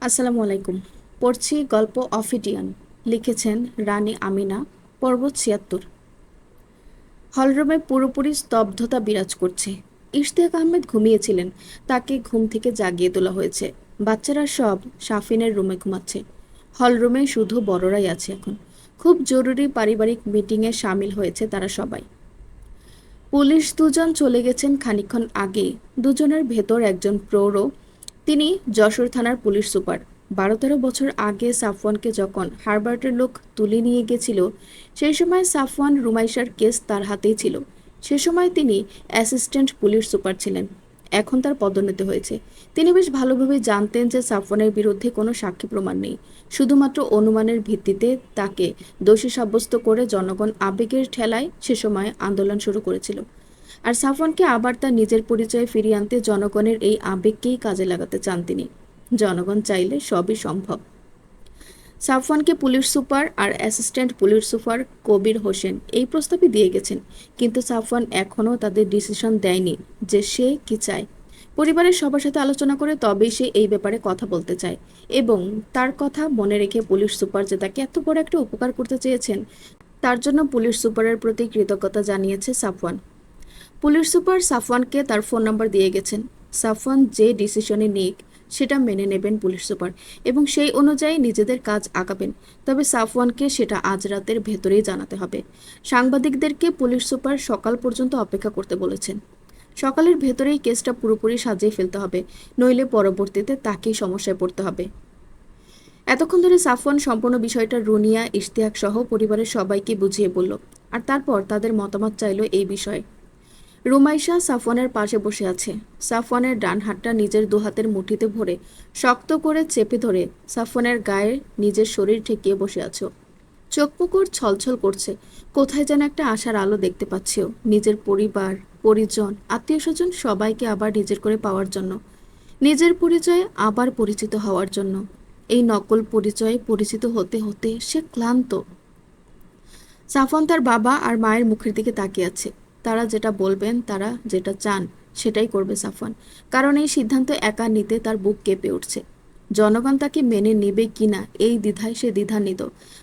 আসসালামু আলাইকুম। পড়ছি গল্প অফিডিয়ান। লিখেছেন রানী আমিনা। পর্ব ৭৬। হলরুমে পুরোপুরি স্তব্ধতা বিরাজ করছে। ইশতিয়াক আহমেদ ঘুমিয়েছিলেন। তাকে ঘুম থেকে জাগিয়ে তোলা হয়েছে। বাচ্চারা সব শাফিনের রুমে ঘুমাচ্ছে। হলরুমে শুধু বড়রাই আছে এখন। খুব জরুরি পারিবারিক মিটিংয়ে সামিল হয়েছে তারা সবাই। পুলিশ দুজন চলে গেছেন খানিকক্ষণ আগে। দুজনের ভেতর একজন প্রৌঢ়। তিনি যশোর থানার পুলিশ সুপার। ১২-১৩ বছর আগে সাফওয়ানকে যখন হারবার্টের লোক তুলে নিয়ে গেছিল, সেই সময় সাফওয়ান রুমাইশার কেস তার হাতেই ছিল। সে সময় তিনি অ্যাসিস্ট্যান্ট পুলিশ সুপার ছিলেন। এখন তার পদোন্নতি হয়েছে। তিনি বেশ ভালোভাবে জানতেন যে সাফওয়ানের বিরুদ্ধে কোনো সাক্ষী প্রমাণ নেই। শুধুমাত্র অনুমানের ভিত্তিতে তাকে দোষী সাব্যস্ত করে জনগণ আবেগের ঠেলায় সে সময় আন্দোলন শুরু করেছিল। আর সাফওয়ানকে আবার তার নিজের পরিচয়ে ফিরিয়ে আনতে জনগণের এই আবেগকেই কাজে লাগাতে চান তিনি। জনগণ চাইলে সবই সম্ভব। সাফওয়ানকে পুলিশ সুপার আর assistant police super Kabir Hossain এই প্রস্তাবই দিয়ে গেছেন, কিন্তু সাফওয়ান এখনও তাদের ডিসিশন দেয়নি যে সে কি চায়। পরিবারের সবার সাথে আলোচনা করে তবেই সে এই ব্যাপারে কথা বলতে চায়, এবং তার কথা মনে রেখে পুলিশ সুপার যে তাকে এত বড় একটা উপকার করতে চেয়েছেন, তার জন্য পুলিশ সুপারের প্রতি কৃতজ্ঞতা জানিয়েছে সাফওয়ান। পুলিশ সুপার সাফওয়ানকে তার ফোন নাম্বার দিয়ে গেছেন। সাফওয়ান যে ডিসিশনে নিক সেটা মেনে নেবেন পুলিশ সুপার, এবং সেই অনুযায়ী নিজেদের কাজ আগাবেন। তবে সাফওয়ানকে সেটা আজ রাতের ভেতরেই জানাতে হবে। সাংবাদিকদেরকে পুলিশ সুপার সকাল পর্যন্ত অপেক্ষা করতে বলেছেন। সকালের ভেতরেই কেসটা পুরোপুরি সাজিয়ে ফেলতে হবে, নইলে পরবর্তীতে তাকেই সমস্যায় পড়তে হবে। এতক্ষণ ধরে সাফওয়ান সম্পূর্ণ বিষয়টা রুনিয়া, ইশতিয়াক সহ পরিবারের সবাইকে বুঝিয়ে বলল, আর তারপর তাদের মতামত চাইল এই বিষয়ে। রুমাইশা সাফওয়ানের পাশে বসে আছে। সাফওয়ানের ডান হাতটা নিজের দুহাতের মুঠিতে ভরে শক্ত করে চেপে ধরে সাফওয়ানের গায়ে নিজের শরীর ঠেকিয়ে বসে আছো। চোখ পুকুর ছলছল করছে। কোথায় যেন একটা আশার আলো দেখতে পাচ্ছেও। নিজের পরিবার, পরিজন, আত্মীয় স্বজন সবাইকে আবার নিজের করে পাওয়ার জন্য, নিজের পরিচয়ে আবার পরিচিত হওয়ার জন্য। এই নকল পরিচয়ে পরিচিত হতে হতে সে ক্লান্ত। সাফওয়ান তার বাবা আর মায়ের মুখের দিকে তাকিয়ে আছে। তারা যেটা বলবেন, তারা যেটা চান সেটাই করবে সাফওয়ান, কারণ এই সিদ্ধান্ত একা নিতে তার বুক কেঁপে উঠছে। জনগণ তাকে মেনে নেবে কিনা এই দ্বিধায় সে দ্বিধান্বিত।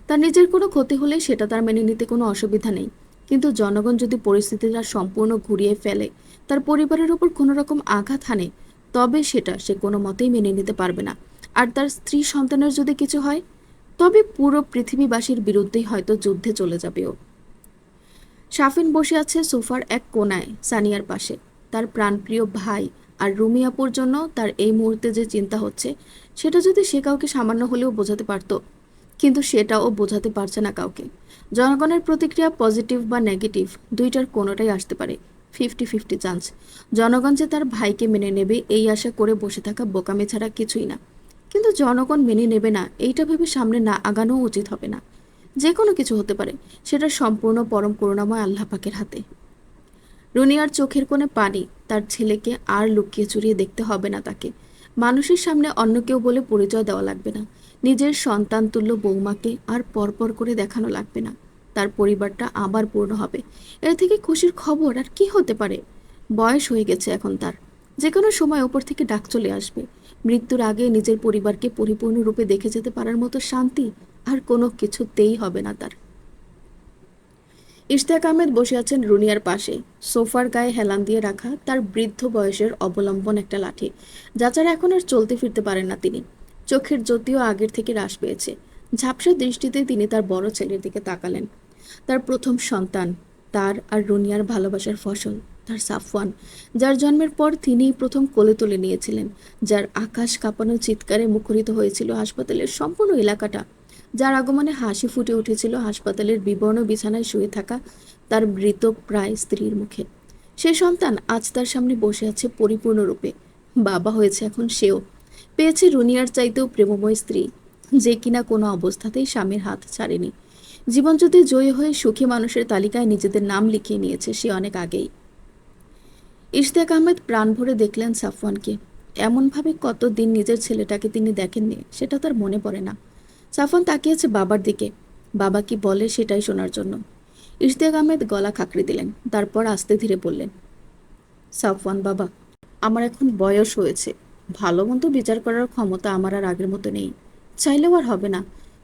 তার নিজের কোনো ক্ষতি হলে সেটা তার মেনে নিতে কোনো অসুবিধা নেই, কিন্তু জনগণ যদি পরিস্থিতিটা সম্পূর্ণ ঘুরিয়ে ফেলে, তার পরিবারের ওপর কোনো রকম আঘাত হানে, তবে সেটা সে কোনো মতেই মেনে নিতে পারবে না। আর তার স্ত্রী সন্তানের যদি কিছু হয়, তবে পুরো পৃথিবীবাসীর বিরুদ্ধেই হয়তো যুদ্ধে চলে যাবে ও। শাফিন বসে আছে সোফার এক কোনায় সানিয়ার পাশে। তার প্রাণপ্রিয় ভাই আর রুমিয়াপুর জন্য তার এই মুহূর্তে যে চিন্তা হচ্ছে, সেটা যদি সে কাউকে সামান্য হলেও বোঝাতে পারত, কিন্তু সেটাও বোঝাতে পারছে না কাউকে। জনগণের প্রতিক্রিয়া পজিটিভ বা নেগেটিভ দুইটার কোনোটাই আসতে পারে। 50-50 চান্স। জনগণ যে তার ভাইকে মেনে নেবে এই আশা করে বসে থাকা বোকামি ছাড়া কিছুই না। কিন্তু জনগণ মেনে নেবে না এইটা ভেবে সামনে না আগানো উচিত হবে না। যে কোনো কিছু হতে পারে, সেটা সম্পূর্ণ পরম করুণাময় আল্লাহ পাকের হাতে। রুনিয়ার চোখের কোণে পানি। তার ছেলেকে আর লুকিয়ে চুরিয়ে দেখতে হবে না তাকে। মানুষের সামনে অন্য কেউ বলে পরিচয় দেওয়া লাগবে না। নিজের সন্তান তুল্য বৌমাকে আর পরপর করে দেখানো লাগবে না। তার পরিবারটা আবার পূর্ণ হবে। এর থেকে খুশির খবর আর কি হতে পারে? বয়স হয়ে গেছে এখন তার। যে কোনো সময় ওপর থেকে ডাক চলে আসবে। মৃত্যুর আগে নিজের পরিবারকে পরিপূর্ণরূপে দেখে যেতে পারার মতো শান্তি আর কোনো কিছুতেই হবে না তার। ইশতিয়াক আহমেদ বসে আছেন রুনিয়ার পাশে। সোফার গায়ে হেলান দিয়ে রাখা তার বৃদ্ধ বয়সের অবলম্বন একটা লাঠি, যা ছাড়া এখন আর চলতে ফিরতে পারেন না তিনি। চোখের জ্যোতিও আগের থেকে হ্রাস পেয়েছে। ঝাপসা দৃষ্টিতে তিনি তার বড় ছেলের দিকে তাকালেন। তার প্রথম সন্তান, তার আর রুনিয়ার ভালোবাসার ফসল, তার সাফওয়ান, যার জন্মের পর তিনিই প্রথম কোলে তুলে নিয়েছিলেন, যার আকাশ কাঁপানো চিৎকারে মুখরিত হয়েছিল হাসপাতালের সম্পূর্ণ এলাকাটা, যার আগমনে হাসি ফুটে উঠেছিল হাসপাতালের বিবর্ণ বিছানায় শুয়ে থাকা তার মৃত প্রায় স্ত্রীর মুখে। সে সন্তান আজ তার সামনে বসে আছে পরিপূর্ণরূপে। বাবা হয়েছে এখন সেও। পেয়েছে রুনিয়ার চাইতেও প্রেমময় স্ত্রী, যে কিনা কোনো অবস্থাতেই স্বামীর হাত ছাড়েনি। জীবনযুদ্ধে জয়ী হয়ে সুখী মানুষের তালিকায় নিজেদের নাম লিখিয়ে নিয়েছে সে অনেক আগেই। ইশতিয়াক আহমেদ প্রাণ ভরে দেখলেন সাফওয়ানকে। এমনভাবে কতদিন নিজের ছেলেটাকে তিনি দেখেননি সেটা তার মনে পড়ে না। সাফওয়ান তাকিয়েছে বাবার দিকে, বাবা কি বলে সেটাই শোনার জন্য। ইশতিয়াক আহমেদ গলা খাঁকড়ে দিলেন, তারপর আস্তে ধীরে বললেন, সাফওয়ান বাবা, আমার এখন বয়স হয়েছে। ভালো মন্দ বিচার করার ক্ষমতা আমার আর আগের মতো নেই, চাইলেও আর হবে না।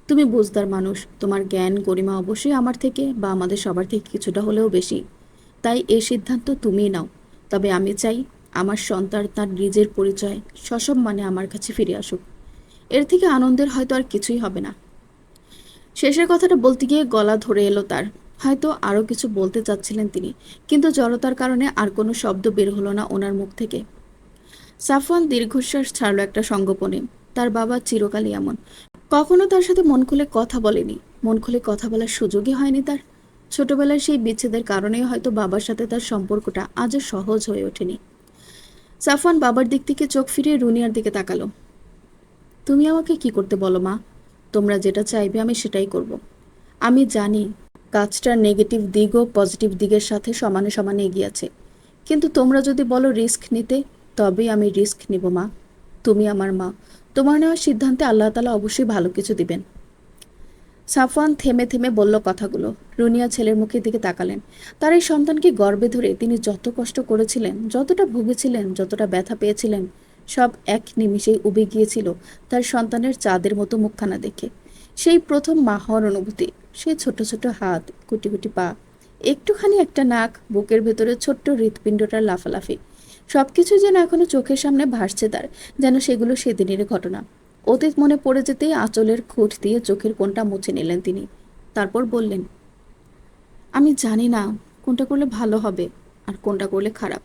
তুমি বুঝদার মানুষ, তোমার জ্ঞান গরিমা অবশ্যই আমার থেকে বা আমাদের সবার থেকে কিছুটা হলেও বেশি। তাই এই সিদ্ধান্ত তুমিই নাও। তবে আমি চাই আমার সন্তান তার নিজের পরিচয় সসম্মানে আমার কাছে ফিরে আসুক। এর থেকে আনন্দের হয়তো আর কিছুই হবে না। শেষের কথাটা বলতে গিয়ে গলা ধরে এলো তার। হয়তো আরও কিছু বলতে চাচ্ছিলেন তিনি, কিন্তু জড়তার কারণে আর কোনো শব্দ বের হলো না ওনার মুখ থেকে। সাফওয়ান দীর্ঘশ্বাস ছাড়ল একটা সঙ্গোপনে। তার বাবা চিরকালই এমন, কখনো তার সাথে মন খুলে কথা বলেনি, মন খুলে কথা বলার সুযোগই হয়নি তার। ছোটবেলার সেই বিচ্ছেদের কারণেই হয়তো বাবার সাথে তার সম্পর্কটা আজও সহজ হয়ে ওঠেনি। সাফওয়ান বাবার দিক থেকে চোখ ফিরিয়ে রুনিয়ার দিকে তাকালো। তুমি আমাকে কি করতে বলো মা? তোমরা যেটা চাইবে আমি সেটাই করব। আমি জানি কাজটার নেগেটিভ দিক ও পজিটিভ দিকের সাথে সমানে সমানে এগিয়ে আছে, কিন্তু তোমরা যদি বলো রিস্ক নিতে, তবেই আমি রিস্ক নিব মা। তুমি আমার মা, তোমার নেওয়া সিদ্ধান্তে আল্লাহ তাআলা অবশ্যই ভালো কিছু দিবেন। সাফওয়ান থেমে থেমে বলল কথাগুলো। রুনিয়া ছেলের মুখের দিকে তাকালেন। তার এই সন্তানকে গর্ভে ধরে তিনি যত কষ্ট করেছিলেন, যতটা ভুগেছিলেন, যতটা ব্যথা পেয়েছিলেন, সব এক নিমিষেই উবে গিয়েছিল তার সন্তানের চাঁদের মতো মুখখানা দেখে। সেই প্রথম মা হওয়ার অনুভূতি, সেই ছোট ছোট হাত, কুটি কুটি পা, একটুখানি একটা নাক, বুকের ভেতরে ছোট্ট হৃৎপিণ্ডটার লাফালাফি, সবকিছু যেন এখনো চোখের সামনে ভাসছে তার, যেন সেগুলো সেদিনের ঘটনা। অতীত মনে পড়ে যেতেই আঁচলের খুঁট দিয়ে চোখের কোণটা মুছে নিলেন তিনি। তারপর বললেন, আমি জানি না কোনটা করলে ভালো হবে আর কোনটা করলে খারাপ,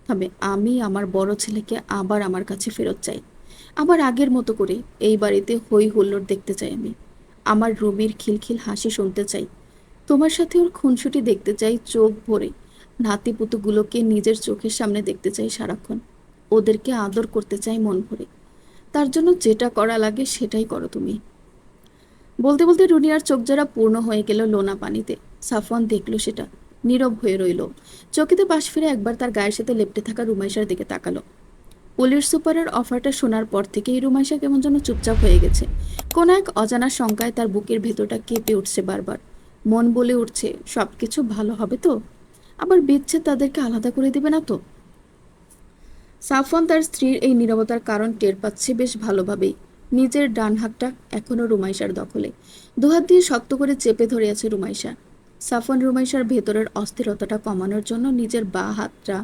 তবে আমি আমার বড় ছেলেকে আবার আমার কাছে ফেরত চাই। আবার আগের মতো করে এই বাড়িতে হই হুল্লোড় দেখতে চাই আমি। আমার রুবির খিলখিল হাসি শুনতে চাই। তোমার সাথে ওর খুনসুটি দেখতে চাই চোখ ভরে। নাতিপুতুগুলোকে নিজের চোখের সামনে দেখতে চাই সারাক্ষণ। ওদেরকে আদর করতে চাই মন ভরে। তার জন্য যেটা করা লাগে সেটাই করো তুমি। বলতে বলতে রুনিয়ার চোখ যারা পূর্ণ হয়ে গেল লোনা পানিতে। সাফওয়ান দেখল সেটা, নীরব হয়ে রইল। চকিতে পাশ ফিরে একবার তার গায়ের সাথে লেপ্টে থাকা রুমাইশার দিকে তাকালো। পুলিশ সুপারের অফারটা শোনার পর থেকেই রুমাইশা কেমন যেন চুপচাপ হয়ে গেছে। কোন এক অজানা শঙ্কায় তার বুকের ভেতরটা কেঁপে উঠছে বারবার। মন বলে উঠছে সবকিছু ভালো হবে তো, আবার বিচ্ছেদ তাদেরকে আলাদা করে দিবে না তো। সাফওয়ান তার স্ত্রীর এই নীরবতার কারণ টের পাচ্ছে বেশ ভালোভাবেই। নিজের ডান হাতটা এখনো রুমাইশার দখলে, দুহাত দিয়ে শক্ত করে চেপে ধরে আছে রুমাইশা। সাফওয়ান রুমাইশার ভেতরের অস্থিরতাটা কমানোর জন্য নিজের বাঁ হাতটা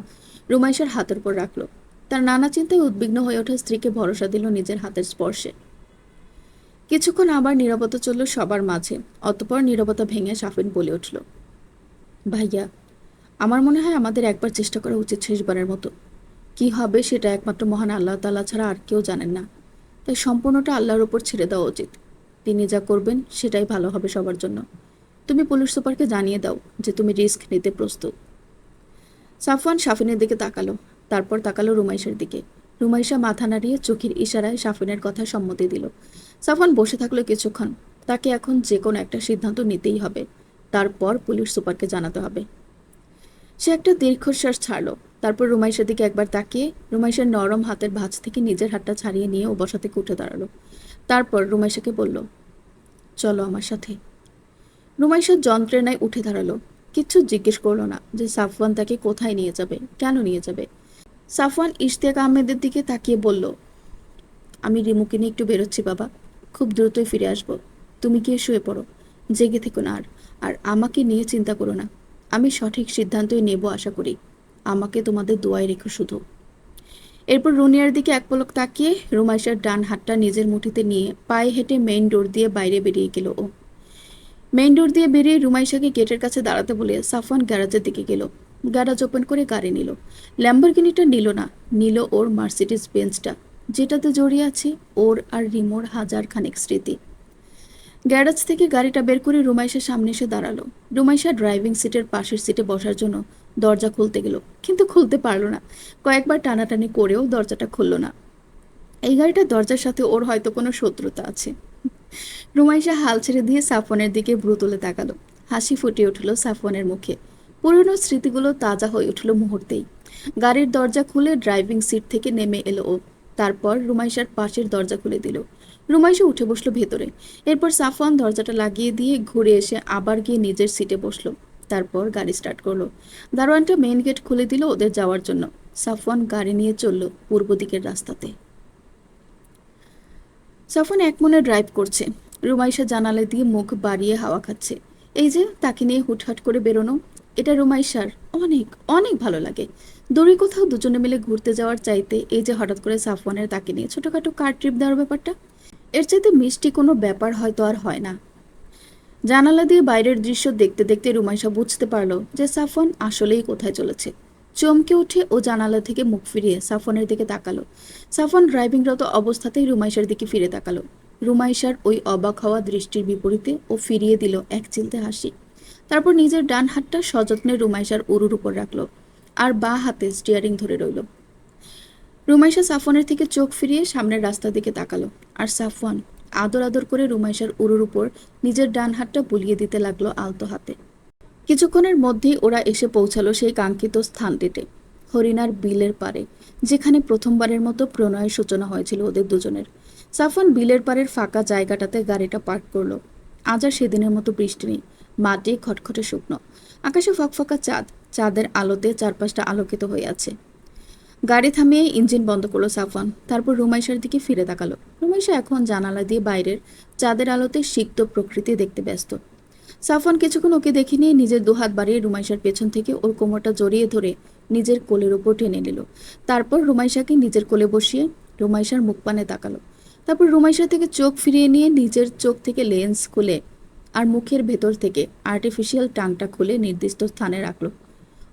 রুমাইশার হাতের উপর রাখলো। তার নানা চিন্তায় উদ্বিগ্ন হয়ে ওঠা স্ত্রীকে ভরসা দিল নিজের হাতের স্পর্শে। কিছুক্ষণ আবার নীরবতা চলল সবার মাঝে। অতঃপর নীরবতা ভেঙে সাফিন বলে উঠল, ভাইয়া, আমার মনে হয় আমাদের একবার চেষ্টা করা উচিত শেষবারের মতো। কি হবে সেটা একমাত্র মহান আল্লাহ তাআলা ছাড়া আর কেউ জানেন না। তাই সম্পূর্ণটা আল্লাহর উপর ছেড়ে দেওয়া উচিত। তিনি যা করবেন সেটাই ভালো হবে সবার জন্য। তুমি পুলিশ সুপারকে জানিয়ে দাও যে তুমি রিস্ক নিতে প্রস্তুত। সাফওয়ান সাফিনের দিকে তাকালো, তারপর তাকালো রুমাইশার দিকে। রুমাইশা মাথা নাড়িয়ে চোখের ইশারায় সাফিনের কথা সম্মতি দিল। সাফওয়ান বসে থাকলো কিছুক্ষণ। তাকে এখন যে কোনো একটা সিদ্ধান্ত নিতেই হবে, তারপর পুলিশ সুপারকে জানাতে হবে। সে একটা দীর্ঘশ্বাস ছাড়লো। তারপর রুমাইশার দিকে একবার তাকিয়ে রুমাইশার নরম হাতের ভাঁজ থেকে নিজের হাতটা ছাড়িয়ে নিয়ে ও বসা থেকে উঠে দাঁড়ালো। তারপর রুমাইশাকে বলল, চলো আমার সাথে। রুমাইশা যন্ত্রণায় উঠে দাঁড়ালো। কিচ্ছু জিজ্ঞেস করলো না যে সাফওয়ান তাকে কোথায় নিয়ে যাবে, কেন নিয়ে যাবে। সাফওয়ান ইশতিয়াক আহমেদের দিকে তাকিয়ে বলল, আমি রিমুকে নিয়ে একটু বেরোচ্ছি বাবা, খুব দ্রুতই ফিরে আসবো। তুমি গিয়ে শুয়ে পড়ো, জেগে থেকো না আর। আর আমাকে নিয়ে চিন্তা করো না, আমি সঠিক সিদ্ধান্তই নেব আশা করি। আমাকে তোমাদের দোয়ায় রেখো শুধু। এরপর রুনিয়ার দিকে এক পলক তাকিয়ে রুমাইশার ডান হাতটা নিজের মুঠিতে নিয়ে পায়ে হেঁটে মেইন ডোর দিয়ে বাইরে বেরিয়ে গেল ও। মেইন ডোর দিয়ে বেরিয়ে রুমাইশাকে গেটের কাছে দাঁড়াতে বলে সাফওয়ান গ্যারাজের দিকে গেল। গ্যারাজ ওপেন করে গাড়ি নিল। ল্যাম্বরগিনিটা নিল না, নিল ওর মার্সিডিজ বেঞ্চটা, যেটাতে জড়িয়ে আছে ওর আর রিমোর হাজার খানেক স্মৃতি। গ্যারাজ থেকে গাড়িটা বের করে রুমাইশার সামনে এসে দাঁড়ালো। রুমাইশা ড্রাইভিং সিটের পাশের সিটে বসার জন্য দরজা খুলতে গেল, কিন্তু খুলতে পারল না। কয়েকবার টানাটানি করেও দরজাটা খুলল না। এই গাড়িটার দরজার সাথে ওর হয়তো কোনো শত্রুতা আছে। রুমাইশা হাল ছেড়ে দিয়ে সাফওয়ানের দিকে ভ্রু তুলে তাকালো। হাসি ফুটে উঠল সাফওয়ানের মুখে। পুরনো স্মৃতিগুলো তাজা হয়ে উঠল মুহূর্তেই। গাড়ির দরজা খুলে ড্রাইভিং সিট থেকে নেমে এলো ও। তারপর রুমাইশার পাশের দরজা খুলে দিল। রুমাইশা উঠে বসলো ভেতরে। এরপর সাফওয়ান দরজাটা লাগিয়ে দিয়ে ঘুরে এসে আবার গিয়ে নিজের সিটে বসলো। তারপর গাড়ি স্টার্ট করলো। দারোয়ানটা মেইন গেট খুলে দিল ওদের যাওয়ার জন্য। সাফওয়ান গাড়ি নিয়ে চলল পূর্ব দিকের রাস্তাতে। সাফওয়ান একমনে ড্রাইভ করছে। রুমাইশা জানালা দিয়ে মুখ বাড়িয়ে হাওয়া খাচ্ছে। এই যে তাকে নিয়ে হুটহাট করে বেরোনো, এটা রুমাইশার অনেক অনেক ভালো লাগে। দূরে কোথাও দুজনে মিলে ঘুরতে যাওয়ার চাইতে এই যে হঠাৎ করে সাফওয়ানের তাকে নিয়ে ছোটখাটো কার ট্রিপ দেওয়ার ব্যাপারটা, এর চাইতে মিষ্টি কোনো ব্যাপার হয়তো আর হয় না। জানালা দিয়ে বাইরের দৃশ্য দেখতে দেখতে রুমাইশা বুঝতে পারল যে সাফওয়ান আসলেই কোথায় চলেছে। চমকে উঠে ও জানালা থেকে মুখ ফিরিয়ে সাফওয়ানের দিকে তাকালো। সাফওয়ান ড্রাইভিংরত অবস্থাতেই রুমাইশার দিকে ফিরে তাকালো। রুমাইশার ওই অবাক হওয়া দৃষ্টির বিপরীতে ও ফিরিয়ে দিল এক চিলতে হাসি। তারপর নিজের ডান হাতটা সযত্নে রুমাইশার উরুর উপর রাখলো আর বাঁ হাতে স্টিয়ারিং ধরে রইল। রুমাইশা সাফওয়ানের থেকে চোখ ফিরিয়ে সামনের রাস্তার দিকে তাকালো, আর সাফওয়ান আদর আদর করে রুমাইশার উরুর উপর নিজের ডান হাতটা বুলিয়ে দিতে লাগলো আলতো হাতে। কিছুক্ষণের মধ্যেই ওরা এসে পৌঁছালো সেই কাঙ্ক্ষিত স্থানটিতে, হরিণার বিলের পারে, যেখানে প্রথমবারের মতো প্রণয়ের সূচনা হয়েছিল ওদের দুজনের। সাফওয়ান বিলের পাড়ের ফাঁকা জায়গাটাতে গাড়িটা পার্ক করলো। আজ আর সেদিনের মতো বৃষ্টি নেই, মাটি খটখটে শুকনো, আকাশে ফকফকা চাঁদ, চাঁদের আলোতে চারপাশটা আলোকিত হয়ে আছে। গাড়ি থামিয়ে ইঞ্জিন বন্ধ করলো সাফওয়ান। তারপর রুমাইশার দিকে ফিরে তাকালো। রুমাইশা এখন জানালা দিয়ে বাইরের চাঁদের আলোতে সিক্ত প্রকৃতি দেখতে ব্যস্ত। সাফওয়ান কিছুক্ষণ ওকে দেখে নিয়ে নিজের দুহাত বাড়িয়ে রুমাইশার পেছন থেকে ওর কোমরটা জড়িয়ে ধরে নিজের কোলের ওপর টেনে নিল। তারপর রুমাইশাকে নিজের কোলে বসিয়ে রুমাইশার মুখ পানে তাকালো। তারপর রুমাইশা থেকে চোখ ফিরিয়ে নিয়ে নিজের চোখ থেকে লেন্স খুলে আর মুখের ভেতর থেকে আর্টিফিশিয়াল টাংটা খুলে নির্দিষ্ট স্থানে রাখলো।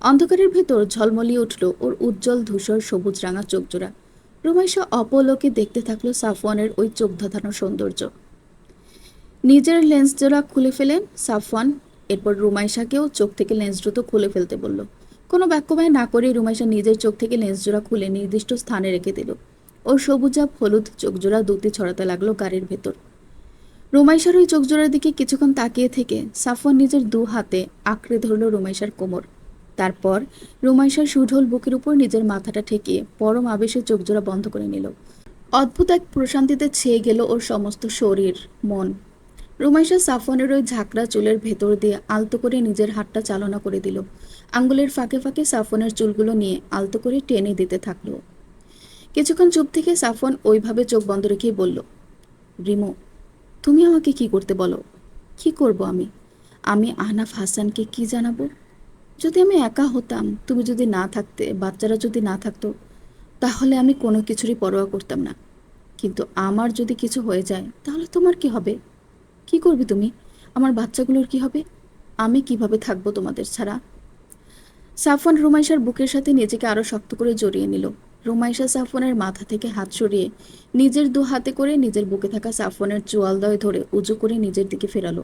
অন্ধকারের ভেতর ঝলমলিয়ে উঠল ওর উজ্জ্বল ধূসর সবুজ রাঙা চোখজোড়া। রুমাইশা অপলকে দেখতে থাকলো সাফওয়ানের ওই চোখ ধাঁধানো সৌন্দর্য। নিজের লেন্স জোড়া খুলে ফেলেন সাফওয়ান। এরপর রুমাইশাকেও চোখ থেকে লেন্স দ্রুত খুলে ফেলতে বলল। কোনো বাক্যবায় না করে রুমাইশা নিজের চোখ থেকে লেন্স জোড়া খুলে নির্দিষ্ট স্থানে রেখে দিল। ওর সবুজাব হলুদ চোখজোড়া দুটি ছড়াতে লাগলো গাড়ির ভেতর। রুমাইশার ওই চোখজোড়ার দিকে কিছুক্ষণ তাকিয়ে থেকে সাফওয়ান নিজের দু হাতে আঁকড়ে ধরল রুমাইশার কোমর। তারপর রুমাইশার সুঢল বুকের উপর নিজের মাথাটা ঠেকিয়ে পরম আবেশে চোখজোড়া বন্ধ করে নিল। অদ্ভুত এক প্রশান্তিতে ছেয়ে গেল ওর সমস্ত শরীর মন। রুমাইশা সাফওয়ানের ওই ঝাঁকড়া চুলের ভেতর দিয়ে আলতো করে নিজের হাতটা চালনা করে দিল। আঙ্গুলের ফাঁকে ফাঁকে সাফওয়ানের চুলগুলো নিয়ে আলতো করে টেনে দিতে থাকলো। কিছুক্ষণ চুপ থেকে সাফওয়ান ওইভাবে চোখ বন্ধ রেখেই বলল, রিমো, তুমি আমাকে কি করতে বলো? কি করব আমি? আমি আহনাফ হাসানকে কি জানাবো? যদি আমি একা হতাম, তুমি যদি না থাকতে, বাচ্চারা যদি না থাকতো, তাহলে আমি কোনো কিছুরই পরোয়া করতাম না। কিন্তু আমার যদি কিছু হয়ে যায় তাহলে তোমার কি হবে? কি করবে তুমি? আমার বাচ্চাগুলোর কি হবে? আমি কিভাবে থাকবো তোমাদের ছাড়া? সাফওয়ান রুমাইশার বুকের সাথে নিজেকে আরো শক্ত করে জড়িয়ে নিল। রুমাইশা সাফওয়ানের মাথা থেকে হাত সরিয়ে নিজের দু হাতে করে নিজের বুকে থাকা সাফওয়ানের চোয়ালদয় ধরে উঁচু করে নিজের দিকে ফেরালো।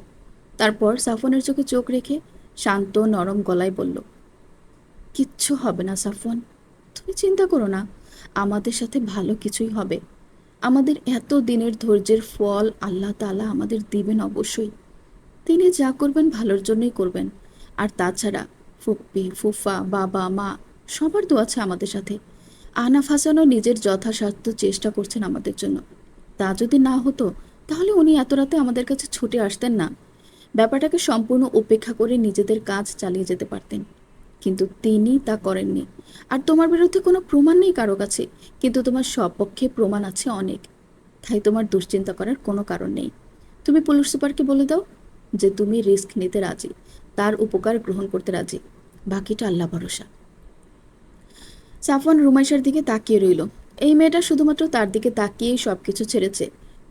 তারপর সাফওয়ানের চোখে চোখ রেখে শান্ত নরম গলায় বলল, কিচ্ছু হবে না সাফওয়ান, তুমি চিন্তা করো না, আমাদের সাথে ভালো কিছুই হবে। আমাদের এত দিনের ধৈর্যের ফল আল্লাহ তাআলা আমাদের দিবেন অবশ্যই। তিনি যা করবেন ভালোর জন্যই করবেন। আর তাছাড়া ফুপ্পি, ফুফা, বাবা, মা সবার দোয়া আছে আমাদের সাথে। আহনাফ হাসানও নিজের যথাসাধ্য চেষ্টা করছেন আমাদের জন্য। তা যদি না হতো তাহলে উনি এত রাতে আমাদের কাছে ছুটে আসতেন না। ব্যাপারটাকে সম্পূর্ণ উপেক্ষা করে নিজেদের কাজ চালিয়ে যেতে পারতেন। কিন্তু তিনি তা করেননি। আর তোমার বিরুদ্ধে কোনো প্রমাণ নেই কারো কাছে, কিন্তু তোমার সপক্ষে প্রমাণ আছে অনেক। তাই তোমার দুশ্চিন্তা করার কোনো কারণ নেই। তুমি পুলিশ সুপারকে বলে দাও যে তুমি রিস্ক নিতে রাজি, তার উপকার গ্রহণ করতে রাজি। বাকিটা আল্লাহ ভরসা। সাফওয়ান রুমাইশার দিকে তাকিয়ে রইল। এই মেয়েটা শুধুমাত্র তার দিকে তাকিয়েই সবকিছু ছেড়েছে।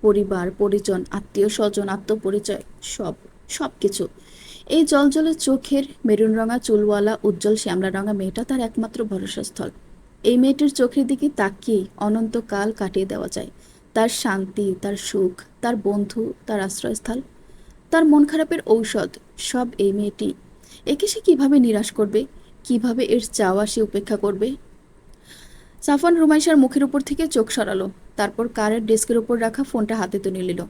পরিবার, পরিজন, আত্মীয় স্বজন, আত্মপরিচয়, সব সব কিছু। এই জলজলে চোখের মেরুন রঙা চুলওয়ালা উজ্জ্বল শ্যামলা রঙা মেয়েটা তার একমাত্র ভরসাস্থল। এই মেয়েটির চোখের দিকে তাকিয়েই অনন্তকাল কাটিয়ে দেওয়া যায়। তার শান্তি, তার সুখ, তার বন্ধু, তার আশ্রয়স্থল, তার মন খারাপের ঔষধ, সব এই মেয়েটি। একে সে কিভাবে নিরাশ করবে? কিভাবে এর চাওয়া সে উপেক্ষা করবে? সাফওয়ান রুমাইশার মুখের উপর থেকে চোখ সরালো। তারপর কারের ডেস্কের উপর রাখা ফোনটা হাতে তুলে নিল।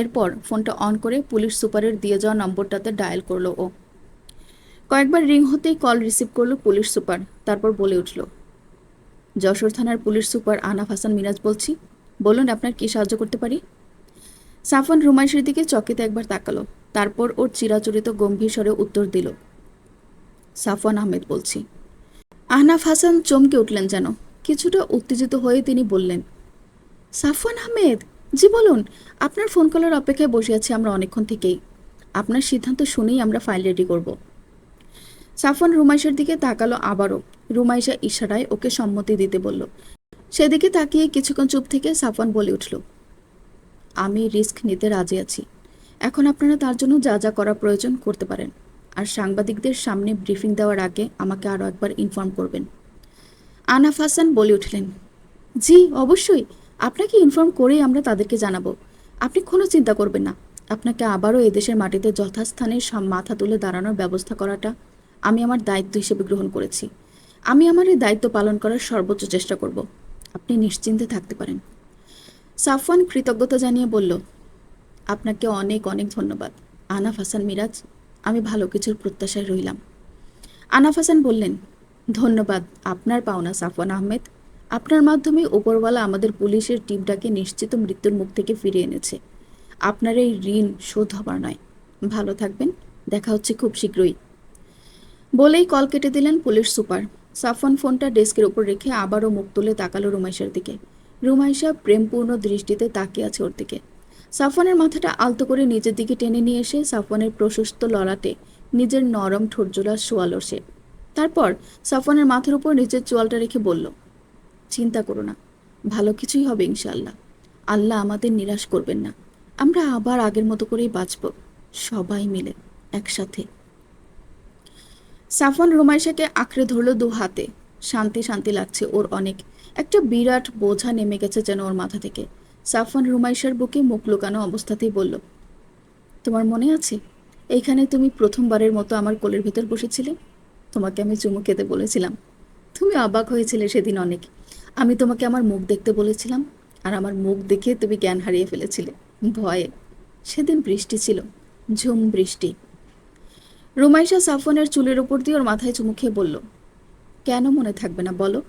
এরপর ফোনটা অন করে পুলিশ সুপারের দিয়ে যাওয়া নম্বরটাতে ডায়াল করলো ও। কয়েকবার রিং হতেই কল রিসিভ করলো পুলিশ সুপার। তারপর বলে উঠল, যশোর থানার পুলিশ সুপার আহনাফ হাসান মিরাজ বলছি, বলুন আপনার কি সাহায্য করতে পারি? সাফওয়ান রুমাইশের দিকে চকিতে একবার তাকালো। তারপর ওর চিরাচরিত গম্ভীর স্বরে উত্তর দিল, সাফওয়ান আহমেদ বলছি। আহনাফ হাসান চমকে উঠলেন যেন। কিছুটা উত্তেজিত হয়ে তিনি বললেন, সাফওয়ান আহমেদ, জি বলুন। আপনার ফোন কলের অপেক্ষায় বসে আছি আমরা অনেকক্ষণ থেকেই। আপনার সিদ্ধান্ত শুনেই আমরা ফাইল রেডি করব। সাফওয়ান রুমাইশার দিকে তাকালো আবারও। রুমাইশা ইশারায় ওকে সম্মতি দিতে বলল। সেদিকে তাকিয়ে কিছুক্ষণ চুপ থেকে সাফওয়ান বলে উঠল, আমি রিস্ক নিতে রাজি আছি। এখন আপনারা তার জন্য যা যা করা প্রয়োজন করতে পারেন। আর সাংবাদিকদের সামনে ব্রিফিং দেওয়ার আগে আমাকে আরও একবার ইনফর্ম করবেন। আনাফ হাসান বলে উঠলেন, জি অবশ্যই, আপনাকে ইনফর্ম করেই আমরা তাদেরকে জানাবো। আপনি কোনো চিন্তা করবেন না। আপনাকে আবারও এদেশের মাটিতে যথাস্থানে মাথা তুলে দাঁড়ানোর ব্যবস্থা করাটা আমি আমার দায়িত্ব হিসেবে গ্রহণ করেছি। আমি আমার এই দায়িত্ব পালন করার সর্বোচ্চ চেষ্টা করব। আপনি নিশ্চিন্তে থাকতে পারেন। সাফওয়ান কৃতজ্ঞতা জানিয়ে বলল, আপনাকে অনেক অনেক ধন্যবাদ আনাফ হাসান মিরাজ। আমি ভালো কিছুর প্রত্যাশায় রইলাম। আনাফ হাসান বললেন, ধন্যবাদ আপনার পাওনা সাফওয়ান আহমেদ। আপনার মাধ্যমে উপরওয়ালা আমাদের পুলিশের টিমটাকে নিশ্চিত মৃত্যুর মুখ থেকে ফিরিয়ে এনেছে। আপনার এই ঋণ শোধ হবার নয়। ভালো থাকবেন, দেখা হচ্ছে খুব শীঘ্রই। বলেই কল কেটে দিলেন পুলিশ সুপার। সাফওয়ান ফোনটা ডেস্কের উপর রেখে আবারও মুখ তুলে তাকালো রুমাইশার দিকে। রুমাইশা প্রেমপূর্ণ দৃষ্টিতে তাকিয়ে আছে ওর দিকে। সাফওয়ানের মাথাটা আলতো করে নিজের দিকে টেনে নিয়ে এসে সাফওয়ানের প্রশস্ত ললাটে নিজের নরম ঠোঁটজোড়া শোয়ালো সে। তারপর সাফওয়ানের মাথার উপর নিজের চোয়ালটা রেখে বলল, চিন্তা করো না, ভালো কিছুই হবে ইনশাআল্লাহ। আল্লাহ আমাদের নিরাশ করবেন না। আমরা আবার আগের মতো করেই বাঁচব, সবাই মিলে একসাথে। সাফওয়ান রুমাইশাকে আঁকড়ে ধরলো দু হাতে। শান্তি শান্তি লাগছে ওর অনেক। একটা বিরাট বোঝা নেমে গেছে যেন ওর মাথা থেকে। সাফওয়ান রুমাইশার বুকে মুখ লুকানো অবস্থাতেই বলল, তোমার মনে আছে এইখানে তুমি প্রথমবারের মতো আমার কোলের ভেতর বসেছিলে? তোমাকে আমি চুমু খেতে বলেছিলাম। তুমি অবাক হয়েছিলে সেদিন অনেক। আমি তোমাকে আমার মুখ দেখতে বলেছিলাম, আর আমার মুখ দেখে তুমি জ্ঞান হারিয়ে ফেলেছিলে ভয়ে। সেদিন বৃষ্টি ছিল, ঝুম বৃষ্টি। রুমাইশা সাফওয়ানের চুলের উপর দিয়ে ওর মাথায় চুমু খেয়ে বলল, কেন মনে থাকবে না বলো?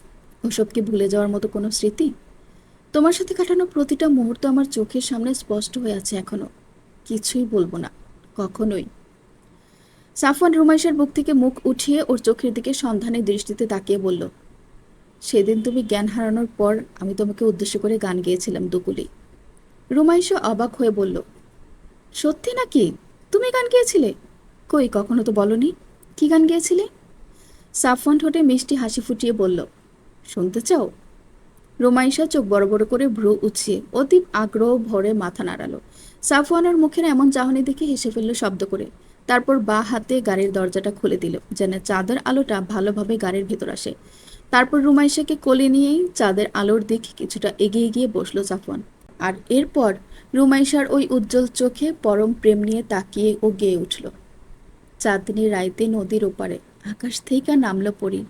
ওসব কি ভুলে যাওয়ার মতো কোনো স্মৃতি? তোমার সাথে কাটানো প্রতিটা মুহূর্ত আমার চোখের সামনে স্পষ্ট হয়ে আছে এখনো। কিছুই বলবো না, কখনোই। সাফওয়ান রুমাইশার বুক থেকে মুখ উঠিয়ে ওর চোখের দিকে সন্ধানে দৃষ্টিতে তাকিয়ে বলল, সেদিন তুমি জ্ঞান হারানোর পর আমি তোমাকে উদ্দেশ্য করে গান গেয়েছিলাম দুকুলি। রুমাইশা অবাক হয়ে বলল, সত্যি নাকি? তুমি গান গেয়েছিলে? কই, কখনো তো বলনি। কি গান গেয়েছিলে? সাফওয়ান ঠোঁটে মিষ্টি হাসি ফুটিয়ে বলল, শুনতে চাও? রোমাইশা চোখ বড় বড় করে ভ্রু উঁচিয়ে অতি আগ্রহ ভরে মাথা নাড়ালো। সাফওয়ানের মুখের এমন চাহনি দেখে হেসে ফেলল শব্দ করে। তারপর বাঁ হাতে গাড়ির দরজাটা খুলে দিল যেন চাঁদের আলোটা ভালোভাবে গাড়ির ভেতর আসে। তারপর রুমাইশাকে কোলে নিয়েই চাঁদের আলোর দিক কিছুটা এগিয়ে গিয়ে বসলো সাফওয়ান। আর এরপর রুমাইশার ওই উজ্জ্বল চোখে পরম প্রেম নিয়ে তাকিয়ে ও গেয়ে উঠল, চাঁদনি রাইতে নদীর ওপারে আকাশ থেকে নামলো পড়ি,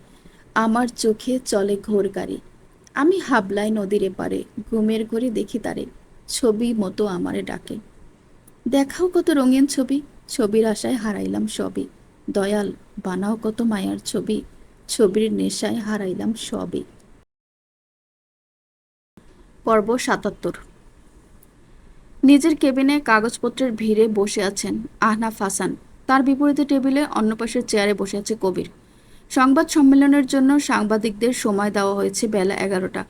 আমার চোখে চলে ঘোর গাড়ি, আমি হাবলাই নদীর এপারে ঘুমের ঘরে দেখি তারে, ছবি মতো আমারে ডাকে। দেখাও কত রঙিন ছবি, ছবির আশায় হারাইলাম সবই, দয়াল বানাও কত মায়ার ছবি, ছবির নেশায় হারাইলাম সবই। পর্ব ৭৭। নিজের কেবিনে কাগজপত্রের ভিড়ে বসে আছেন আহনাফ হাসান। তার বিপরীতে টেবিলে অন্য পাশের চেয়ারে বসে আছে কবির। সংবাদ সম্মেলনের জন্য সাংবাদিকদের সময় দেওয়া হয়েছে বেলা ১১টা।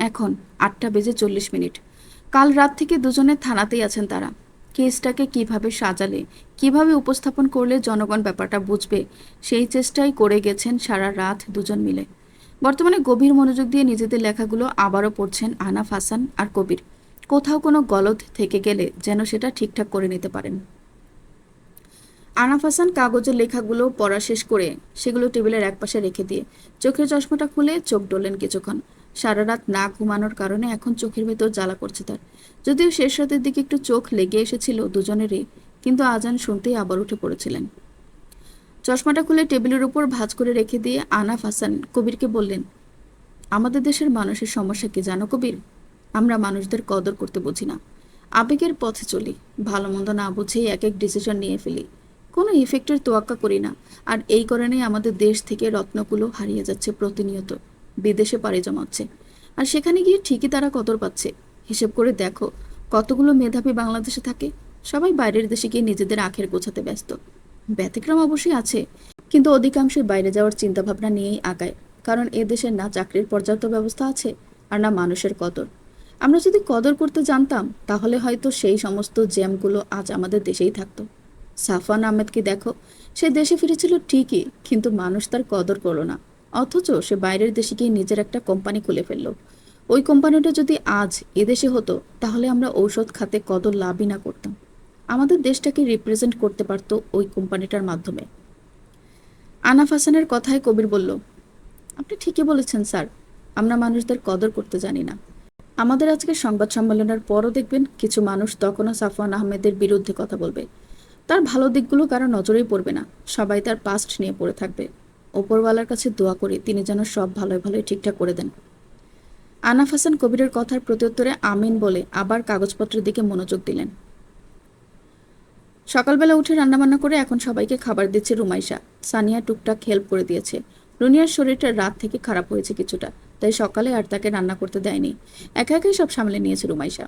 এখন ৮টা বেজে ৪০ মিনিট। কাল রাত থেকে দুজনে থানাতেই আছেন তারা। কেসটাকে কিভাবে সাজালে, কিভাবে উপস্থাপন করলে জনগণ ব্যাপারটা বুঝবে, সেই চেষ্টাই করে গেছেন সারা রাত দুজন মিলে। বর্তমানে গভীর মনোযোগ দিয়ে নিজেদের লেখাগুলো আবারও পড়ছেন আহনাফ হাসান আর কবির। কোথাও কোনো গলদ থেকে গেলে যেন সেটা ঠিকঠাক করে নিতে পারেন। আনাফ হাসান কাগজের লেখাগুলো পড়া শেষ করে সেগুলো টেবিলের একপাশে রেখে দিয়ে চোখের চশমাটা খুলে চোখ ডলেন কিছুক্ষণ। সারা রাত না ঘুমানোর কারণে এখন চোখের ভেতর জ্বালা করছে তার। যদিও শেষ রাতের দিকে একটু চোখ লেগে এসেছিল দুজনেরই, কিন্তু আজান শুনতেই আবার উঠে পড়েছিলেন। চশমাটা খুলে টেবিলের উপর ভাঁজ করে রেখে দিয়ে আনাফ হাসান কবিরকে বললেন, আমাদের দেশের মানুষের সমস্যা কি জানো কবির? আমরা মানুষদের কদর করতে বুঝি না, আবেগের পথে চলি, ভালো মন্দ না বুঝেই এক এক ডিসিশন নিয়ে ফেলি, কোনো ইফেক্টের তোয়াক্কা করি না। আর এই কারণেই আমাদের দেশ থেকে রত্নগুলো হারিয়ে যাচ্ছে প্রতিনিয়ত, বিদেশে পাড়ি জমাচ্ছে। আর সেখানে গিয়ে ঠিকই তারা কদর পাচ্ছে। হিসেব করে দেখো, কতগুলো মেধাবী বাংলাদেশে থাকে, সবাই বাইরের দেশে গিয়ে নিজেদের আখের গোছাতে ব্যস্ত। ব্যতিক্রম অবশ্যই আছে, কিন্তু অধিকাংশই বাইরে যাওয়ার চিন্তাভাবনা নিয়েই আগায়। কারণ এ দেশে না চাকরির পর্যাপ্ত ব্যবস্থা আছে, আর না মানুষের কদর। আমরা যদি কদর করতে জানতাম তাহলে হয়তো সেই সমস্ত জ্যামগুলো আজ আমাদের দেশেই থাকতো। সাফওয়ান আহমেদকে দেখো, সে দেশে ফিরেছিল ঠিকই, কিন্তু মানুষ তার কদর করলো না। অথচ সে বাইরের দেশে গিয়ে নিজের একটা কোম্পানি খুলে ফেললো। ওই কোম্পানিটা যদি আজ এদেশে হতো তাহলে আমরা ঔষধ খাতে কদর লাভই না করতাম। আমাদের দেশটাকে রিপ্রেজেন্ট করতে পারতো ওই কোম্পানিটার মাধ্যমে। আনাফ হাসানের কথায় কবির বলল, আপনি ঠিকই বলেছেন স্যার, আমরা মানুষদের কদর করতে জানি না। আমাদের আজকের সংবাদ সম্মেলনের পরও দেখবেন কিছু মানুষ তখনও সাফওয়ান আহমেদের বিরুদ্ধে কথা বলবে। তার ভালো দিকগুলো কারো নজরেই পড়বে না, সবাই তার পাস্ট নিয়ে পড়ে থাকবে। ওপরওয়ালার কাছে দোয়া করি তিনি যেন সব ভালোই ভালোই ঠিকঠাক করে দেন। আনাফ হাসান কবিরের কথার প্রত্যুত্তরে আমিন বলে আবার কাগজপত্রের দিকে মনোযোগ দিলেন। সকালবেলা উঠে রান্নাবান্না করে এখন সবাইকে খাবার দিচ্ছে রুমাইশা। সানিয়া টুকটাক হেল্প করে দিয়েছে। রুনিয়ার শরীরটা রাত থেকে খারাপ হয়েছে কিছুটা, তাই সকালে আর তাকে রান্না করতে দেয়নি। একা একাই সব সামলে নিয়েছে রুমাইশা।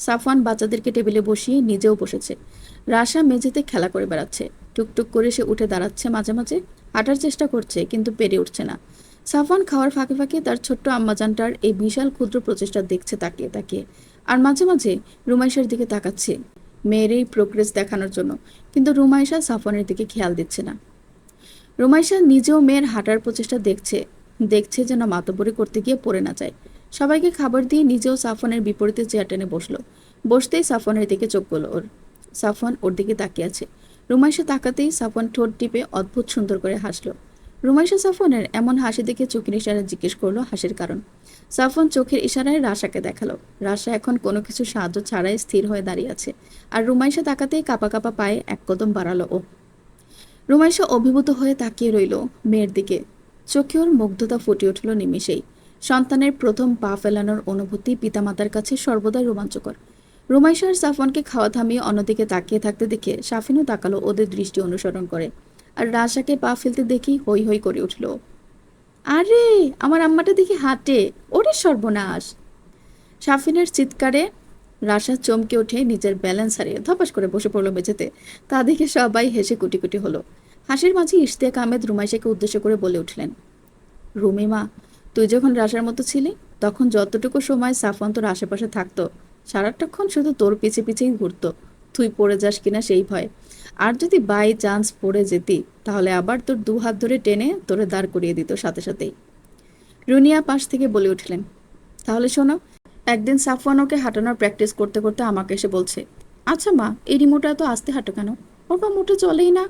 সাফওয়ান বাচ্চাদেরকে টেবিলে বসিয়ে নিজেও বসেছে। রাশা মেঝেতে খেলা করে বেড়াচ্ছে। টুকটুক করে সে উঠে দাঁড়াচ্ছে, মাঝে মাঝে হাঁটার চেষ্টা করছে, কিন্তু পেরে উঠছে না। সাফওয়ান খাওয়ার ফাঁকে ফাঁকে তার ছোট্ট আম্মাজানটার এই বিশাল ক্ষুদ্র প্রচেষ্টা দেখছে তাকিয়ে তাকিয়ে, আর মাঝে মাঝে রুমাইশার দিকে তাকাচ্ছে মেয়ের এই প্রোগ্রেস দেখানোর জন্য। কিন্তু রুমাইশা সাফওয়ানের দিকে খেয়াল দিচ্ছে না। রুমাইশা নিজেও মেয়ের হাঁটার প্রচেষ্টা দেখছে, দেখছে যেন মাতব্বরি করতে গিয়ে পড়ে না যায়। সবাইকে খাবার দিয়ে নিজেও সাফওয়ানের বিপরীতে চেয়ার টেনে বসলো। বসতেই সাফওয়ানের দিকে চোখ গেল ওর। সাফওয়ান ওর দিকে তাকিয়ে আছে। রুমাইশা তাকাতেই সাফওয়ান ঠোঁট টিপে অদ্ভুত সুন্দর করে হাসলো। রুমাইশা সাফওয়ানের এমন হাসি দেখে চোখের ইশারায় জিজ্ঞেস করলো হাসির কারণ। সাফওয়ান চোখের ইশারায় রাশাকে দেখালো। রাশা এখন কোনো কিছু সাহায্য ছাড়াই স্থির হয়ে দাঁড়িয়ে আছে, আর রুমাইশা তাকাতেই কাপা কাপা পায়ে এক কদম বাড়ালো ও। রুমাইশা অভিভূত হয়ে তাকিয়ে রইল মেয়ের দিকে। চোখে ওর মুগ্ধতা ফুটে উঠল নিমিষেই। সন্তানের প্রথম পা ফেলানোর অনুভূতি পিতামাতার কাছে সর্বদাই রোমাঞ্চকর। রুমাইশা আর সাফওয়ানকে খাওয়া থামিয়ে অন্যদিকে তাকিয়ে থাকতে দেখে সাফিনও তাকালো ওদের দৃষ্টি অনুসরণ করে, আর রাশাকে পা ফেলতে দেখি হই হই করে উঠল। আরে আমার আম্মাটা দেখি হাঁটে, ওরে সর্বনাশ! সাফিনের চিৎকারে রাশা চমকে উঠে নিজের ব্যালেন্স হারিয়ে ধপাস করে বসে পড়ল মেঝেতে। তা দেখে সবাই হেসে কুটি কুটি হলো। হাসির মাঝে ইশতিয়াক আহমেদ রুমাইশাকে উদ্দেশ্য করে বলে উঠলেন, রুমিমা, তুই যখন রাশার মতো ছিলি তখন যতটুকু সময় সাফওয়ান তোর আশেপাশে থাকতো সারাটাক্ষণ শুধু তোর পিছে পিছেই ঘুরতো, তুই পড়ে যাস কিনা সেই ভয়। আর যদি বাই চান্স পড়ে যেতি তাহলে আবার তোর দু হাত ধরে টেনে তোরে দাঁড় করিয়ে দিত সাথে সাথেই। রুনিয়া পাশ থেকে বলে উঠলেন, তাহলে শোনো, একদিন সাফওয়ান ওকে হাঁটানোর প্র্যাকটিস করতে করতে আমাকে এসে বলছে, আচ্ছা মা, এই রিমোটা এত আস্তে হাঁটো কেন? ওর বা মোটে চলেই না।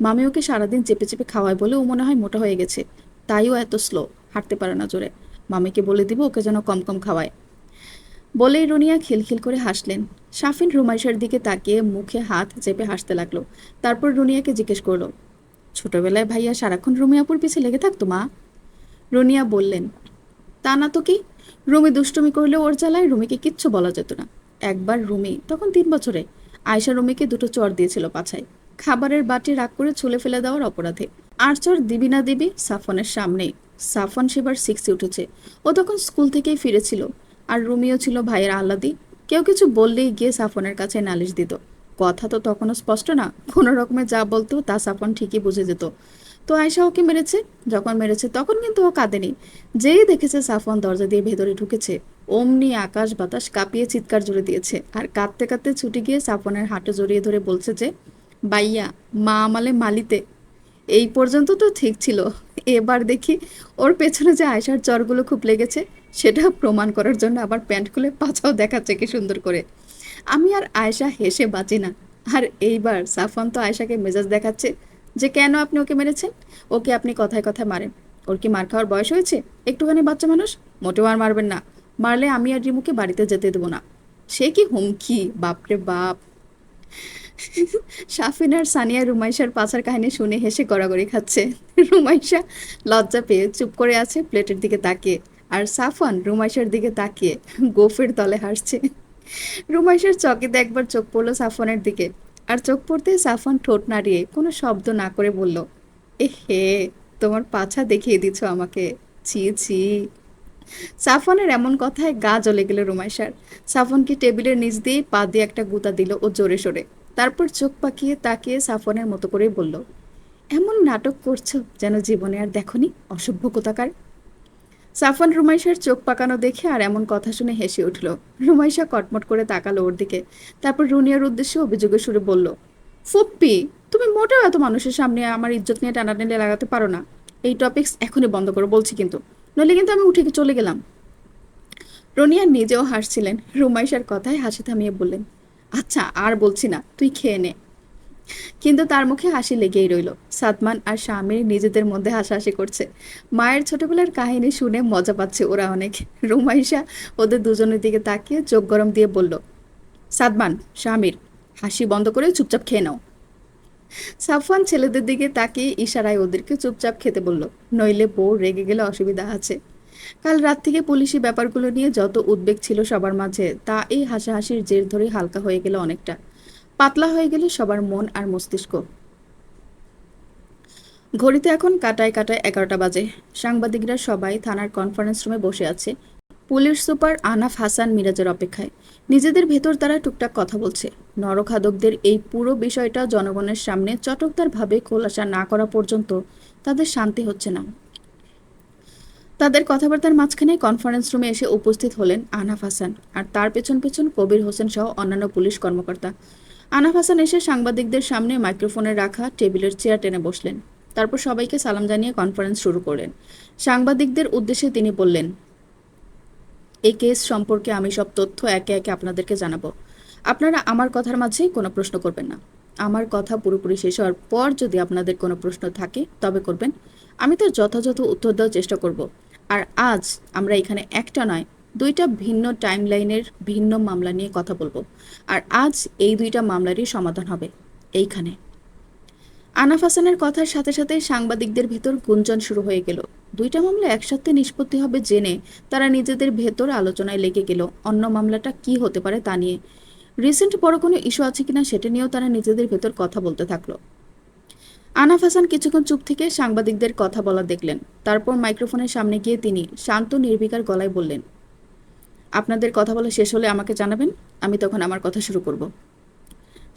মামি ওকে সারাদিন চেপে চেপে খাওয়ায় বলে ও মনে হয় মোটা হয়ে গেছে, তাইও এত স্লো, হাঁটতে পারে না জোরে। মামিকে বলে দিব ওকে যেন কম কম খাওয়ায়। বলেই রুনিয়া খিলখিল করে হাসলেন। সাফিন রুমাইশার দিকে তাকিয়ে মুখে হাত চেপে হাসতে লাগলো। তারপর রুনিয়াকে জিজ্ঞেস করলো, ছোটবেলায় ভাইয়া সারাক্ষণ রুমিয়াপুর পিছে লেগে থাকতো মা? রুনিয়া বললেন, তা না তো কি, রুমি দুষ্টুমি করলেও ওর জ্বালায় রুমিকে কিচ্ছু বলা যেত না। একবার রুমি তখন 3 বছরে আয়শা রুমিকে দুটো চড় দিয়েছিল পাছায়, খাবারের বাটি রাগ করে ছুলে ফেলে দেওয়ার অপরাধে। আর চড় দিবি না দিবি সাফনের সামনেই। সাফন সেবার 6-এ উঠেছে, ও তখন স্কুল থেকেই ফিরেছিল। আর রুমিও ছিল ভাইয়ের আহ্লাদি। কেউ কিছু বললেই গিয়ে সাফনের কাছে নালিশ দিত। কথা তো তখনও স্পষ্ট না, কোনো রকমে যা বলতো তা সাফন ঠিকই বুঝে যেত। তো আয়শা ওকে মেরেছে, যখন মেরেছে তখন কিন্তু ও কাঁদেনি। যেই দেখেছে সাফওয়ান দরজা দিয়ে ভেতরে ঢুকেছে অমনি আকাশ বাতাস কাঁপিয়ে চিৎকার জুড়ে দিয়েছে, আর কাঁদতে কাঁদতে ছুটে গিয়ে সাফওয়ানের হাঁটু জড়িয়ে ধরে বলছে যে, বাইয়া মা আমালে মালিতে। এই পর্যন্ত তো ঠিক ছিল, এবার দেখি ওর পেছনে যে আয়শার চরগুলো খুব লেগেছে সেটা প্রমাণ করার জন্য আবার প্যান্ট খুলে পাছাও দেখাচ্ছে কি সুন্দর করে। আমি আর আয়শা হেসে বাঁচি না। আর এইবার সাফওয়ান তো আয়শাকে মেজাজ দেখাচ্ছে যে কেন আপনি ওকে মেরেছেন, ওকে আপনি কথায় কথায় মারেন, ওর কি মার খাওয়ার বয়স হয়েছে? একটুখানি বাচ্চা মানুষ, মোটেও আর মারবেন না। মারলে আমি আর রিমুকে বাড়িতে যেতে দেবো না। সে কি হুমকি, বাপরে বাপ! সাফিন আর সানিয়া রুমাইশার পাছার কাহিনী শুনে হেসে গড়াগড়ি খাচ্ছে। রুমাইশা লজ্জা পেয়ে চুপ করে আছে প্লেটের দিকে তাকিয়ে, আর সাফওয়ান রুমাইশার দিকে তাকিয়ে গোফের তলে হাসছে। রুমাইশার চকিতে একবার চোখ পড়লো সাফওয়ানের দিকে, আর চোখ পড়তে সাফওয়ান ঠোঁট নাড়িয়ে কোনো শব্দ না করে বলল, এ হে, তোমার পাছা দেখিয়ে দিচ্ছ আমাকে, ছি ছি। সাফওয়ানের এমন কথায় গা জ্বলে গেল রুমাইশার। সাফওয়ানকে টেবিলের নিচ দিয়ে পা দিয়ে একটা গুঁতা দিল ও জোরে সোরে। তারপর চোখ পাকিয়ে তাকিয়ে সাফওয়ানের মতো করেই বলল, এমন নাটক করছো যেন জীবনে আর দেখনি, অসভ্য কোথাকার। সাফওয়ান রুমাইশার চোখ পাকানো দেখে আর এমন কথা শুনে হেসে উঠল। রুমাইশা কটমট করে তাকালো ওর দিকে, তারপর রুনিয়ার উদ্দেশ্যে অভিযোগের সুরে বলল, ফুপ্পি, তুমি মোটেও এত মানুষের সামনে আমার ইজ্জত নিয়ে টানাটানি লাগাতে পারো না। এই টপিকস এখনই বন্ধ করো বলছি, কিন্তু নইলে কিন্তু আমি উঠে চলে গেলাম। রনিয়া নিজেও হাসছিলেন। রুমাইশার কথায় হাসি থামিয়ে বললেন, আচ্ছা আর বলছি না, তুই খেয়ে নে। কিন্তু তার মুখে হাসি লেগেই রইল। সাদমান আর স্বামীর নিজেদের মধ্যে হাসাহাসি করছে। মায়ের ছোটবেলার কাহিনী শুনে মজা পাচ্ছে ওরা অনেক। রুমাইশা ওদের দুজনের দিকে তাকিয়ে চোখ গরম দিয়ে বলল, সাদমান, স্বামীর, হাসি বন্ধ করে চুপচাপ খেয়ে নাও। সাফওয়ান ছেলেদের দিকে তাকিয়ে ইশারায় ওদেরকে চুপচাপ খেতে বলল, নইলে বউ রেগে গেলে অসুবিধা আছে। কাল রাত থেকে পুলিশি ব্যাপারগুলো নিয়ে যত উদ্বেগ ছিল সবার মাঝে, তা এই হাসাহাসির জের ধরে হালকা হয়ে গেল অনেকটা। পাতলা হয়ে গেল সবার মন আর মস্তিষ্ক। ঘড়িতে এখন কাটায় কাটায় 11টা বাজে। সাংবাদিকরা সবাই থানার কনফারেন্স রুমে বসে আছে, পুলিশ সুপার আনাফ হাসান মিরাজের অপেক্ষায়। নিজেদের ভেতর তারা টুকটাক কথা বলছে। নরখাদকদের এই পুরো বিষয়টা জনগণের সামনে চটকদারভাবে খোলাসা না করা পর্যন্ত তাদের শান্তি হচ্ছে না। তাদের কথাবার্তার মাঝখানে কনফারেন্স রুমে এসে উপস্থিত হলেন আনাফ হাসান, আর তার পেছন পেছন কবির হোসেন সহ অন্যান্য পুলিশ কর্মকর্তা। আনাফ হাসান এসে সাংবাদিকদের সামনে মাইক্রোফোনে রাখা টেবিলের চেয়ার টেনে বসলেন। তারপর সবাইকে সালাম জানিয়ে কনফারেন্স শুরু করলেন। সাংবাদিকদের উদ্দেশ্যে তিনি বললেন, এই কেস সম্পর্কে আমি সব তথ্য একে একে আপনাদেরকে জানাবো। আপনারা আমার কথার মাঝে কোনো প্রশ্ন করবেন না। আমার কথা পুরোপুরি শেষ হওয়ার পর যদি আপনাদের কোনো প্রশ্ন থাকে তবে করবেন। আমি তার যথাযথ উত্তর দেওয়ার চেষ্টা করব। আর আজ আমরা এখানে একটা নয়, দুইটা ভিন্ন টাইমলাইনের ভিন্ন মামলা নিয়ে কথা বলবো। আর আজ এই দুইটা মামলারই সমাধান হবে এইখানে। আনাফ হাসানের কথার সাথে সাথে সাংবাদিকদের ভেতর গুঞ্জন শুরু হয়ে গেল। দুইটা মামলা একসাথে নিষ্পত্তি হবে জেনে তারা নিজেদের ভেতর আলোচনায় লেগে গেল অন্য মামলাটা কি হতে পারে তা নিয়ে। রিসেন্ট বড় কোনো ইস্যু আছে কিনা সেটা নিয়েও তারা নিজেদের ভেতর কথা বলতে থাকলো। আনাফ হাসান কিছুক্ষণ চুপ থেকে সাংবাদিকদের কথা বলা দেখলেন। তারপর মাইক্রোফোনের সামনে গিয়ে তিনি শান্ত নির্বিকার গলায় বললেন, আপনাদের কথা বলা শেষ হলে আমাকে জানাবেন, আমি তখন আমার কথা শুরু করব।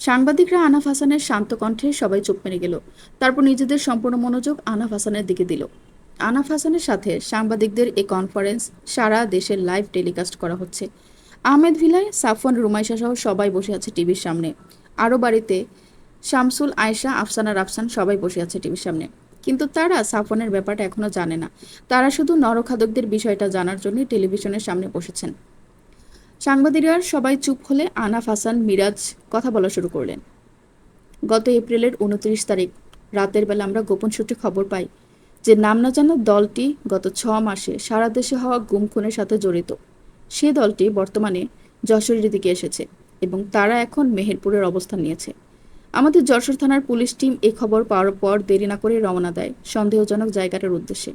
সাংবাদিকরা আনাফ হাসানের শান্ত কণ্ঠে সবাই চুপ মেরে গেল। তারপর নিজেদের সম্পূর্ণ মনোযোগ আনাফ হাসানের দিকে দিল। আনাফ হাসানের সাথে সাংবাদিকদের এই কনফারেন্স সারা দেশের লাইভ টেলিকাস্ট করা হচ্ছে। আহমেদ ভিলায় সাফওয়ান, রুমাইশা সহ সবাই বসে আছে টিভির সামনে। আরও বাড়িতে শামসুল, আয়েশা, আফসানা, রাফসান সবাই বসে আছে টিভির সামনে। কিন্তু তারা সাফওয়ানের ব্যাপারটা এখনো জানে না। তারা শুধু নরখাদকদের বিষয়টা জানার জন্য টেলিভিশনের সামনে বসেছেন। সাংবাদিকরা সবাই চুপ হলে আনাফ হাসান মিরাজ কথা বলা শুরু করলেন। গত এপ্রিলের 29 তারিখ রাতের বেলা আমরা গোপন সূত্রে খবর পাই যে নাম না জানা দলটি গত 6 মাসে সারা দেশে হওয়া গুম খুনের সাথে জড়িত। সে দলটি বর্তমানে যশোরের দিকে এসেছে এবং তারা এখন মেহেরপুরের অবস্থান নিয়েছে। আমাদের যশোর থানার পুলিশ টিম এই খবর পাওয়ার পর দেরি না করে রওনা দেয় সন্দেহজনক জায়গাটার উদ্দেশ্যে।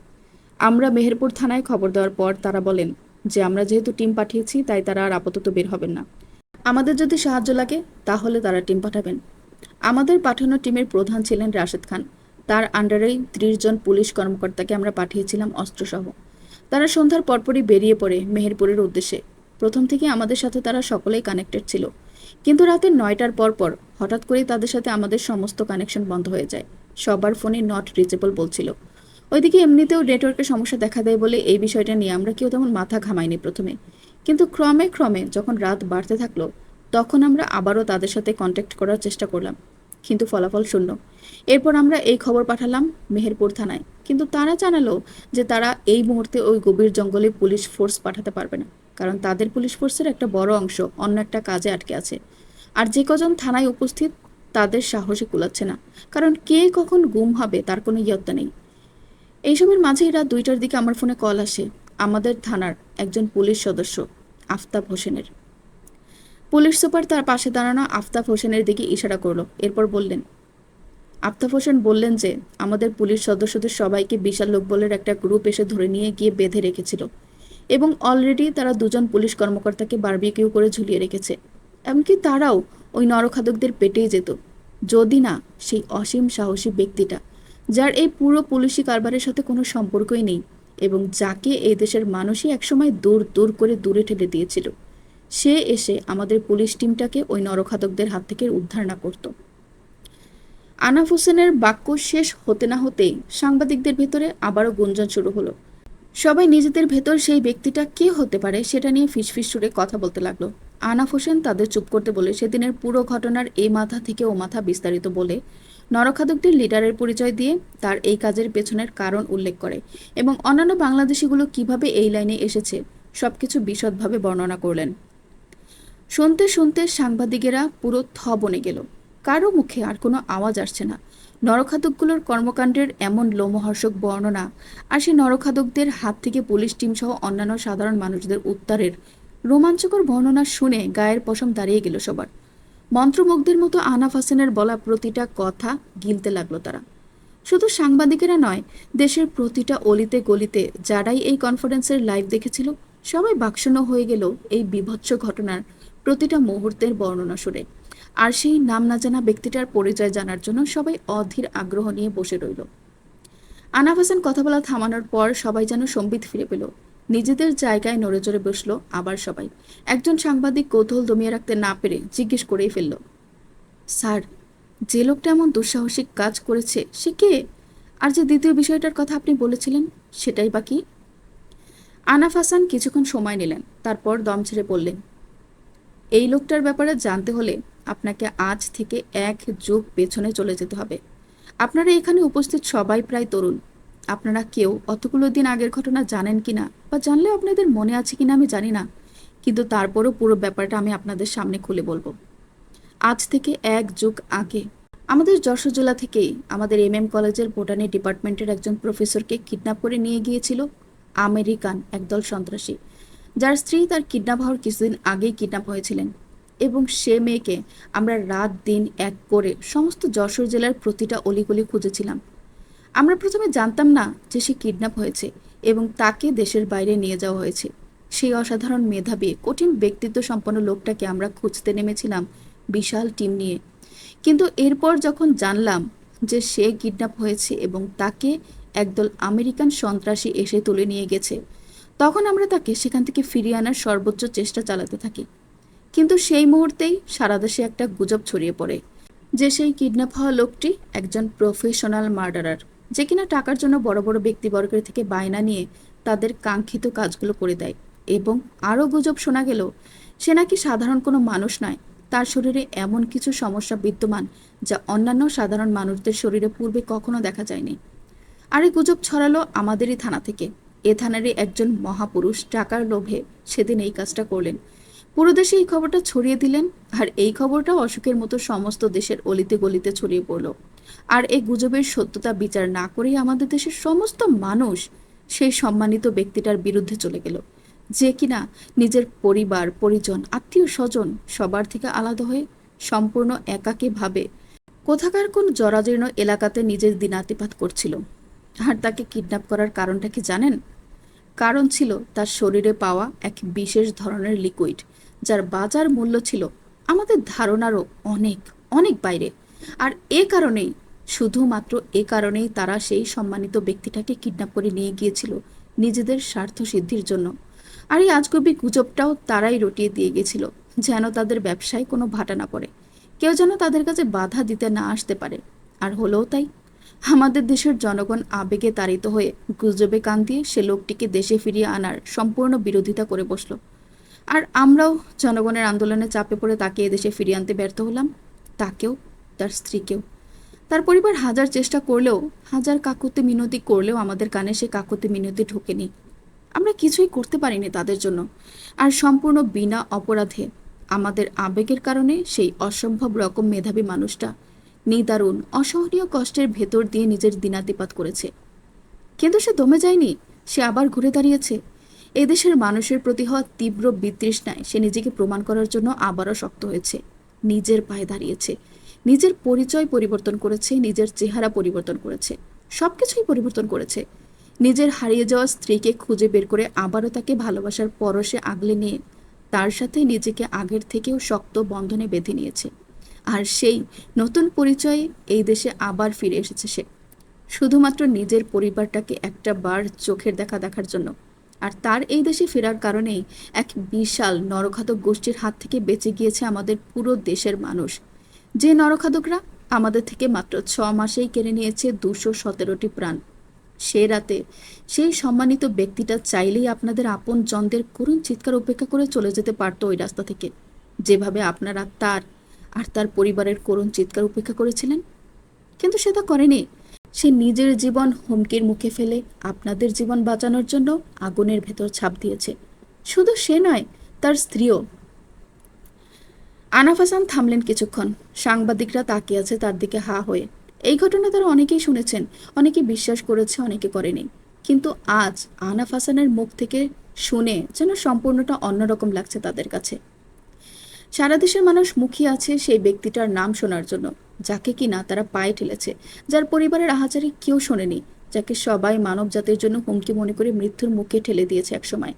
আমরা মেহেরপুর থানায় খবর দেওয়ার পর তারা বলেন যে আমরা যেহেতু টিম পাঠিয়েছি তাই তারা আর আপাতত বের হবেন না। আমাদের যদি সাহায্য লাগে তাহলে তারা টিম পাঠাবেন। আমাদের পাঠানো টিমের প্রধান ছিলেন রাশেদ খান। তার আন্ডারেই 30 জন পুলিশ কর্মকর্তাকে আমরা পাঠিয়েছিলাম অস্ত্রসহ। তারা সন্ধ্যার পরপরই বেরিয়ে পড়ে মেহেরপুরের উদ্দেশ্যে। প্রথম থেকে আমাদের সাথে তারা সকলেই কানেক্টেড ছিল, কিন্তু রাতে 9টার পর হঠাৎ করেই তাদের সাথে আমাদের সমস্ত কানেকশন বন্ধ হয়ে যায়। সবার ফোনে নট রিচেবল বলছিল। ওইদিকে এমনিতেও নেটওয়ার্কের সমস্যা দেখা দেয় বলে এই বিষয়টা নিয়ে আমরা কেউ তেমন মাথা ঘামাইনি প্রথমে। কিন্তু ক্রমে ক্রমে যখন রাত বাড়তে থাকলো তখন আমরা আবারও তাদের সাথে কন্ট্যাক্ট করার চেষ্টা করলাম, কিন্তু ফলাফল শূন্য। এরপর আমরা এই খবর পাঠালাম মেহেরপুর থানায়, কিন্তু তারা জানালো যে তারা এই মুহূর্তে ওই গভীর জঙ্গলে পুলিশ ফোর্স পাঠাতে পারবে না, কারণ তাদের পুলিশ ফোর্সের একটা বড় অংশ অন্য একটা কাজে আটকে আছে। আর যে কজন থানায় উপস্থিত তাদের সাহসে কুলাচ্ছে না, কারণ কে কখন গুম হবে তার কোনো ইয়ত্তা নেই। এইসবের মাঝেই রাত 2টার দিকে আমার ফোনে কল আসে আমাদের থানার একজন পুলিশ সদস্য আফতাব হোসেনের। পুলিশ সুপার তার পাশে দাঁড়ানো আফতাব হোসেনের দিকে ইশারা করলো। এরপর বললেন, আফতাব হোসেন বললেন যে আমাদের পুলিশ সদস্যদের সবাইকে বিশাল লোকবলের একটা গ্রুপ এসে ধরে নিয়ে গিয়ে বেঁধে রেখেছিল এবং অলরেডি তারা 2 জন পুলিশ কর্মকর্তাকে বারবিকিউ করে ঝুলিয়ে রেখেছে। এমনকি তারাও ওই নরখাদকদের পেটেই যেত যদি না সেই অসীম সাহসী ব্যক্তিটা, যার এই পুরো পুলিশি কারবারের সাথে কোনো সম্পর্কই নেই এবং যাকে এই দেশের মানুষই একসময় দূর দূর করে দূরে ঠেলে দিয়েছিল, সে এসে আমাদের পুলিশ টিমটাকে ওই নরখাদকদের হাত থেকে উদ্ধার না করত। আনাফ হোসেনের বাক্য শেষ হতে না হতেই সাংবাদিকদের ভেতরে আবারও গুঞ্জন শুরু হলো। সবাই নিজেদের ভেতর সেই ব্যক্তিটা কে হতে পারে সেটা নিয়ে ফিসফিস সুরে কথা বলতে লাগলো। আনাফ হোসেন তাদের চুপ করতে বলে সেদিনের পুরো ঘটনার এ মাথা থেকে ও মাথা বিস্তারিত বলে নরখাদকদের লিডারের পরিচয় দিয়ে তার এই কাজের পেছনের কারণ উল্লেখ করে এবং অন্যান্য বাংলাদেশিগুলো কিভাবে এই লাইনে এসেছে সবকিছু বিশদভাবে বর্ণনা করলেন। শুনতে শুনতে সাংবাদিকেরা পুরো বনে গেল। কারো মুখে আর কোনো আওয়াজ আসছে না। নরখাদকগুলোর কর্মকাণ্ডের এমন লোমহর্ষক বর্ণনা আর সেই নরখাদকদের হাত থেকে পুলিশ টিম সহ অন্যান্য সাধারণ মানুষদের উদ্ধারের রোমাঞ্চকর বর্ণনা শুনে গায়ের পশম দাঁড়িয়ে গেল সবার। মন্ত্রমুগ্ধের মতো আনাফ হাসানের বলা প্রতিটা কথা গিলতে লাগলো তারা। শুধু সাংবাদিকেরা নয়, দেশের প্রতিটা অলিতে গলিতে যারাই এই কনফারেন্সের লাইভ দেখেছিল সবাই বাকশূন্য হয়ে গেল এই বীভৎস ঘটনার প্রতিটা মুহূর্তের বর্ণনা শুনে। আর সেই নাম না জানা ব্যক্তিটার পরিচয় জানার জন্য সবাই অধীর আগ্রহ নিয়ে বসে রইল। আনাফ হাসান কথা বলা থামানোর পর সবাই যেন সম্বিত ফিরে পেল। নিজেদের জায়গায় নড়ে চড়ে বসলো আবার সবাই। একজন সাংবাদিক কৌতূহল দমিয়ে রাখতে না পেরে জিজ্ঞেস করেই ফেলল, স্যার, যে লোকটা এমন দুঃসাহসিক কাজ করেছে সে কে? আর যে দ্বিতীয় বিষয়টার কথা আপনি বলেছিলেন সেটাই বা কি? আনাফ হাসান কিছুক্ষণ সময় নিলেন, তারপর দম ছেড়ে বললেন, এই লোকটার ব্যাপারে জানতে হলে আপনাকে আজ থেকে 1 যুগ পেছনে চলে যেতে হবে। আপনারা এখানে উপস্থিত সবাই প্রায় তরুণ। আপনারা কেউ অতগুলো দিন আগের ঘটনা জানেন কিনা বা জানলেও আপনাদের মনে আছে কিনা আমি জানি না, কিন্তু তারপরও পুরো ব্যাপারটা আমি আপনাদের সামনে খুলে বলবো। আজ থেকে 1 যুগ আগে আমাদের যশোর জেলা থেকেই আমাদের কলেজের বোটানি ডিপার্টমেন্টের একজন প্রফেসরকে কিডন্যাপ করে নিয়ে গিয়েছিল আমেরিকান একদল সন্ত্রাসী, যার স্ত্রী তার কিডন্যাপ হওয়ার কিছুদিন আগেই কিডন্যাপ হয়েছিলেন। এবং সে মেয়েকে আমরা রাত দিন এক করে সমস্ত যশোর জেলার প্রতিটা অলিগলি খুঁজেছিলাম। আমরা প্রথমে জানতাম না যে সে কিডন্যাপ হয়েছে এবং তাকে দেশের বাইরে নিয়ে যাওয়া হয়েছে। সেই অসাধারণ মেধাবী কঠিন ব্যক্তিত্ব সম্পন্ন লোকটাকে আমরা খুঁজতে নেমেছিলাম বিশাল টিম নিয়ে। কিন্তু এরপর যখন জানলাম যে সে কিডন্যাপ হয়েছে এবং তাকে একদল আমেরিকান সন্ত্রাসী এসে তুলে নিয়ে গেছে, তখন আমরা তাকে সেখান থেকে ফিরিয়ে আনার সর্বোচ্চ চেষ্টা চালাতে থাকি। কিন্তু সেই মুহূর্তেই সারা দেশে একটা গুজব ছড়িয়ে পড়ে যে সেই কিডন্যাপ হওয়া লোকটি একজন প্রফেশনাল মার্ডারার, যে কিনা টাকার জন্য বড় বড় ব্যক্তিবর্গের থেকে বায়না নিয়ে তাদের কাঙ্ক্ষিত কাজগুলো করে দেয়। এবং আরও গুজব শোনা গেল সে নাকি সাধারণ কোনো মানুষ নয়, তার শরীরে এমন কিছু সমস্যা বিদ্যমান যা অন্যান্য সাধারণ মানুষদের শরীরে পূর্বে কখনো দেখা যায়নি। আর এই গুজব ছড়ালো আমাদেরই থানা থেকে। এ থানারই একজন মহাপুরুষ টাকার লোভে সেদিন এই কাজটা করলেন। পুরো দেশে এই খবরটা ছড়িয়ে দিলেন, আর এই খবরটাও অশোকের মতো সমস্ত দেশের অলিতে গলিতে ছড়িয়ে পড়ল। আর এই গুজবের সত্যতা বিচার না করেই আমাদের দেশের সমস্ত মানুষ সেই সম্মানিত ব্যক্তিটার বিরুদ্ধে চলে গেল, যে কিনা নিজের পরিবার পরিজন আত্মীয় স্বজন সবার থেকে আলাদা হয়ে সম্পূর্ণ একাকী ভাবে কোথাকার কোন জরাজীর্ণ এলাকাতে নিজের দিনাতিপাত করছিল। আর তাকে কিডন্যাপ করার কারণটা কি জানেন? কারণ ছিল তার শরীরে পাওয়া এক বিশেষ ধরনের লিকুইড, যার বাজার মূল্য ছিল আমাদের ধারণারও অনেক অনেক বাইরে। আর শুধুমাত্র এ কারণেই তারা সেই সম্মানিত ব্যক্তিটাকে কিডন্যাপ করে নিয়ে গিয়েছিল নিজেদের স্বার্থ সিদ্ধির জন্য। আর এই আজগুবি গুজবটাও তারাই রটিয়ে দিয়ে গেছিল, যেন তাদের ব্যবসায় কোনো ভাটা না পড়ে, কেউ যেন তাদের কাছে বাধা দিতে না আসতে পারে। আর হলোও তাই। আমাদের দেশের জনগণ আবেগে তাড়িত হয়ে গুজবে কান দিয়ে সে লোকটিকে দেশে ফিরিয়ে আনার সম্পূর্ণ বিরোধিতা করে বসলো। আর আমরাও জনগণের আন্দোলনে চাপে পড়ে তাকে এদেশে ফিরিয়ে আনতে ব্যর্থ হলাম, তাকেও, তার স্ত্রীকেও। তার পরিবার হাজার চেষ্টা করলেও, হাজার কাকুতি মিনতি করলেও আমাদের কানে সে কাকুতি মিনতি ঢোকেনি। আমরা কিছুই করতে পারিনি তাদের জন্য। আর সম্পূর্ণ বিনা অপরাধে আমাদের আবেগের কারণে সেই অসম্ভব রকম মেধাবী মানুষটা নিদারুণ অসহনীয় কষ্টের ভেতর দিয়ে নিজের দিনাতিপাত করেছে। কিন্তু সে দমে যায়নি, সে আবার ঘুরে দাঁড়িয়েছে। এদেশের মানুষের প্রতি হওয়া তীব্র বিতৃষ্ণায় সে নিজেকে প্রমাণ করার জন্য আবারও শক্ত হয়েছে, নিজের পায়ে দাঁড়িয়েছে, নিজের পরিচয় পরিবর্তন করেছে, নিজের চেহারা পরিবর্তন করেছে, সবকিছুই পরিবর্তন করেছে। নিজের হারিয়ে যাওয়া স্ত্রীকে খুঁজে বের করে আবারও তাকে ভালোবাসার পরশে আগলে নিয়ে তার সাথে নিজেকে আগের থেকেও শক্ত বন্ধনে বেঁধে নিয়েছে। আর সেই নতুন পরিচয়ে এই দেশে আবার ফিরে এসেছে সে, শুধুমাত্র নিজের পরিবারটাকে একটা বার চোখের দেখা দেখার জন্য। আর তার এই দেশে ফেরার কারণেই এক বিশাল নরঘাতক গোষ্ঠীর হাত থেকে বেঁচে গিয়েছে আমাদের পুরো দেশের মানুষ, যে নরঘাতকরা আমাদের থেকে মাত্র 6 মাসেই কেড়ে নিয়েছে 217টি প্রাণ। সে রাতে সেই সম্মানিত ব্যক্তিটা চাইলেই আপনাদের আপন জনদের করুণ চিৎকার উপেক্ষা করে চলে যেতে পারতো ওই রাস্তা থেকে, যেভাবে আপনারা তার আর তার পরিবারের করুণ চিৎকার উপেক্ষা করেছিলেন। কিন্তু সে তা করেনি। সে নিজের জীবন হুমকির মুখে ফেলে আপনাদের জীবন বাঁচানোর জন্য আগুনের ভেতর ছাপ দিয়েছে। শুধু সে নয়, তার স্ত্রীও। আনাফ হাসান থামলেন কিছুক্ষণ। সাংবাদিকরা তাকিয়ে আছে তার দিকে হা হয়ে। এই ঘটনা তারা অনেকেই শুনেছেন, অনেকে বিশ্বাস করেছে, অনেকে করেনি। কিন্তু আজ আনাফ হাসানের মুখ থেকে শুনে যেন সম্পূর্ণটা অন্যরকম লাগছে তাদের কাছে। সারা দেশের মানুষ মুখিয়ে আছে সেই ব্যক্তিটার নাম শোনার জন্য, যাকে কিনা তারা পায়ে ঠেলেছে, যার পরিবারের আহাজারি কেউ শোনেনি, যাকে সবাই মানব জাতির জন্য হুমকি মনে করে মৃত্যুর মুখে ঠেলে দিয়েছে একসময়।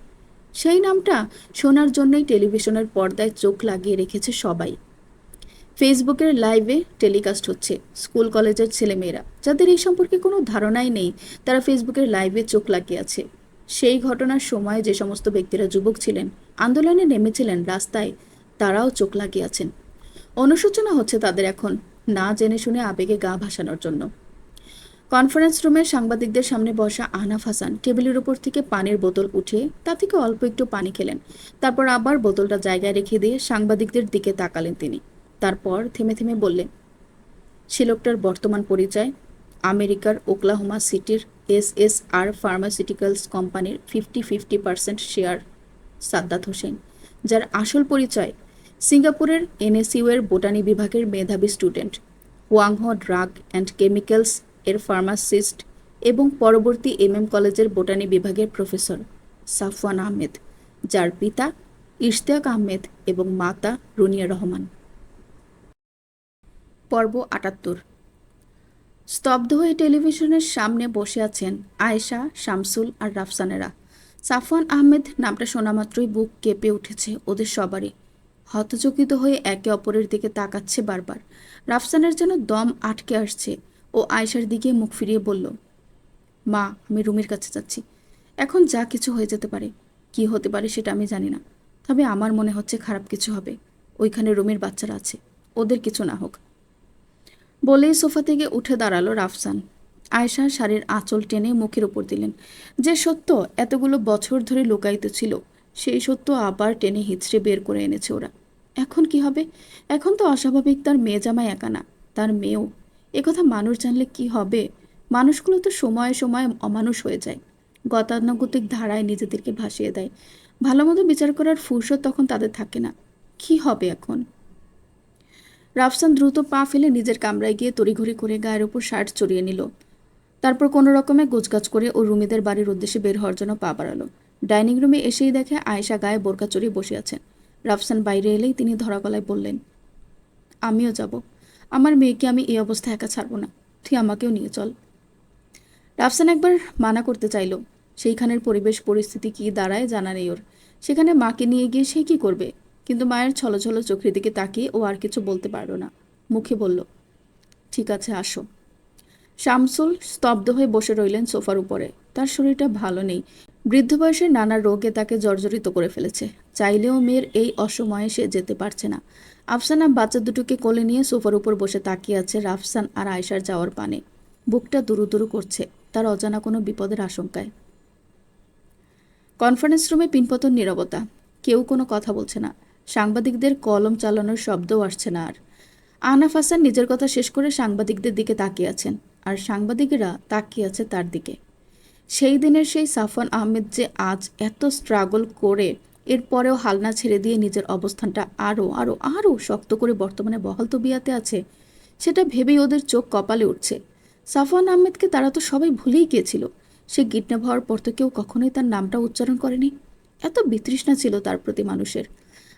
সেই নামটা শোনার জন্যই টেলিভিশনের পর্দায় চোখ লাগিয়ে রেখেছে সবাই। ফেসবুকের লাইভে টেলিকাস্ট হচ্ছে। স্কুল কলেজের ছেলেমেয়েরা, যাদের এই সম্পর্কে কোনো ধারণাই নেই, তারা ফেসবুকের লাইভে চোখ লাগিয়ে আছে। সেই ঘটনার সময় যে সমস্ত ব্যক্তিরা যুবক ছিলেন, আন্দোলনে নেমেছিলেন রাস্তায়, তারাও চোখ লাগিয়ে আছেন। অনুশোচনা হচ্ছে তাদের এখন, না জেনে শুনে আবেগে গা ভাসানোর জন্য। কনফারেন্স রুমে সাংবাদিকদের সামনে বসা আহনাফ হাসান টেবিলের উপর থেকে পানির বোতল উঠিয়ে তা থেকে অল্প একটু পানি খেলেন। তারপর আবার বোতলটা জায়গায় রেখে দিয়ে সাংবাদিকদের দিকে তাকালেন তিনি। তারপর থেমে থেমে বললেন, সে লোকটার বর্তমান পরিচয় আমেরিকার ওকলাহোমা সিটির SSR ফার্মাসিউটিক্যালস কোম্পানির 50-50% শেয়ার সাদ্দাত হোসেন, যার আসল পরিচয় সিঙ্গাপুরের NSU এর বোটানি বিভাগের মেধাবী স্টুডেন্ট, ওয়াংহো ড্রাগ অ্যান্ড কেমিক্যালস এর ফার্মাসিস্ট এবং পরবর্তী MM কলেজের বোটানি বিভাগের প্রফেসর সাফওয়ান আহমেদ, যার পিতা ইশতিয়াক আহমেদ এবং মাতা রুনিয়া রহমান। পর্ব ৭৮। স্তব্ধ হয়ে টেলিভিশনের সামনে বসে আছেন আয়েশা, শামসুল আর রাফসানেরা। সাফওয়ান আহমেদ নামটা শোনা মাত্রই বুক কেঁপে উঠেছে ওদের সবারই। হতচকিত হয়ে একে অপরের দিকে তাকাচ্ছে বারবার। রাফসানের যেন দম আটকে আসছে। ও আয়েশার দিকে মুখ ফিরিয়ে বলল, মা, আমি রুমির কাছে যাচ্ছি। এখন যা কিছু হয়ে যেতে পারে, কি হতে পারে সেটা আমি জানি না, তবে আমার মনে হচ্ছে খারাপ কিছু হবে। ওইখানে রুমির বাচ্চারা আছে, ওদের কিছু না হোক। বলেই সোফা থেকে উঠে দাঁড়ালো রাফসান। আয়েশা শাড়ির আঁচল টেনে মুখের উপর দিলেন। যে সত্য এতগুলো বছর ধরে লুকায়িত ছিল, সেই সত্য আবার টেনে হিচড়ে বের করে এনেছে ওরা। এখন কি হবে? এখন তো অস্বাভাবিক তার মেয়ে জামাই একা না, তার মেয়েও। একথা মানুষ জানলে কি হবে? মানুষগুলো তো সময়ে সময়ে অমানুষ হয়ে যায়, গতানুগতিক ধারায় নিজেদেরকে ভাসিয়ে দেয়। ভালো মতো বিচার করার ফুরসত তখন তাদের থাকে না। কি হবে এখন? রাফসান দ্রুত পা ফেলে নিজের কামরায় গিয়ে তড়িঘড়ি করে গায়ের ওপর শার্ট চড়িয়ে নিল। তারপর কোনো রকমে গোছগাছ করে ও রুমিদের বাড়ির উদ্দেশ্যে বের হওয়ার জন্য পা বাড়ালো। ডাইনিং রুমে এসেই দেখে আয়েশা গায়ে বোরকা চড়িয়ে বসে আছেন। রাফসান বাইরে এলেই তিনি ধরা গলায় বললেন, আমিও যাব। আমার মেয়েকে আমি এই অবস্থায় একা ছাড়বো না, তুই আমাকেও নিয়ে চল। রাফসান একবার মানা করতে চাইল। সেইখানের পরিবেশ পরিস্থিতি কি দাঁড়ায় জানা নেই ওর। সেখানে মাকে নিয়ে গিয়ে সে কি করবে? কিন্তু মায়ের ছলছল চোখের দিকে তাকিয়ে ও আর কিছু বলতে পারল না। মুখে বলল, ঠিক আছে, আসো। শামসুল স্তব্ধ হয়ে বসে রইলেন সোফার উপরে। তার শরীরটা ভালো নেই। বৃদ্ধ বয়সের নানা রোগে তাকে জর্জরিত করে ফেলেছে। চাইলেও মেয়ের এই অসময়ে সে যেতে পারছে না। আফসানা বাচ্চা দুটোকে কোলে নিয়ে সোফার উপর বসে তাকিয়ে আছে রাফসান আর আয়েশার যাওয়ার পানে। বুকটা দুরু দুরু করছে তার অজানা কোনো বিপদের আশঙ্কায়। কনফারেন্স রুমে পিনপতন নীরবতা। কেউ কোনো কথা বলছে না। সাংবাদিকদের কলম চালানোর শব্দও আসছে না আর। আহনাফ হাসান নিজের কথা শেষ করে সাংবাদিকদের দিকে তাকিয়ে আছেন, আর সাংবাদিকেরা তাকিয়ে আছে তার দিকে। সেই দিনের সেই সাফওয়ান আহমেদ যে আজ এত স্ট্রাগল করে এরপরেও হাল না ছেড়ে দিয়ে নিজের অবস্থানটা আরও আরও আরও শক্ত করে বর্তমানে বহাল তবিয়াতে আছে, সেটা ভেবেই ওদের চোখ কপালে উঠছে। সাফওয়ান আহমেদকে তারা তো সবাই ভুলেই গিয়েছিল। সে কিডন্যাপ হওয়ার পর তো কেউ কখনোই তার নামটা উচ্চারণ করেনি। এত বিতৃষ্ণা ছিল তার প্রতি মানুষের।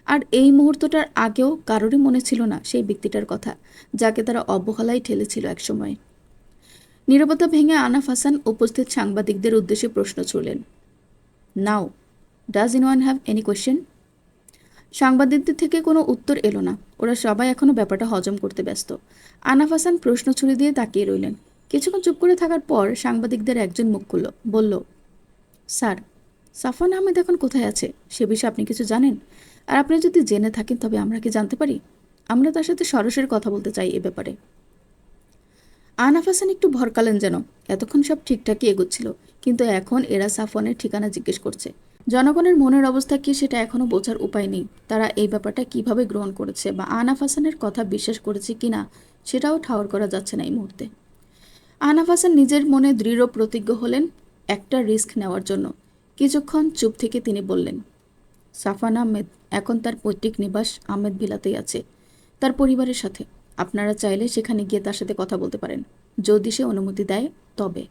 আর এই মুহূর্তটার আগেও কারোরই মনে ছিল না সেই ব্যক্তিটার কথা, যাকে তারা অবহেলায় ঠেলেছিল একসময়। নীরবতা ভেঙে আনাফ হাসান উপস্থিত সাংবাদিকদের উদ্দেশ্যে প্রশ্ন ছুড়লেন, now, does anyone have any question? সাংবাদিকদের থেকে কোনো উত্তর এলো না। ওরা সবাই এখনও ব্যাপারটা হজম করতে ব্যস্ত। আনাফ হাসান প্রশ্ন ছুড়ে দিয়ে তাকিয়ে রইলেন। কিছুক্ষণ চুপ করে থাকার পর সাংবাদিকদের একজন মুখ খুলল, বলল, স্যার, সাফওয়ান আহমেদ এখন কোথায় আছে সে বিষয়ে আপনি কিছু জানেন? আর আপনি যদি জেনে থাকেন তবে আমরা কি জানতে পারি? আমরা তার সাথে সরাসরি কথা বলতে চাই এ ব্যাপারে। আহনাফ হাসান একটু ভরকালেন যেন। এতক্ষণ সব ঠিকঠাকই এগোচ্ছিল, কিন্তু এখন এরা সাফওয়ানের ঠিকানা জিজ্ঞেস করছে। জনগণের মনের অবস্থা কি সেটা এখনো বোঝার উপায় নেই। তারা এই ব্যাপারটা কিভাবে গ্রহণ করেছে বা আহনাফ হাসানের কথা বিশ্বাস করেছে কিনা সেটাও ঠাউর করা যাচ্ছে না এই মুহূর্তে। আহনাফ হাসান নিজের মনে দৃঢ় প্রতিজ্ঞ হলেন একটা রিস্ক নেওয়ার জন্য। কিছুক্ষণ চুপ থেকে তিনি বললেন, সাফান আহমেদ এখন তার পৈতৃক নিবাস আহমেদ ভিলাতেই আছে, তার পরিবারের সাথে। আপনারা চাইলে সেখানে গিয়ে তার সাথে কথা বলতে পারেন, যদি সে অনুমতি দেয় তবে।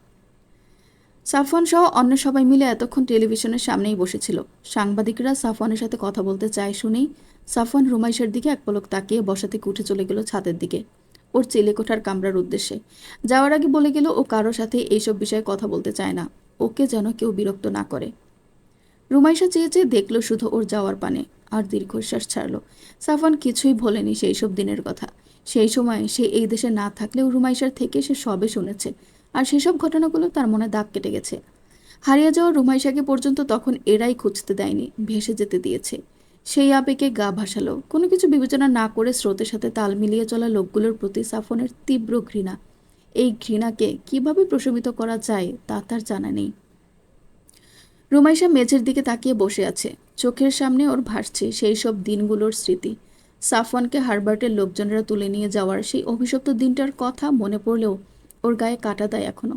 সাফওয়ান সহ অন্য সবাই মিলে এতক্ষণ টেলিভিশনের সামনেই বসেছিল। সাংবাদিকরা সাফওয়ানের সাথে কথা বলতে চায় শুনেই সাফওয়ান রুমাইশার দিকে এক পলক তাকিয়ে বসা থেকে উঠে চলে গেল ছাদের দিকে, ওর চিলেকোঠার কামরার উদ্দেশ্যে। যাওয়ার আগে বলে গেল ও কারো সাথে এইসব বিষয়ে কথা বলতে চায় না, ওকে যেন কেউ বিরক্ত না করে। রুমাইশা চেয়ে চেয়ে দেখল শুধু ওর যাওয়ার পানে, আর দীর্ঘশ্বাস ছাড়ল। সাফওয়ান কিছুই ভোলেনি সেই সব দিনের কথা। সেই সময় সে এই দেশে না থাকলেও রুমাইশার থেকে সে সবে শুনেছে, আর সেসব ঘটনাগুলো তার মনে দাগ কেটে গেছে। হারিয়ে যাওয়া রুমাইশাকে পর্যন্ত তখন এরাই খুঁজতে দেয়নি, ভেসে যেতে দিয়েছে। সেই আবেগে গা ভাসালো। কোনো কিছু বিবেচনা না করে স্রোতের সাথে তাল মিলিয়ে চলা লোকগুলোর প্রতি সাফওয়ানের তীব্র ঘৃণা। এই ঘৃণাকে কিভাবে প্রশমিত করা যায় তা তার জানা নেই। রুমাইশা মেঝের দিকে তাকিয়ে বসে আছে। চোখের সামনে ওর ভাসছে সেই সব দিনগুলোর স্মৃতি। সাফওয়ানকে হারবার্টের লোকজনেরা তুলে নিয়ে যাওয়ার সেই অভিশপ্ত দিনটার কথা মনে পড়লেও ওর গায়ে কাটা দেয় এখনো।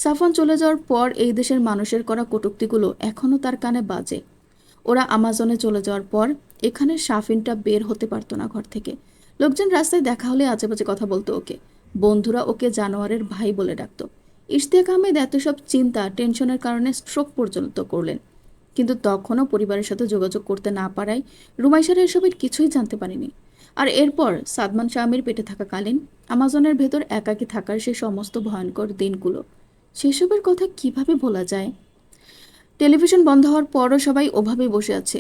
সাফওয়ান চলে যাওয়ার পর এই দেশের মানুষের করা কটূক্তিগুলো এখনো তার কানে বাজে। ওরা আমাজনে চলে যাওয়ার পর এখানে সাফিনটা বের হতে পারতো না ঘর থেকে। লোকজন রাস্তায় দেখা হলে আজেবাজে কথা বলতো ওকে। বন্ধুরা ওকে জানোয়ারের ভাই বলে ডাকতো। ইশতিয়াক আহমেদ এত সব চিন্তা টেনশনের কারণে স্ট্রোক পর্যন্ত করলেন, কিন্তু তখনও পরিবারের সাথে যোগাযোগ করতে না পারায় রুমাইশারা এসবের কিছুই জানতে পারেনি। আর এরপর সাদমান শামির পেটে থাকাকালীন আমাজনের ভেতর একাকী থাকার সে সমস্ত ভয়ঙ্কর দিনগুলো, সেসবের কথা কিভাবে ভোলা যায়? টেলিভিশন বন্ধ হওয়ার পরও সবাই ওভাবেই বসে আছে।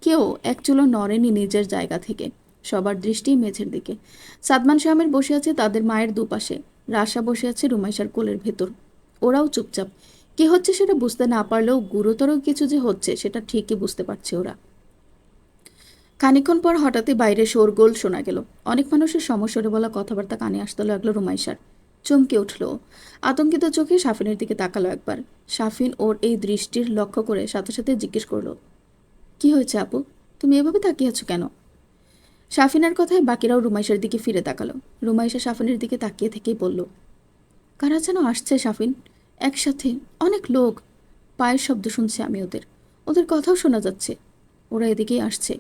কেউ এক চুলো নড়েনি নিজের জায়গা থেকে। সবার দৃষ্টি মেঝের দিকে। সাদমান শামির বসে আছে তাদের মায়ের দুপাশে, রাশা বসে আছে রুমাইশার কোলের ভেতর। ওরাও চুপচাপ। কি হচ্ছে সেটা বুঝতে না পারলেও গুরুতর কিছু যে হচ্ছে সেটা ঠিকই বুঝতে পারছে ওরা। খানিকক্ষণ পর হঠাৎই বাইরে শোরগোল শোনা গেল। অনেক মানুষের সমস্বরে বলা কথাবার্তা কানে আসতে লাগলো রুমাইশার। চমকে উঠল। আতঙ্কিত চোখে সাফিনের দিকে তাকালো একবার। সাফিন ওর এই দৃষ্টির লক্ষ্য করে সাথে সাথে জিজ্ঞেস করলো, কি হয়েছে আপু, তুমি এভাবে তাকিয়ে আছো কেন? সাফিনের কথায় বাকিরাও রুমাইশার দিকে ফিরে তাকালো। রুমাইশা সাফিনের দিকে তাকিয়ে থেকেই বলল, কারা যেন আসছে সাফিন, একসাথে অনেক লোক। পায়ের শব্দ শুনছি আমি ওদের, ওদের কথাও শোনা যাচ্ছে। ওরা এদিকেই আসছে।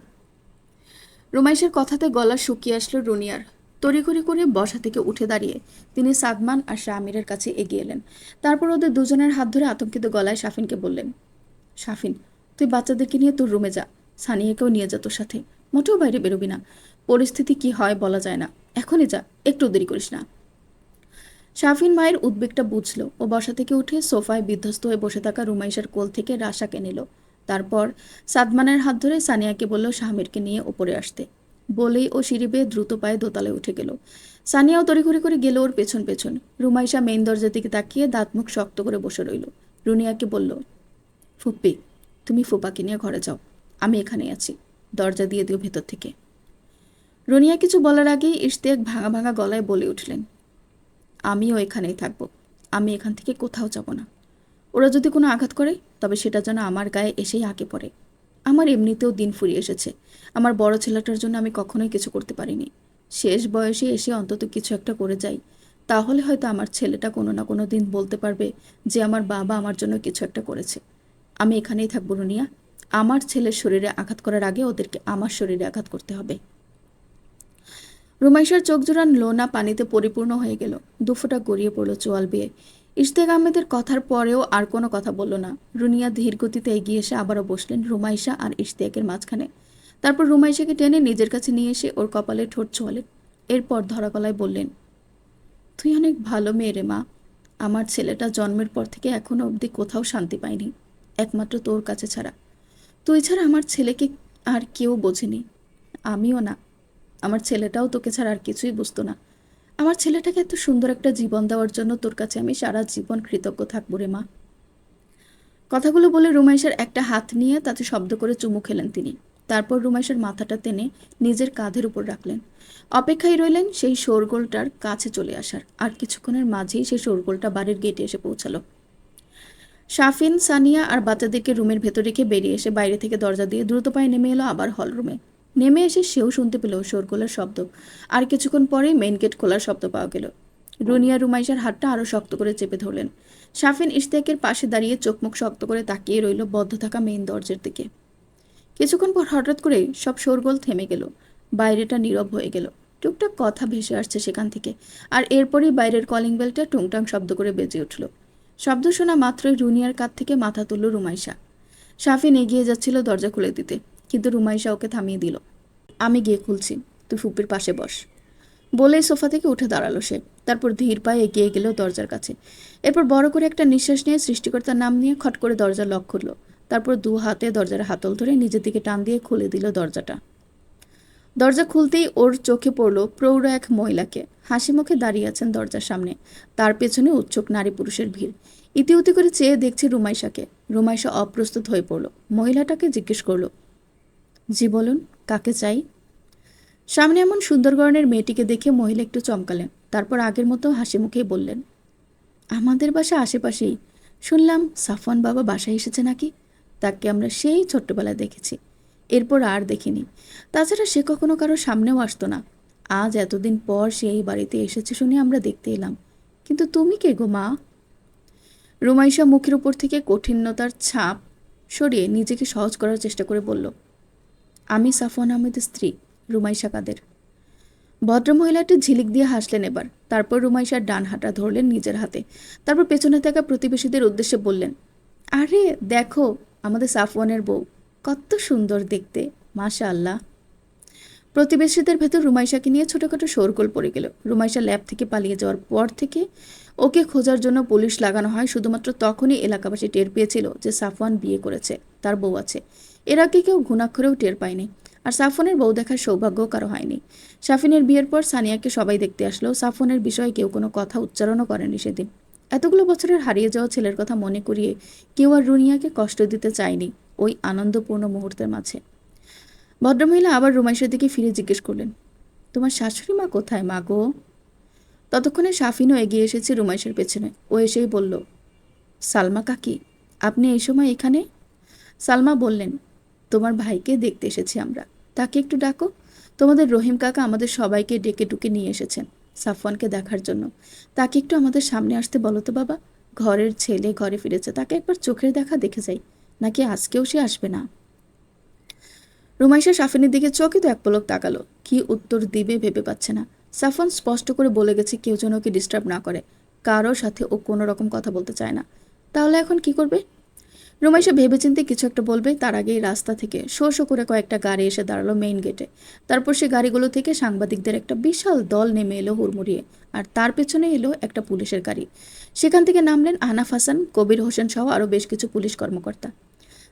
রুমাইশের কথাতে গলা শুকিয়ে আসলো রুনিয়ার। তড়িঘড়ি করে বসা থেকে উঠে দাঁড়িয়ে তিনি সাদমান আর শামিরের কাছে এগিয়ে এলেন। তারপর ওদের দুজনের হাত ধরে আতঙ্কিত গলায় সাফিনকে বললেন, সাফিন, তুই বাচ্চাদেরকে নিয়ে তোর রুমে যা, সানিয়াকেও নিয়ে যা তোর সাথে। মোটেও বাইরে বেরোবি না। পরিস্থিতি কি হয় বলা যায় না, এখনই যা, একটু দেরি করিস না। শাফিন মায়ের উদ্বেগটা বুঝল। ও বসা থেকে উঠে সোফায় বিধ্বস্ত হয়ে বসে থাকা রুমাইশার কোল থেকে রাশাকে নিল। তারপর সাদমানের হাত ধরে সানিয়াকে বলল শাহমিরকে নিয়ে ওপরে আসতে। বলেই ও সিঁড়ি বেয়ে দ্রুত পায়ে দোতলায় উঠে গেল। সানিয়াও তড়িঘড়ি করে গেল ওর পেছন পেছন। রুমাইশা মেইন দরজার দিকে তাকিয়ে দাঁত মুখ শক্ত করে বসে রইল। রুনিয়াকে বলল, ফুপ্পি, তুমি ফুপাকে নিয়ে ঘরে যাও, আমি এখানেই আছি, দরজা দিয়ে দিও ভেতর থেকে। রুনিয়া কিছু বলার আগেই ইশতিয়াক ভাঙা ভাঙা গলায় বলে উঠলেন, আমিও এখানেই থাকব, আমি এখান থেকে কোথাও যাব না। ওরা যদি কোনো আঘাত করে তবে সেটা যেন আমার গায়ে এসেই আঁকে পড়ে। আমার এমনিতেও দিন ফুরিয়ে এসেছে। আমার বড় ছেলেটার জন্য আমি কখনোই কিছু করতে পারিনি। শেষ বয়সে এসে অন্তত কিছু একটা করে যাই, তাহলে হয়তো আমার ছেলেটা কোনো না কোনো দিন বলতে পারবে যে আমার বাবা আমার জন্য কিছু একটা করেছে। আমি এখানেই থাকবো রুনিয়া। আমার ছেলের শরীরে আঘাত করার আগে ওদেরকে আমার শরীরে আঘাত করতে হবে। রুমাইশার চোখ জোড়ান লোনা পানিতে পরিপূর্ণ হয়ে গেল। দুফোঁটা গড়িয়ে পড়ল চোয়াল বেয়ে। ইশতিয়াক আহমেদের কথার পরেও আর কোনো কথা বলল না। রুনিয়া ধীর গতিতে এগিয়ে এসে আবারও বসলেন রুমাইশা আর ইশতিয়াকের মাঝখানে। তারপর রুমাইশাকে টেনে নিজের কাছে নিয়ে এসে ওর কপালে ঠোঁট ছোঁয়ালেন। এরপর ধরা গলায় বললেন, তুই অনেক ভালো মেয়ে রে মা। আমার ছেলেটা জন্মের পর থেকে এখনো অবধি কোথাও শান্তি পায়নি, একমাত্র তোর কাছে ছাড়া। তুই ছাড়া আমার ছেলেকে আর কেউ বোঝেনি, আমিও না। আমার ছেলেটাও তোকে ছাড়া আর কিছুই বুঝতো না। আমার ছেলেটাকে এত সুন্দর একটা জীবন দেওয়ার জন্য তোর কাছে আমি সারা জীবন কৃতজ্ঞ থাকবো রে মা। কথাগুলো বলে রুমাইশার একটা হাত নিয়ে তাতে শব্দ করে চুমু খেলেন তিনি। তারপর রুমাইশার মাথাটা টেনে নিজের কাঁধের উপর রাখলেন। অপেক্ষায় রইলেন সেই শোরগোলটার কাছে চলে আসার। আর কিছুক্ষণের মাঝেই সেই শোরগোলটা বাড়ির গেটে এসে পৌঁছালো। শাফিন, সানিয়া আর বাচ্চাদেরকে রুমের ভেতর রেখে বেরিয়ে এসে বাইরে থেকে দরজা দিয়ে দ্রুত পায়ে নেমে এলো আবার হল রুমে। নেমে এসে সেও শুনতে পেল শোরগোলের শব্দ। আর কিছুক্ষণ পরেই মেইন গেট খোলার শব্দ পাওয়া গেল। রুনিয়া রুমাইশার হাতটা আরও শক্ত করে চেপে ধরলেন। শাফিন ইশতিয়াকের পাশে দাঁড়িয়ে চোখ মুখ শক্ত করে তাকিয়ে রইল বদ্ধ থাকা মেইন দরজার দিকে। কিছুক্ষণ পর হঠাৎ করে সব শোরগোল থেমে গেল। বাইরেটা নীরব হয়ে গেল। টুকটাক কথা ভেসে আসছে সেখান থেকে। আর এরপরই বাইরের কলিং বেলটা টুংটাং শব্দ করে বেজে উঠল। শব্দ শোনা মাত্রই রুনিয়ার কাঁধ থেকে মাথা তুলল রুমাইশা। শাফিন এগিয়ে যাচ্ছিল দরজা খুলে দিতে, কিন্তু রুমাইশা ওকে থামিয়ে দিল। আমি গিয়ে খুলছি, তুই ফুপির পাশে বস বলেই সোফা থেকে উঠে দাঁড়ালো সে। তারপর ধীর পায়ে এগিয়ে গেল দরজার কাছে। এরপর বড় করে একটা নিঃশ্বাস নিয়ে সৃষ্টিকর্তার নাম নিয়ে খট করে দরজা লক খুলল। তারপর দু হাতে দরজার হাতল ধরে নিজের দিকে টান দিয়ে খুলে দিল দরজাটা। দরজা খুলতেই ওর চোখে পড়ল প্রৌঢ় এক মহিলাকে। হাসি মুখে দাঁড়িয়ে আছেন দরজার সামনে। তার পেছনে উৎসুক নারী পুরুষের ভিড়। ইতিউতি করে চেয়ে দেখছে রুমাইশাকে। রুমাইশা অপ্রস্তুত হয়ে পড়ল। মহিলাটাকে জিজ্ঞেস করল, জি বলুন, কাকে চাই? সামনে এমন সুন্দর গড়নের মেয়েটিকে দেখে মহিলা একটু চমকালেন। তারপর আগের মতো হাসি মুখেই বললেন, আমাদের বাসা আশেপাশেই। শুনলাম সাফওয়ান বাবা বাসায় এসেছে নাকি? তাকে আমরা সেই ছোট্টবেলায় দেখেছি, এরপর আর দেখিনি। তাছাড়া সে কখনো কারো সামনেও আসতো না। আজ এতদিন পর সে এই বাড়িতে এসেছে শুনে আমরা দেখতে এলাম। কিন্তু তুমি কে গো মা? রুমাইশা মুখের উপর থেকে কঠিনতার ছাপ সরিয়ে নিজেকে সহজ করার চেষ্টা করে বলল, আমি সাফওয়ান আহমেদের স্ত্রী, রুমাইশা কাদের। ভদ্রমহিলাটি ঝিলিক দিয়ে হাসলেন এবার। তারপর রুমাইশার ডান হাতটা ধরলেন নিজের হাতে। তারপর পেছনে থাকা প্রতিবেশীদের উদ্দেশ্যে বললেন, আরে দেখো, আমাদের সাফওয়ানের বউ, কত সুন্দর দেখতে, মাশাআল্লাহ। প্রতিবেশীদের ভেতর রুমাইশাকে নিয়ে ছোটখাটো শোরগোল পড়ে গেল। রুমাইশা ল্যাব থেকে পালিয়ে যাওয়ার পর থেকে ওকে খোঁজার জন্য পুলিশ লাগানো হয়। শুধুমাত্র তখনই এলাকাবাসী টের পেয়েছিল যে সাফওয়ান বিয়ে করেছে, তার বউ আছে। এর আগে কেউ ঘুণাক্ষরেও টের পায়নি। আর সাফওয়ানের বউ দেখার সৌভাগ্যও কারো হয়নি। শাফিনের বিয়ের পর সানিয়াকে সবাই দেখতে আসলেও সাফওয়ানের বিষয়ে কেউ কোনো কথা উচ্চারণও করেনি সেদিন। এতগুলো বছরের হারিয়ে যাওয়া ছেলের কথা মনে করিয়ে কেউ আর রুনিয়াকে কষ্ট দিতে চায়নি ওই আনন্দপূর্ণ মুহূর্তের মাঝে। ভদ্রমহিলা আবার রুমাইশার দিকে ফিরে জিজ্ঞেস করলেন, তোমার শাশুড়ি মা কোথায় মা গো? ততক্ষণে শাফিনও এগিয়ে এসেছে রুমাইশার পেছনে। ও এসেই বলল, সালমা কাকি, আপনি এই সময় এখানে? সালমা বললেন, তোমার ভাইকে দেখতে এসেছি আমরা, তাকে একটু ডাকো। তোমাদের রহিম কাকা আমাদের সবাইকে ডেকে ডুকে নিয়ে এসেছেন সাফওয়ানকে দেখার জন্য। তাকে একটু আমাদের সামনে আসতে বলো তো বাবা। ঘরের ছেলে ঘরে ফিরেছে, তাকে একবার চোখের দেখা দেখে যাই। নাকি আজকেও সে আসবে না? রুমাইশা শাফিনের দিকে চকিত এক পলক তাকালো। কি উত্তর দিবে ভেবে পাচ্ছে না। সাফওয়ান স্পষ্ট করে বলে গেছে কেউ যেন ওকে ডিস্টার্ব না করে। কারো সাথে ও কোনো রকম কথা বলতে চায় না। তাহলে এখন কি করবে? রুমাইশা ভেবেচিন্তে কিছু একটা বলবে, তার আগেই রাস্তা থেকে শো শো করে কয়েকটা গাড়ি এসে দাঁড়ালো মেইন গেটে। তারপর সে গাড়িগুলো থেকে সাংবাদিকদের একটা বিশাল দল নেমে এলো হুড়মুড়িয়ে। আর তার পেছনে এলো একটা পুলিশের গাড়ি। সেখান থেকে নামলেন আহনাফ হাসান, কবির হোসেন সহ আরও বেশ কিছু পুলিশ কর্মকর্তা।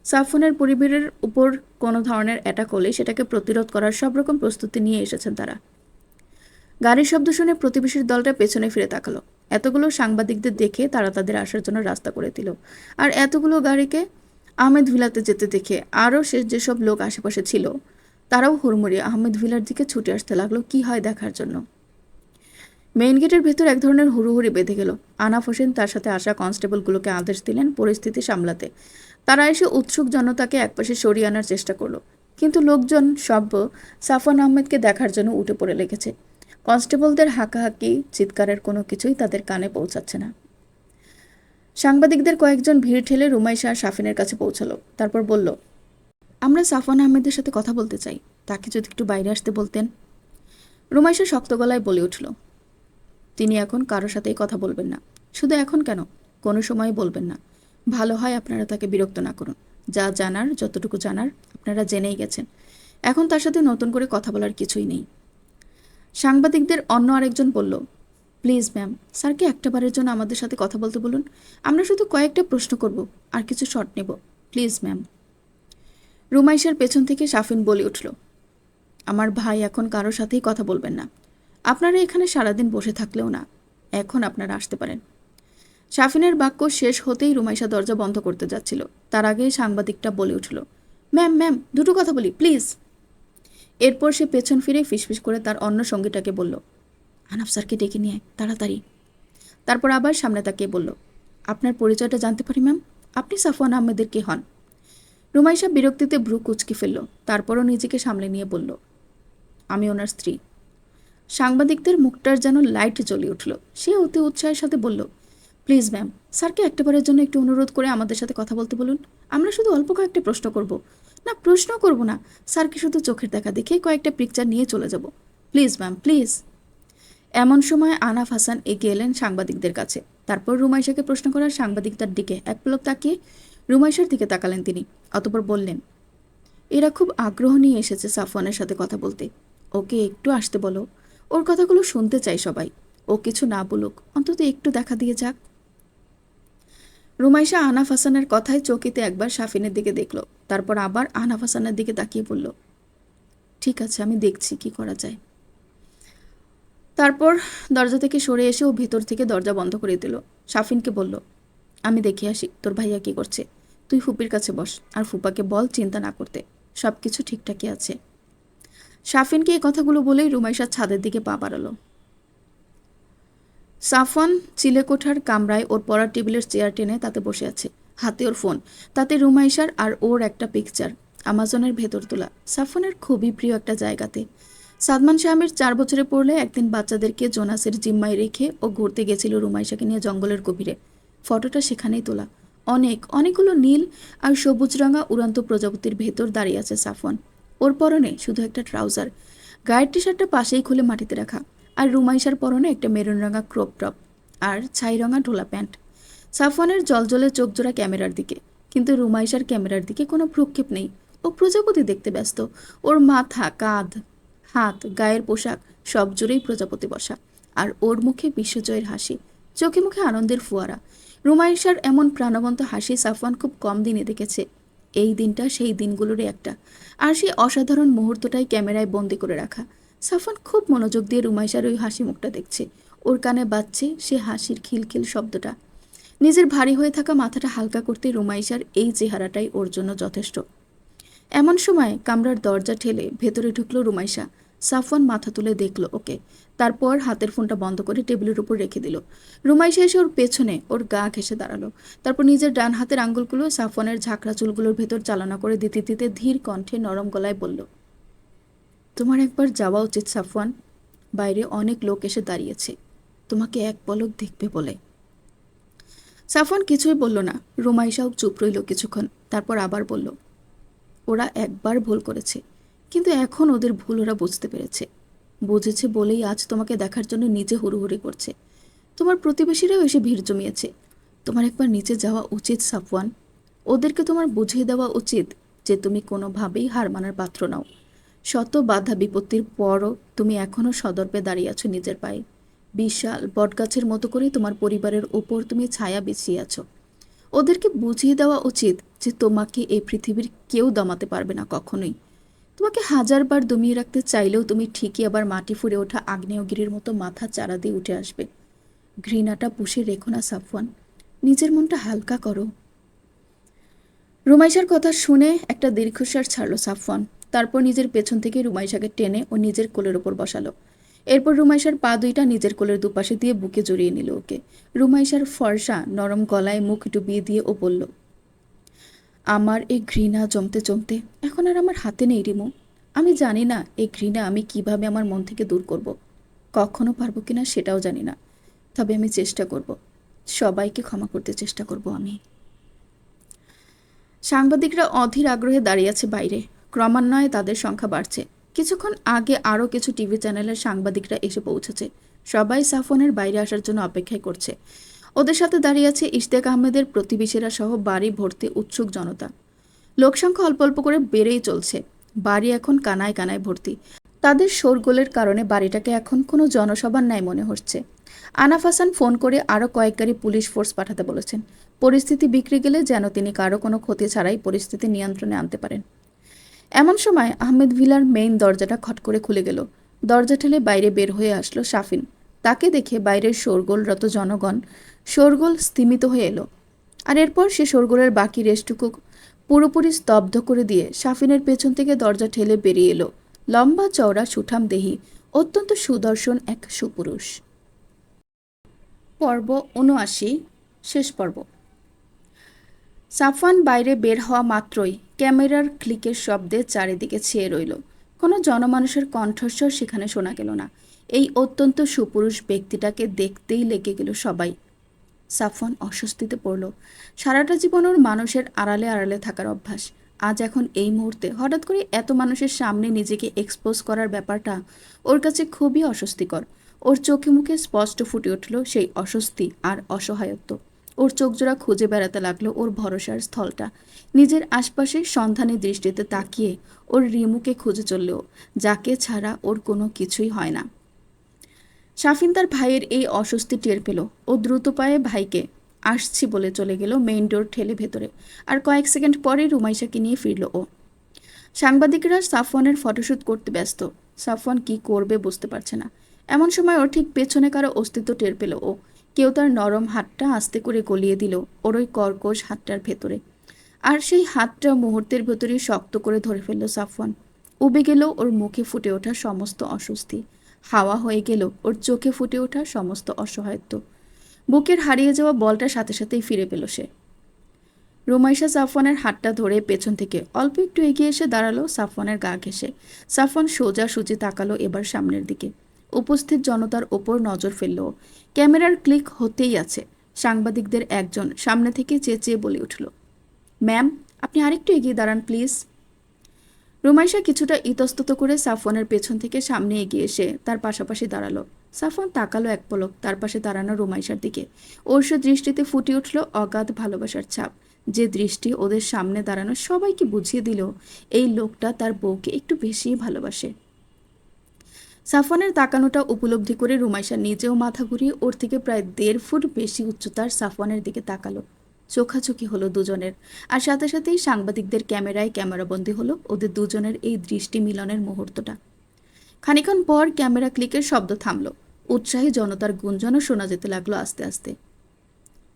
সাফওয়ানের পরিবারের উপর কোনো ধরনের অ্যাটাক হলে সেটাকে প্রতিরোধ করার সব রকম প্রস্তুতি নিয়ে এসেছেন তারা। গাড়ির শব্দ শুনে প্রতিবেশীর দলটা পেছনে ফিরে তাকালো। এতগুলো সাংবাদিকদের দেখে তারা তাদের আসার জন্য রাস্তা করে দিল। আর এতগুলো গাড়িকে আহমেদ ভিলাতে যেতে দেখে আরও যেসব লোক আশেপাশে ছিল তারাও হুড়মুড়িয়ে আহমেদ ভিলার দিকে ছুটে আসতে লাগলো কি হয় দেখার জন্য। মেইন গেটের ভেতর এক ধরনের হুড়োহুড়ি বেঁধে গেল। আনাফ হোসেন তার সাথে আসা কনস্টেবলগুলোকে আদেশ দিলেন পরিস্থিতি সামলাতে। তারা এসে উৎসুক জনতাকে একপাশে সরিয়ে আনার চেষ্টা করলো। কিন্তু লোকজন সব সাফওয়ান আহমেদকে দেখার জন্য উঠে পড়ে লেগেছে। কনস্টেবলদের হাঁকাহাঁকি চিৎকারের কোনো কিছুই তাদের কানে পৌঁছাচ্ছে না। সাংবাদিকদের কয়েকজন ভিড় ঠেলে রুমাইশা আর শাফিনের কাছে পৌঁছালো। তারপর বলল, আমরা সাফওয়ান আহমেদের সাথে কথা বলতে চাই, তাকে যদি একটু বাইরে আসতে বলতেন। রুমাইশা শক্ত গলায় বলে উঠল, তিনি এখন কারোর সাথেই কথা বলবেন না। শুধু এখন কেন, কোনো সময় বলবেন না। ভালো হয় আপনারা তাকে বিরক্ত না করুন। যা জানার, যতটুকু জানার আপনারা জেনেই গেছেন। এখন তার সাথে নতুন করে কথা বলার কিছুই নেই। সাংবাদিকদের অন্য আরেকজন বলল, প্লিজ ম্যাম, স্যারকে একটাবারের জন্য আমাদের সাথে কথা বলতে বলুন। আমরা শুধু কয়েকটা প্রশ্ন করব আর কিছু শট নেব, প্লিজ ম্যাম। রুমাইশার পেছন থেকে শাফিন বলে উঠল, আমার ভাই এখন কারোর সাথেই কথা বলবেন না। আপনারা এখানে সারাদিন বসে থাকলেও না, এখন আপনারা আসতে পারেন। শাফিনের বাক্য শেষ হতেই রুমাইশা দরজা বন্ধ করতে যাচ্ছিল। তার আগেই সাংবাদিকটা বলে উঠল, ম্যাম ম্যাম, দুটো কথা বলি প্লিজ। এরপর সে পেছন ফিরে ফিসফিস করে তার অন্য সঙ্গীটাকে বলল, আনাফ স্যারকে ডেকে নিয়ে আয় তাড়াতাড়ি। তারপর আবার সামনে তাকিয়ে বলল, আপনার পরিচয়টা জানতে পারি ম্যাম? আপনি সাফওয়ান আহমেদের কে হন? রুমাইশা বিরক্তিতে ভ্রু কুঁচকে ফেলল, তারপরও নিজেকে সামলে নিয়ে বলল, আমি ওনার স্ত্রী। সাংবাদিকদের মুখটার যেন লাইট জ্বলে উঠল। সে অতি উৎসাহের সাথে বলল, প্লিজ ম্যাম, স্যারকে একটাবারের জন্য একটু অনুরোধ করে আমাদের সাথে কথা বলতে বলুন। আমরা শুধু অল্প কয়েকটা প্রশ্ন করব। না, প্রশ্ন করব না, স্যারকে শুধু চোখের দেখা দেখে কয়েকটা পিকচার নিয়ে চলে যাব। Please ma'am, please. এমন সময় আনাফ হাসান এগিয়ে এলেন সাংবাদিকদের কাছে। তারপর রুমাইশাকে প্রশ্ন করার সাংবাদিকটার দিকে এক পলক তাকিয়ে রুমাইশার দিকে তাকালেন তিনি। অতঃপর বললেন, এরা খুব আগ্রহ নিয়ে এসেছে সাফওয়ানের সাথে কথা বলতে। ওকে একটু আসতে বলো, ওর কথাগুলো শুনতে চাই সবাই। ও কিছু না বলুক, অন্তত একটু দেখা দিয়ে যাক। রুমাইশা আনাফ হাসানের কথায় চকিতে একবার শাফিনের দিকে দেখল, তারপর আবার আনাফ হাসানের দিকে তাকিয়ে বলল, ঠিক আছে, আমি দেখছি কি করা যায়। তারপর দরজা থেকে সরে এসে ও ভেতর থেকে দরজা বন্ধ করে দিল। শাফিনকে বলল, আমি দেখে আসি তোর ভাইয়া কি করছে। তুই ফুপির কাছে বস, আর ফুপাকে বল চিন্তা না করতে, সব কিছু ঠিকঠাকই আছে। শাফিনকে এই কথাগুলো বলেই রুমাইশা ছাদের দিকে পা বাড়ালো। সাফওয়ান চিলেকোঠার কামরায় ওর পড়ার টেবিলের চেয়ার টেনে তাতে বসে আছে, হাতে ওর ফোন, তাতে রুমাইশার আর ওর একটা পিকচার, আমাজনের ভেতর তোলা, সাফওয়ানের খুবই প্রিয় একটা জায়গাতে। সাদমান শাহামের 4 বছরে পড়লে একদিন বাচ্চাদেরকে জোনাসের জিম্মায় রেখে ও ঘুরতে গেছিল রুমাইশাকে নিয়ে জঙ্গলের গভীরে। ফটোটা সেখানেই তোলা। অনেকগুলো নীল আর সবুজ রঙা উড়ন্ত প্রজাপতির ভেতর দাঁড়িয়ে আছে সাফওয়ান। ওর পরনে শুধু একটা ট্রাউজার, গায়ের টি শার্টটা পাশেই খুলে মাটিতে রাখা, আর রুমাইশার পরনে একটা মেরুন রঙা ক্রপ টপ আর ছাই রঙা ঢোলা প্যান্ট। সাফওয়ানের জলজলে চোখজোড়া ক্যামেরার দিকে, কিন্তু রুমাইশার ক্যামেরার দিকে কোনো ভ্রুক্ষেপ নেই। ও প্রজাপতি দেখতে ব্যস্ত। ওর মাথা, কাঁধ, হাত, গায়ের পোশাক সব জুড়েই প্রজাপতি বসা, আর ওর মুখে বিশ্বজয়ের হাসি, চোখে মুখে আনন্দের ফোয়ারা। রুমাইশার এমন প্রাণবন্ত হাসি সাফওয়ান খুব কম দিনে দেখেছে। এই দিনটা সেই দিনগুলোরই একটা, আর সেই অসাধারণ মুহূর্তটাই ক্যামেরায় বন্দি করে রাখা। সাফওয়ান খুব মনোযোগ দিয়ে রুমাইশার ওই হাসি মুখটা দেখছে। ওর কানে বাজছে সে হাসির খিলখিল শব্দটা। নিজের ভারী হয়ে থাকা মাথাটা হালকা করতে রুমাইশার এই চেহারাটাই ওর জন্য যথেষ্ট। এমন সময় কামরার দরজা ঠেলে ভেতরে ঢুকলো রুমাইশা। সাফওয়ান মাথা তুলে দেখল ওকে, তারপর হাতের ফোনটা বন্ধ করে টেবিলের উপর রেখে দিল। রুমাইশা এসে ওর পেছনে ওর গা ঘেঁষে দাঁড়ালো। তারপর নিজের ডান হাতের আঙ্গুলগুলো সাফওয়ানের ঝাঁকড়া চুলগুলোর ভেতর চালনা করে দিতে দিতে ধীর কণ্ঠে নরম গলায় বলল, তোমার একবার যাওয়া উচিত সাফওয়ান। বাইরে অনেক লোক এসে দাঁড়িয়েছে, তোমাকে এক পলক দেখবে বলে। সাফওয়ান কিছুই বলল না। রুমাইশাও চুপ রইল কিছুক্ষণ, তারপর আবার বলল, ওরা একবার ভুল করেছে, কিন্তু এখন ওদের ভুল ওরা বুঝতে পেরেছে। বুঝেছে বলেই আজ তোমাকে দেখার জন্য নিচে হুড়োহুড়ি করছে। তোমার প্রতিবেশীরাও এসে ভিড় জমিয়েছে। তোমার একবার নিচে যাওয়া উচিত সাফওয়ান। ওদেরকে তোমার বুঝিয়ে দেওয়া উচিত যে তুমি কোনোভাবেই হার মানার পাত্র নাও। শত বাধা বিপত্তির পরও তুমি এখনও সদর্পে দাঁড়িয়ে আছো নিজের পায়ে। বিশাল বটগাছের মতো করে তোমার পরিবারের ওপর তুমি ছায়া বিছিয়ে আছো। ওদেরকে বুঝিয়ে দেওয়া উচিত যে তোমাকে এই পৃথিবীর কেউ দমাতে পারবে না কখনোই। তোমাকে 1000বার দমিয়ে রাখতে চাইলেও তুমি ঠিকই আবার মাটি ফুঁড়ে ওঠা আগ্নেয়গিরির মতো মাথা চারা দিয়ে উঠে আসবে। ঘৃণাটা পুষে রেখো না সাফওয়ান, নিজের মনটা হালকা করো। রুমাইশার কথা শুনে একটা দীর্ঘশ্বাস ছাড়লো সাফওয়ান। তারপর নিজের পেছন থেকে রুমাইশাকে টেনে ও নিজের কোলের ওপর বসালো। এরপর রুমাইশার পা দুইটা নিজের কোলের দুপাশে দিয়ে বুকে জড়িয়ে নিল ওকে। রুমাইশার ফর্সা নরম গলায় মুখ ডুবিয়ে দিয়ে ও বলল, আমার এই ঘৃণা জমতে জমতে এখন আর আমার হাতে নেই রিমু। আমি জানি না এই ঘৃণা আমি কিভাবে আমার মন থেকে দূর করব। কখনো পারবো কিনা সেটাও জানি না, তবে আমি চেষ্টা করব। সবাইকে ক্ষমা করতে চেষ্টা করব আমি। সাংবাদিকরা অধীর আগ্রহে দাঁড়িয়ে আছে বাইরে। ক্রমান্বয়ে তাদের সংখ্যা বাড়ছে। কিছুক্ষণ আগে আরও কিছু টিভি চ্যানেলের সাংবাদিকরা এসে পৌঁছেছে। সবাই সাফওয়ানের বাইরে আসার জন্য অপেক্ষাই করছে। ওদের সাথে দাঁড়িয়ে আছে ইশতিয়াক আহমেদের প্রতিবেশীরা সহ বাড়ি ভর্তি উৎসুক জনতা। লোকসংখ্যা অল্প অল্প করে বেড়েই চলছে। বাড়ি এখন কানায় কানায় ভর্তি। তাদের শোরগোলের কারণে বাড়িটাকে এখন কোনো জনসভার ন্যায় মনে হচ্ছে। আনাফ হাসান ফোন করে আরও কয়েক গাড়ি পুলিশ ফোর্স পাঠাতে বলেছেন। পরিস্থিতি বিগড়ে গেলে যেন তিনি কারো কোনো ক্ষতি ছাড়াই পরিস্থিতি নিয়ন্ত্রণে আনতে পারেন। এমন সময় আহমেদ ভিলার মেইন দরজাটা খট করে খুলে গেল। দরজা ঠেলে বাইরে বের হয়ে আসলো শাফিন। তাকে দেখে বাইরের শোরগোলরত জনগণ শোরগোল স্তিমিত হয়ে এলো। আর এরপর সে শোরগোলের বাকি রেশটুকু পুরোপুরি স্তব্ধ করে দিয়ে সাফিনের পেছন থেকে দরজা ঠেলে বেরিয়ে এলো লম্বা চওড়া সুঠাম দেহি অত্যন্ত সুদর্শন এক সুপুরুষ। পর্ব ৭৯, শেষ পর্ব। সাফওয়ান বাইরে বের হওয়া মাত্রই ক্যামেরার ক্লিকের শব্দে চারিদিকে ছেয়ে রইল। কোনো জনমানুষের কণ্ঠস্বর সেখানে শোনা গেল না। এই অত্যন্ত সুপুরুষ ব্যক্তিটাকে দেখতেই লেগে গেল সবাই। সাফওয়ান অস্বস্তিতে পড়ল। সারাটা জীবন ওর মানুষের আড়ালে আড়ালে থাকার অভ্যাস। আজ এখন এই মুহূর্তে হঠাৎ করে এত মানুষের সামনে নিজেকে এক্সপোজ করার ব্যাপারটা ওর কাছে খুবই অস্বস্তিকর। ওর চোখে মুখে স্পষ্ট ফুটে উঠল সেই অস্বস্তি আর অসহায়ত্ব। ওর চোখজোড়া খুঁজে বেড়াতে লাগলো ওর ভরসার স্থলটা। নিজের আশপাশে সন্ধানী দৃষ্টিতে তাকিয়ে ওর রিমুকে খুঁজে চললেও যাকে ছাড়া ওর কোনো কিছুই হয় না। সাফিন তার ভাইয়ের এই অস্বস্তি টের পেল। ও দ্রুত পায়ে ভাইকে আসছি বলে চলে গেল মেইন ডোর ঠেলে ভেতরে। আর কয়েক সেকেন্ড পরে রুমাইশাকে নিয়ে ফিরল ও। সাংবাদিকরা সাফওয়ানের ফটোশ্যুট করতে ব্যস্ত। সাফওয়ান কি করবে বুঝতে পারছে না। এমন সময় ওর ঠিক পেছনে কারো অস্তিত্ব টের পেল ও। কেউ তার নরম হাতটা আস্তে করে গলিয়ে দিল ওর ওই কর্কশ হাতটার ভেতরে। আর সেই হাতটা মুহূর্তের ভেতরেই শক্ত করে ধরে ফেলল সাফওয়ান। উবে গেল ওর মুখে ফুটে ওঠা সমস্ত অস্বস্তি। হাওয়া হয়ে গেল ওর চোখে ফুটে ওঠা সমস্ত অসহায়ত্ব। বুকের হারিয়ে যাওয়া বলটা সাথে সাথেই ফিরে পেল সে। রুমাইশা সাফওয়ানের হাতটা ধরে পেছন থেকে অল্প একটু এগিয়ে এসে দাঁড়ালো সাফওয়ানের গা ঘেঁষে। সাফওয়ান সোজাসুজি তাকালো এবার সামনের দিকে। উপস্থিত জনতার ওপর নজর ফেলল। ক্যামেরার ক্লিক হতেই আছে। সাংবাদিকদের একজন সামনে থেকে চেঁচিয়ে বলে উঠল, ম্যাম, আপনি আরেকটু এগিয়ে দাঁড়ান প্লিজ। রুমাইশা কিছুটা ইতস্তত করে সাফওয়ানের পেছন থেকে সামনে এগিয়ে এসে তার পাশাপাশি দাঁড়ালো। সাফওয়ান তাকালো এক পলক তার পাশে দাঁড়ানো রুমাইশার দিকে। ওর সে দৃষ্টিতে ফুটে উঠল অগাধ ভালোবাসার ছাপ। যে দৃষ্টি ওদের সামনে দাঁড়ানো সবাইকে বুঝিয়ে দিল এই লোকটা তার বউকে একটু বেশিই ভালোবাসে। সাফওয়ানের তাকানোটা উপলব্ধি করে রুমাইশা নিজেও মাথা ঘুরিয়ে ওর থেকে প্রায় ১.৫ ফুট বেশি উচ্চতার সাফওয়ানের দিকে তাকালো। চোখাচোখি হলো দুজনের। আর সাথে সাথেই সাংবাদিকদের ক্যামেরায় ক্যামেরাবন্দি হলো ওদের দুজনের এই দৃষ্টি মিলনের মুহূর্তটা। খানিকক্ষণ পর ক্যামেরা ক্লিকের শব্দ থামল। উৎসাহী জনতার গুঞ্জনও শোনা যেতে লাগলো আস্তে আস্তে।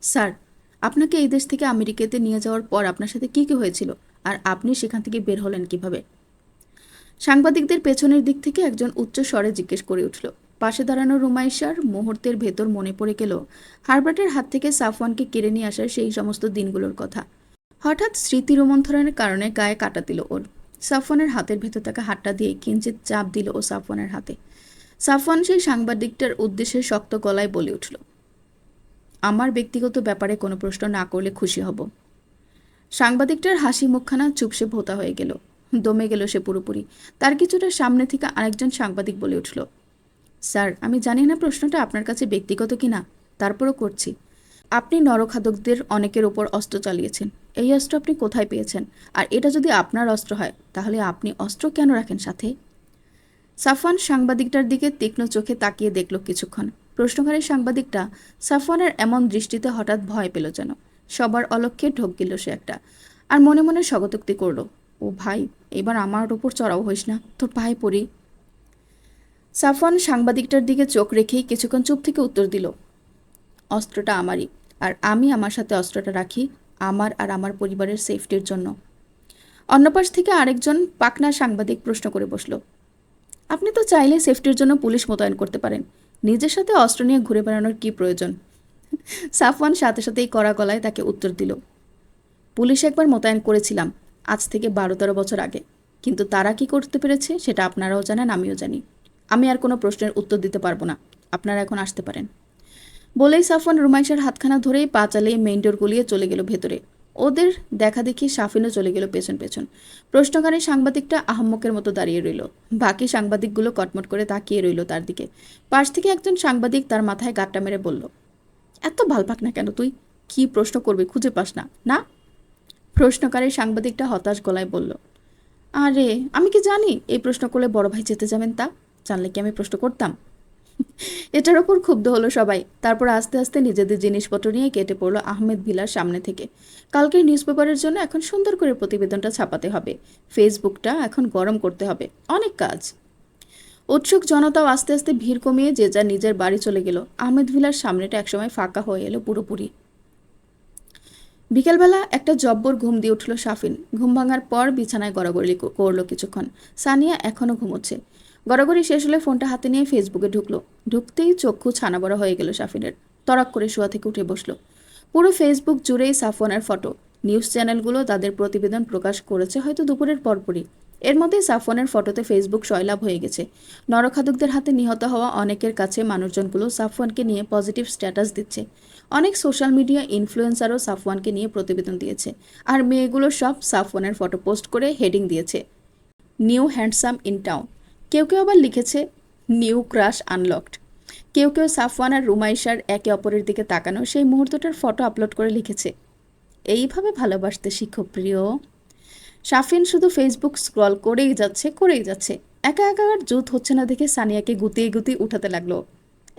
স্যার, আপনাকে এই দেশ থেকে আমেরিকাতে নিয়ে যাওয়ার পর আপনার সাথে কী কী হয়েছিল, আর আপনি সেখান থেকে বের হলেন কিভাবে? সাংবাদিকদের পেছনের দিক থেকে একজন উচ্চ স্বরে জিজ্ঞেস করে উঠল। পাশে দাঁড়ানো রুমাইশার মুহূর্তের ভেতর মনে পড়ে গেল হারবার্টের হাত থেকে সাফওয়ানকে কেড়ে নিয়ে আসার সেই সমস্ত দিনগুলোর কথা। হঠাৎ স্মৃতি রোমন্থনের কারণে গায়ে কাটা দিল ওর। সাফওয়ানের হাতের ভেতর থাকা হাতটা দিয়ে কিঞ্চিত চাপ দিল ও সাফওয়ানের হাতে। সাফওয়ান সেই সাংবাদিকটার উদ্দেশ্যে শক্ত গলায় বলে উঠল, আমার ব্যক্তিগত ব্যাপারে কোনো প্রশ্ন না করলে খুশি হব। সাংবাদিকটার হাসি মুখখানা চুপসে ভোতা হয়ে গেল। দমে গেল সে পুরোপুরি। তার কিছুটা সামনে থেকে আরেকজন সাংবাদিক বলে উঠল, স্যার, আমি জানি না প্রশ্নটা আপনার কাছে ব্যক্তিগত কিনা, তারপরও করছি। আপনি নরখাদকদের অনেকের ওপর অস্ত্র চালিয়েছেন। এই অস্ত্র আপনি কোথায় পেয়েছেন? আর এটা যদি আপনার অস্ত্র হয় তাহলে আপনি অস্ত্র কেন রাখেন সাথে? সাফওয়ান সাংবাদিকটার দিকে তীক্ষ্ণ চোখে তাকিয়ে দেখল কিছুক্ষণ। প্রশ্নকারী সাংবাদিকটা সাফওয়ানের এমন দৃষ্টিতে হঠাৎ ভয় পেল যেন। সবার অলক্ষ্যে ঢোক গেল সে একটা। আর মনে মনে স্বগতোক্তি করল, ও ভাই, এবার আমার ওপর চড়াও হইস না, তোর পায়ে পড়ি। সাফওয়ান সাংবাদিকটার দিকে চোখ রেখেই কিছুক্ষণ চুপ থেকে উত্তর দিল, অস্ত্রটা আমারই, আর আমি আমার সাথে অস্ত্রটা রাখি আমার আর আমার পরিবারের সেফটির জন্য। অন্য পাশ থেকে আরেকজন পাকনা সাংবাদিক প্রশ্ন করে বসল, আপনি তো চাইলে সেফটির জন্য পুলিশ মোতায়েন করতে পারেন, নিজের সাথে অস্ত্র নিয়ে ঘুরে বেড়ানোর কী প্রয়োজন? সাফওয়ান সাথে সাথেই কড়া গলায় তাকে উত্তর দিল, পুলিশ একবার মোতায়েন করেছিলাম আজ থেকে ১২-১৩ বছর আগে, কিন্তু তারা কি করতে পেরেছে সেটা আপনারাও জানেন, আমিও জানি। আমি আর কোনো প্রশ্নের উত্তর দিতে পারবো না, আপনারা এখন আসতে পারেন। বলেই সাফওয়ান রুমাইশার হাতখানা ধরেই পা চালিয়ে মেইন ডোর গলিয়ে চলে গেল ভেতরে। ওদের দেখা দেখি সাফিনও চলে গেল পেছন পেছন। প্রশ্নকারী সাংবাদিকটা আহম্মকের মতো দাঁড়িয়ে রইল। বাকি সাংবাদিকগুলো কটমট করে তাকিয়ে রইল তার দিকে। পাশ থেকে একজন সাংবাদিক তার মাথায় গাঁটটা মেরে বলল, এত ভালপাক না কেন তুই? কি প্রশ্ন করবি খুঁজে পাস না? না? প্রশ্নকারী সাংবাদিকটা হতাশ গলায় বলল, আরে আমি কি জানি এই প্রশ্ন করলে বড় ভাই যেতে যাবেন? তা জানলে কি আমি প্রশ্ন করতাম? এটার ওপর ক্ষুব্ধ হলো সবাই। তারপর আস্তে আস্তে নিজেদের জিনিসপত্র নিয়ে কেটে পড়লো আহমেদ ভিলার সামনে থেকে। কালকের নিউজ পেপারের জন্য এখন সুন্দর করে প্রতিবেদনটা ছাপাতে হবে, ফেসবুকটা এখন গরম করতে হবে, অনেক কাজ। উৎসুক জনতাও আস্তে আস্তে ভিড় কমিয়ে যে যা নিজের বাড়ি চলে গেল। আহমেদ ভিলার সামনেটা একসময় ফাঁকা হয়ে এলো পুরোপুরি। বিকেলবেলা একটা জব্বর ঘুম দিয়ে উঠল সাফিন। ঘুম ভাঙার পর বিছানায় গড়াগড়ি করলো কিছুক্ষণ। সানিয়া এখনও ঘুমোচ্ছে। গড়াগড়ি শেষ হলে ফোনটা হাতে নিয়ে ফেসবুকে ঢুকলো। ঢুকতেই চক্ষু ছানা বড়া হয়ে গেল সাফিনের। তড়াক করে শোয়া থেকে উঠে বসলো। পুরো ফেসবুক জুড়েই সাফওয়ানের ফটো। নিউজ চ্যানেলগুলো তাদের প্রতিবেদন প্রকাশ করেছে হয়তো দুপুরের পরপরই। এর মধ্যেই সাফওয়ানের ফটোতে ফেসবুক সয়লাভ হয়ে গেছে। নরখাদকদের হাতে নিহত হওয়া অনেকের কাছে মানুষজনগুলো সাফওয়ানকে নিয়ে পজিটিভ স্ট্যাটাস দিচ্ছে। অনেক সোশ্যাল মিডিয়া ইনফ্লুয়েন্সারও সাফওয়ানকে নিয়ে প্রতিবেদন দিয়েছে। আর মেয়েগুলো সব সাফওয়ানের ফটো পোস্ট করে হেডিং দিয়েছে, নিউ হ্যান্ডসাম ইন টাউন। কেউ কেউ আবার লিখেছে নিউ ক্রাশ আনলকড। কেউ কেউ সাফওয়ান আর রুমাইশার একে অপরের দিকে তাকানো সেই মুহূর্তটার ফটো আপলোড করে লিখেছে, এইভাবে ভালোবাসতে শিখো প্রিয়। সাফিন শুধু ফেসবুক স্ক্রল করেই যাচ্ছে। একা একা আর জুত হচ্ছে না দেখে সানিয়াকে গুতিয়ে গুতিয়ে উঠাতে লাগলো।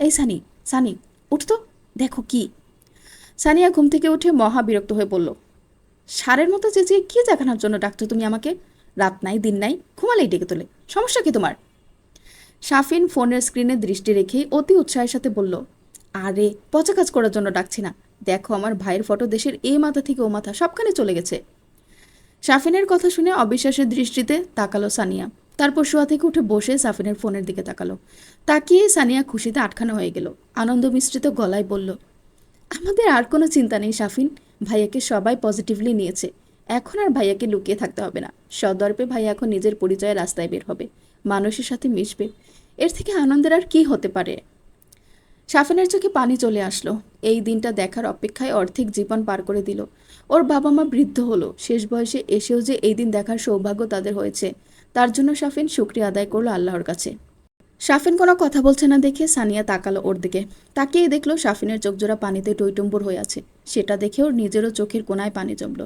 এই সানি, সানি উঠতো, দেখো কি। সানিয়া ঘুম থেকে উঠে মহা বিরক্ত হয়ে বলল, সারের মতো চেঁচিয়ে কি দেখানোর জন্য ডাকছো তুমি আমাকে? রাত নাই দিন নাই, ঘুমালেই ডেকে তোলে, সমস্যা কি তোমার? সাফিন ফোনের স্ক্রিনে দৃষ্টি রেখেই অতি উৎসাহের সাথে বলল, আরে পচা কাজ করার জন্য ডাকছি না, দেখো আমার ভাইয়ের ফটো দেশের এই মাথা থেকে ও মাথা সবখানে চলে গেছে। সাফিনের কথা শুনে অবিশ্বাসের দৃষ্টিতে তাকালো সানিয়া। তারপর শোয়া থেকে উঠে বসে সাফিনের ফোনের দিকে তাকালো। তাকিয়ে সানিয়া খুশিতে আটখানা হয়ে গেল। আনন্দ মিশ্রিত গলায় বলল, আমাদের আর কোনো চিন্তা নেই সাফিন, ভাইয়াকে সবাই পজিটিভলি নিয়েছে। এখন আর ভাইয়াকে লুকিয়ে থাকতে হবে না। সদর্পে ভাইয়া এখন নিজের পরিচয়ে রাস্তায় বের হবে, মানুষের সাথে মিশবে। এর থেকে আনন্দের আর কি হতে পারে? সাফিনের চোখে পানি চলে আসলো। এই দিনটা দেখার অপেক্ষায় অর্ধেক জীবন পার করে দিল। ওর বাবা মা বৃদ্ধ হলো, শেষ বয়সে এসেও যে এই দিন দেখার সৌভাগ্য তাদের হয়েছে, তার জন্য সাফিন শুকরিয়া আদায় করলো আল্লাহর কাছে। সাফিন কোনো কথা বলছে না দেখে সানিয়া তাকালো ওর দিকে। তাকিয়ে দেখলো সাফিনের চোখজোড়া পানিতে টইটুম্বুর হয়ে আছে। সেটা দেখে ওর নিজেরও চোখের কোনায় পানি জমল।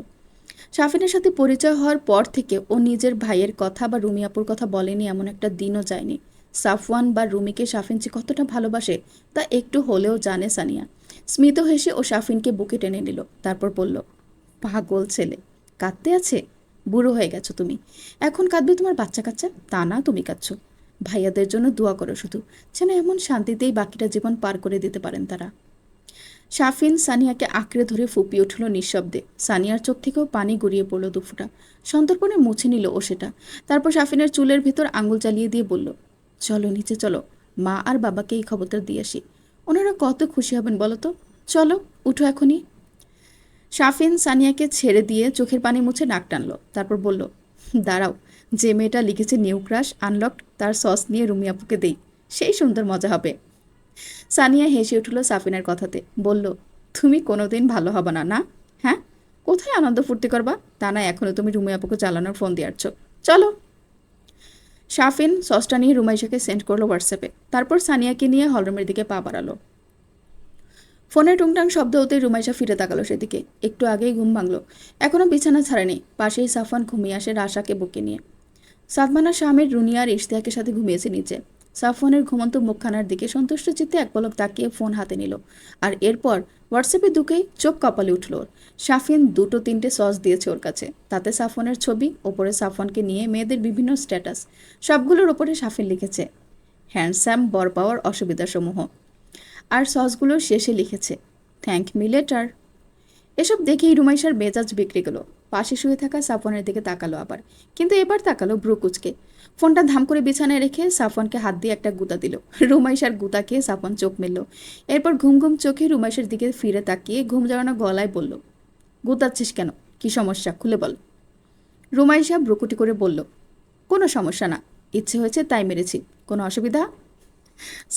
সাফিনের সাথে পরিচয় হওয়ার পর থেকে ও নিজের ভাইয়ের কথা বা রুমিয়াপুর কথা বলেনি এমন একটা দিনও যায়নি। সাফওয়ান বা রুমিকে সাফিন যে কতটা ভালোবাসে তা একটু হলেও জানে সানিয়া। স্মিত হেসে ও সাফিনকে বুকে টেনে নিল। তারপর বলল, পাগল ছেলে, কাঁদতে আছে? বুড়ো হয়ে গেছো তুমি, এখন কাঁদবে তোমার বাচ্চা কাচ্চা? তা না, তুমি কাঁদছো। ভাইয়াদের জন্য দোয়া করো শুধু, যেন এমন শান্তিতেই বাকিটা জীবন পার করে দিতে পারেন তারা। সাফিন সানিয়াকে আঁকড়ে ধরে ফুপিয়ে উঠল নিঃশব্দে। সানিয়ার চোখ থেকেও পানি গড়িয়ে পড়ল দুফোঁটা। সন্তর্পণে মুছে নিল ও সেটা। তারপর সাফিনের চুলের ভেতর আঙুল চালিয়ে দিয়ে বলল, চলো নিচে চলো, মা আর বাবাকে এই খবরটা দিয়ে আসি। ওনারা কত খুশি হবেন বলো তো। চলো, উঠো এখনই। সাফিন সানিয়াকে ছেড়ে দিয়ে চোখের পানি মুছে নাক টানল। তারপর বলল, দাঁড়াও, যে মেয়েটা লিখেছে নিউ ক্রাশ আনলকড তার সস নিয়ে রুমি আপুকে দেই, সেই সুন্দর মজা হবে। সানিয়া হেসে উঠল সাফিনের কথাতে। বলল, তুমি কোনোদিন ভালো হবে না, না? হ্যাঁ, কোথায় আনন্দ ফুর্তি করবা? তা না এখনও তুমি রুমি আপুকে চালানোর ফোন দিয়ে আসছো। চলো। সাফিন সসটা নিয়ে রুমাইশাকে সেন্ড করলো হোয়াটসঅ্যাপে। তারপর সানিয়াকে নিয়ে হলরুমের দিকে পা বাড়ালো। ফোনের টুংটাং শব্দ হতেই রুমাইশা ফিরে তাকালো সেদিকে। একটু আগেই ঘুম ভাঙল, এখনও বিছানা ছাড়েনি। পাশেই সাফওয়ান ঘুমিয়ে আসে রাশাকে বুকে নিয়ে। সাদমানা শামের রুনিয়া আর ইশতিয়াকের সাথে ঘুমিয়েছে নিচে। সাফওয়ানের ঘুমন্ত মুখখানার দিকে সন্তুষ্ট চিত্তে এক পলক তাকিয়ে ফোন হাতে নিল। আর এরপর হোয়াটসঅ্যাপে ঢুকেই চোখ কপালে উঠল ওর। সাফিন দুটো তিনটে সস দিয়েছে ওর কাছে। তাতে সাফওয়ানের ছবি, ওপরে সাফওয়ানকে নিয়ে মেয়েদের বিভিন্ন স্ট্যাটাস। সবগুলোর ওপরে সাফিন লিখেছে, হ্যান্ডসাম বর পাওয়ার অসুবিধাসমূহ। আর সসগুলোর শেষে লিখেছে, থ্যাংক মি লেটার। এসব দেখেই রুমাইশার মেজাজ বিক্রি গেল। পাশে শুয়ে থাকা সাফওয়ানের দিকে তাকালো আবার, কিন্তু এবার তাকালো ব্রু কুচকে। ফোনটা ধাম করে বিছানায় রেখে সাফওয়ানকে হাত দিয়ে একটা গুঁতা দিল। রুমাইশার গুঁতা খেয়ে সাফওয়ান চোখ মেলল। এরপর ঘুম ঘুম চোখে রুমাইশার দিকে ফিরে তাকিয়ে ঘুম জড়ানো গলায় বলল, গুঁতাচ্ছিস কেন? কি সমস্যা, খুলে বল। রুমাইশা ব্রুকুটি করে বলল, কোনো সমস্যা না, ইচ্ছে হয়েছে তাই মেরেছি। কোনো অসুবিধা?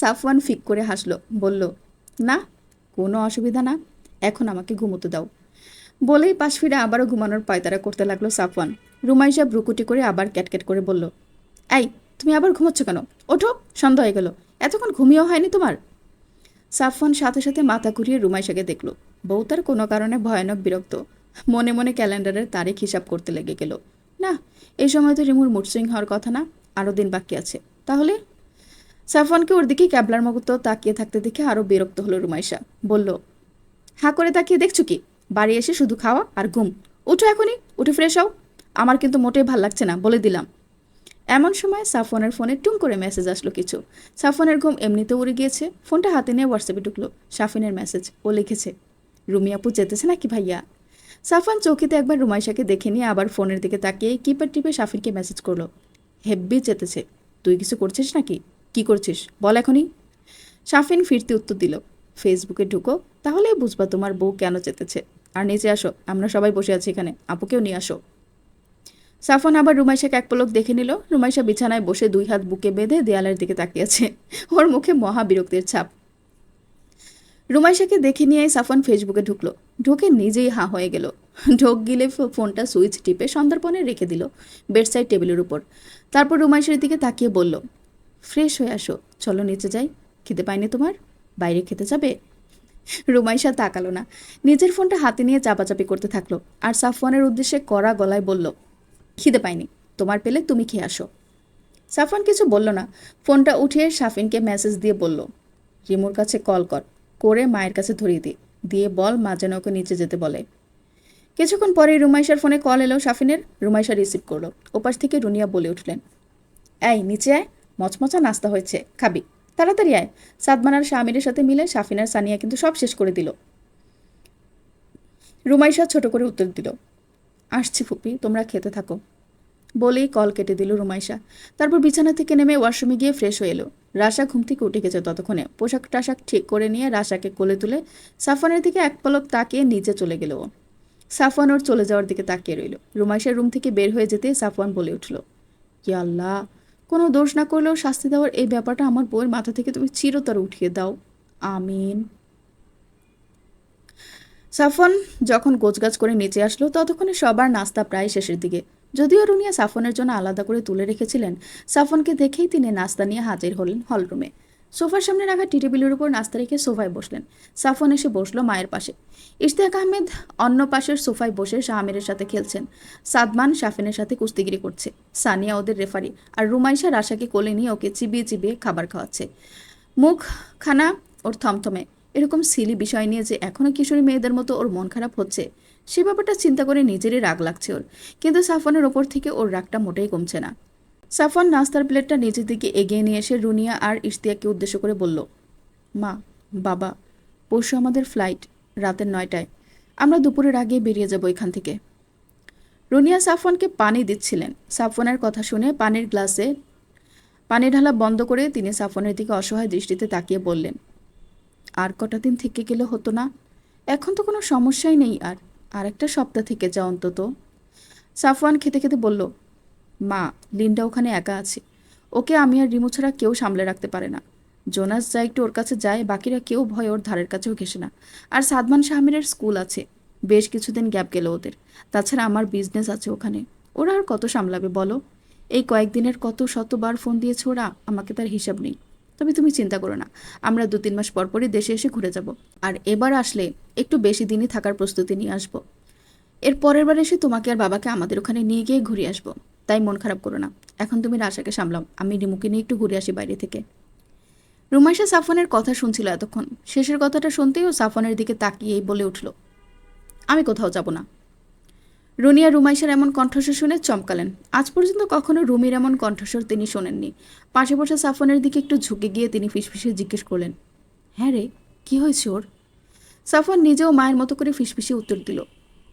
সাফওয়ান ফিক করে হাসলো, বলল, না, কোনো অসুবিধা না, এখন আমাকে ঘুমোতে দাও। বলেই পাশ ফিরে আবারও ঘুমানোর পায়তারা করতে লাগলো সাফওয়ান। রুমাইশা ভ্রুকুটি করে আবার ক্যাটক্যাট করে বলল, এই, তুমি আবার ঘুমোচ্ছ কেন? ওঠো, সন্ধ্যা হয়ে গেল, এতক্ষণ ঘুমিয়েও হয়নি তোমার? সাফওয়ান সাথে সাথে মাথা ঘুরিয়ে রুমাইশাকে দেখল। বউ তার কোনো কারণে ভয়ানক বিরক্ত। মনে মনে ক্যালেন্ডারের তারিখ হিসাব করতে লেগে গেল। না, এই সময় তো রিমুর মুডসুইং হওয়ার কথা না, আরও দিন বাকি আছে। তাহলে? সাফওয়ানকে ওর দিকে ক্যাবলার মতো তাকিয়ে থাকতে দেখে আরও বিরক্ত হলো রুমাইশা। বলল, হাঁ করে তাকিয়ে দেখছো কি? বাড়ি এসে শুধু খাওয়া আর ঘুম। উঠো এখনই, উঠে ফ্রেশ হও। আমার কিন্তু মোটেই ভাল লাগছে না, বলে দিলাম। এমন সময় সাফওয়ানের ফোনে টুং করে মেসেজ আসলো কিছু। সাফওয়ানের ঘুম এমনিতে উড়ে গিয়েছে। ফোনটা হাতে নিয়ে হোয়াটসঅ্যাপে ঢুকলো। সাফিনের মেসেজ। ও লিখেছে, রুমি আপু যেতেছে নাকি ভাইয়া? সাফওয়ান চৌকিতে একবার রুমাইশাকে দেখে নিয়ে আবার ফোনের দিকে তাকিয়ে কিপ্যাড টিপে শাফিনকে মেসেজ করলো। হেব্বি চেতেছে, তুই কিছু করছিস নাকি? কি করছিস বল এখনই। শাফিন ফিরতি উত্তর দিল, ফেসবুকে ঢুকো, তাহলেই বুঝবা তোমার বউ কেন চেতেছে। আর নিচে আসো, আমরা সবাই বসে আছি এখানে, আপুকেও নিয়ে আসো। সাফওয়ান আবার রুমাইশাকে এক পলক দেখে নিল। রুমাইশা বিছানায় বসে 2 হাত বুকে বেঁধে দেয়ালের দিকে তাকিয়েছে, ওর মুখে মহা বিরক্তির ছাপ। রুমাইশাকে দেখে নিয়ে সাফওয়ান ফেসবুকে ঢুকলো, ঢুকে নিজেই হাঁ হয়ে গেল। ঢোক গিলে ফোনটা সুইচ টিপে সন্ধ্যার্পণে রেখে দিল বেডসাইড টেবিলের উপর। তারপর রুমাইশার দিকে তাকিয়ে বলল, ফ্রেশ হয়ে আসো, চলো নিচে যাই। খেতে পাইনি তোমার, বাইরে খেতে যাবে? রুমাইশা তাকালো না, নিজের ফোনটা হাতে নিয়ে চাপাচাপি করতে থাকলো। আর সাফওয়ানের উদ্দেশ্যে কড়া গলায় বলল, খিদে পাইনি, তোমার পেলে তুমি খেয়ে আসো। সাফওয়ান কিছু বলল না, ফোনটা উঠিয়ে শাফিনকে মেসেজ দিয়ে বলল, রিমুর কাছে কল কর, করে মায়ের কাছে ধরিয়ে দিয়ে বল মা যেন ওকে নিচে যেতে বলে। কিছুক্ষণ পরেই রুমাইশার ফোনে কল এলো শাফিনের। রুমাইশা রিসিভ করলো। ওপাশ থেকে রুনিয়া বলে উঠলেন, এই নিচে আয়, মচমচা নাস্তা হয়েছে, খাবি? তাড়াতাড়ি আয়। সাদমান আর শামিরের সাথে মিলে শাফিন আর সানিয়া কিন্তু সব শেষ করে দিল। রুমাইশা ছোট করে উত্তর দিল, আসছি ফুপি, তোমরা খেতে থাকো। বলেই কল কেটে দিল রুমাইশা। তারপর বিছানা থেকে নেমে ওয়াশরুমে গিয়ে ফ্রেশ হয়ে এলো। রাশা ঘুম থেকে উঠে গেছে ততক্ষণে। পোশাক টাশাক ঠিক করে নিয়ে রাশাকে কোলে তুলে সাফওয়ানের দিকে এক পলক তাকিয়ে নিচে চলে গেল ও। সাফওয়ান ওর চলে যাওয়ার দিকে তাকিয়ে রইল। রুমাইশার রুম থেকে বের হয়ে যেতে সাফওয়ান বলে উঠল, ইয়া আল্লাহ, কোনো দোষ না করলেও শাস্তি দেওয়ার এই ব্যাপারটা আমার বউয়ের মাথা থেকে তুমি চিরতরে উঠিয়ে দাও, আমিন। সাফওয়ান যখন গোছগাছ করে নিচে আসলো ততক্ষণে সবার নাস্তা প্রায় শেষের দিকে। যদিও রুনিয়া সাফওয়ানের জন্য আলাদা করে তুলে রেখেছিলেন, সাফওয়ানকে দেখেই তিনি নাস্তা নিয়ে হাজির হলেন হলরুমে। সোফার সামনে রাখা টি টেবিলের উপর নাস্তা রেখে সোফায় বসলেন। সাফওয়ান এসে বসলো মায়ের পাশে। ইশতিয়াক আহমেদ অন্য পাশের সোফায় বসে শাহমিরের সাথে খেলছেন। সাদমান শাফিনের সাথে কুস্তিগিরি করছে। সানিয়া ওদের রেফারি। আর রুমাইশা রাশাকে কোলে নিয়ে ওকে চিবিয়ে চিবিয়ে খাবার খাওয়াচ্ছে। মুখ খানা ওর থমথমে। এরকম সিলি বিষয় নিয়ে যে এখনও কিশোরী মেয়েদের মতো ওর মন খারাপ হচ্ছে, সে ব্যাপারটা চিন্তা করে নিজেরই রাগ লাগছে ওর। কিন্তু সাফওয়ানের ওপর থেকে ওর রাগটা মোটেই কমছে না। সাফওয়ান নাস্তার প্লেটটা নিজের দিকে এগিয়ে নিয়ে এসে রুনিয়া আর ইশতিয়াককে উদ্দেশ্য করে বলল, মা, বাবা, পরশু আমাদের ফ্লাইট, রাতের 9টায়। আমরা দুপুরের আগে বেরিয়ে যাব এখান থেকে। রুনিয়া সাফওয়ানকে পানি দিচ্ছিলেন। সাফওয়ানের কথা শুনে পানির গ্লাসে পানি ঢালা বন্ধ করে তিনি সাফওয়ানের দিকে অসহায় দৃষ্টিতে তাকিয়ে বললেন, আর কটা দিন থেকে গেলে হতো না? এখন তো কোনো সমস্যাই নেই। আর একটা সপ্তাহ থেকে যা অন্তত। সাফওয়ান খেতে খেতে বলল, মা, লিন্ডা ওখানে একা আছে। ওকে আমি আর রিমু ছাড়া কেউ সামলে রাখতে পারে না। জোনাস যা একটু ওর কাছে যায়, বাকিরা কেউ ভয় ওর ধারের কাছেও ঘেসে না। আর সাদমান শাহমিরের স্কুল আছে, বেশ কিছুদিন গ্যাপ গেল ওদের। তাছাড়া আমার বিজনেস আছে ওখানে, ওরা আর কত সামলাবে বলো? এই কয়েকদিনের কত শতবার ফোন দিয়েছে ওরা, আমাকে তার হিসাব নেই। তবে তুমি চিন্তা করো না, আমরা 2-3 মাস পরপরই দেশে এসে ঘুরে যাব। আর এবার আসলে একটু বেশি দিনই থাকার প্রস্তুতি নিয়ে আসবো। এর পরের বার এসে তোমাকে আর বাবাকে আমাদের ওখানে নিয়ে গিয়ে ঘুরে আসবো। তাই মন খারাপ করো না, এখন তুমি রাশাকে সামলাও, আমি রিমুকে নিয়ে একটু ঘুরে আসি বাইরে থেকে। রুমাইশা সাফওয়ানের কথা শুনছিল এতক্ষণ। শেষের কথাটা শুনতেই ও সাফওয়ানের দিকে তাকিয়েই বলে উঠল, আমি কোথাও যাব না। রুনিয়া রুমাইশার এমন কণ্ঠস্বর শুনে চমকালেন। আজ পর্যন্ত কখনো রুমির এমন কণ্ঠস্বর তিনি শোনেননি। পাশে বসে সাফওয়ানের দিকে একটু ঝুঁকে গিয়ে তিনি ফিসফিসে জিজ্ঞেস করলেন, হ্যাঁ রে, কি হয়েছে ওর? সাফওয়ান নিজেও মায়ের মতো করে ফিসফিসে উত্তর দিল,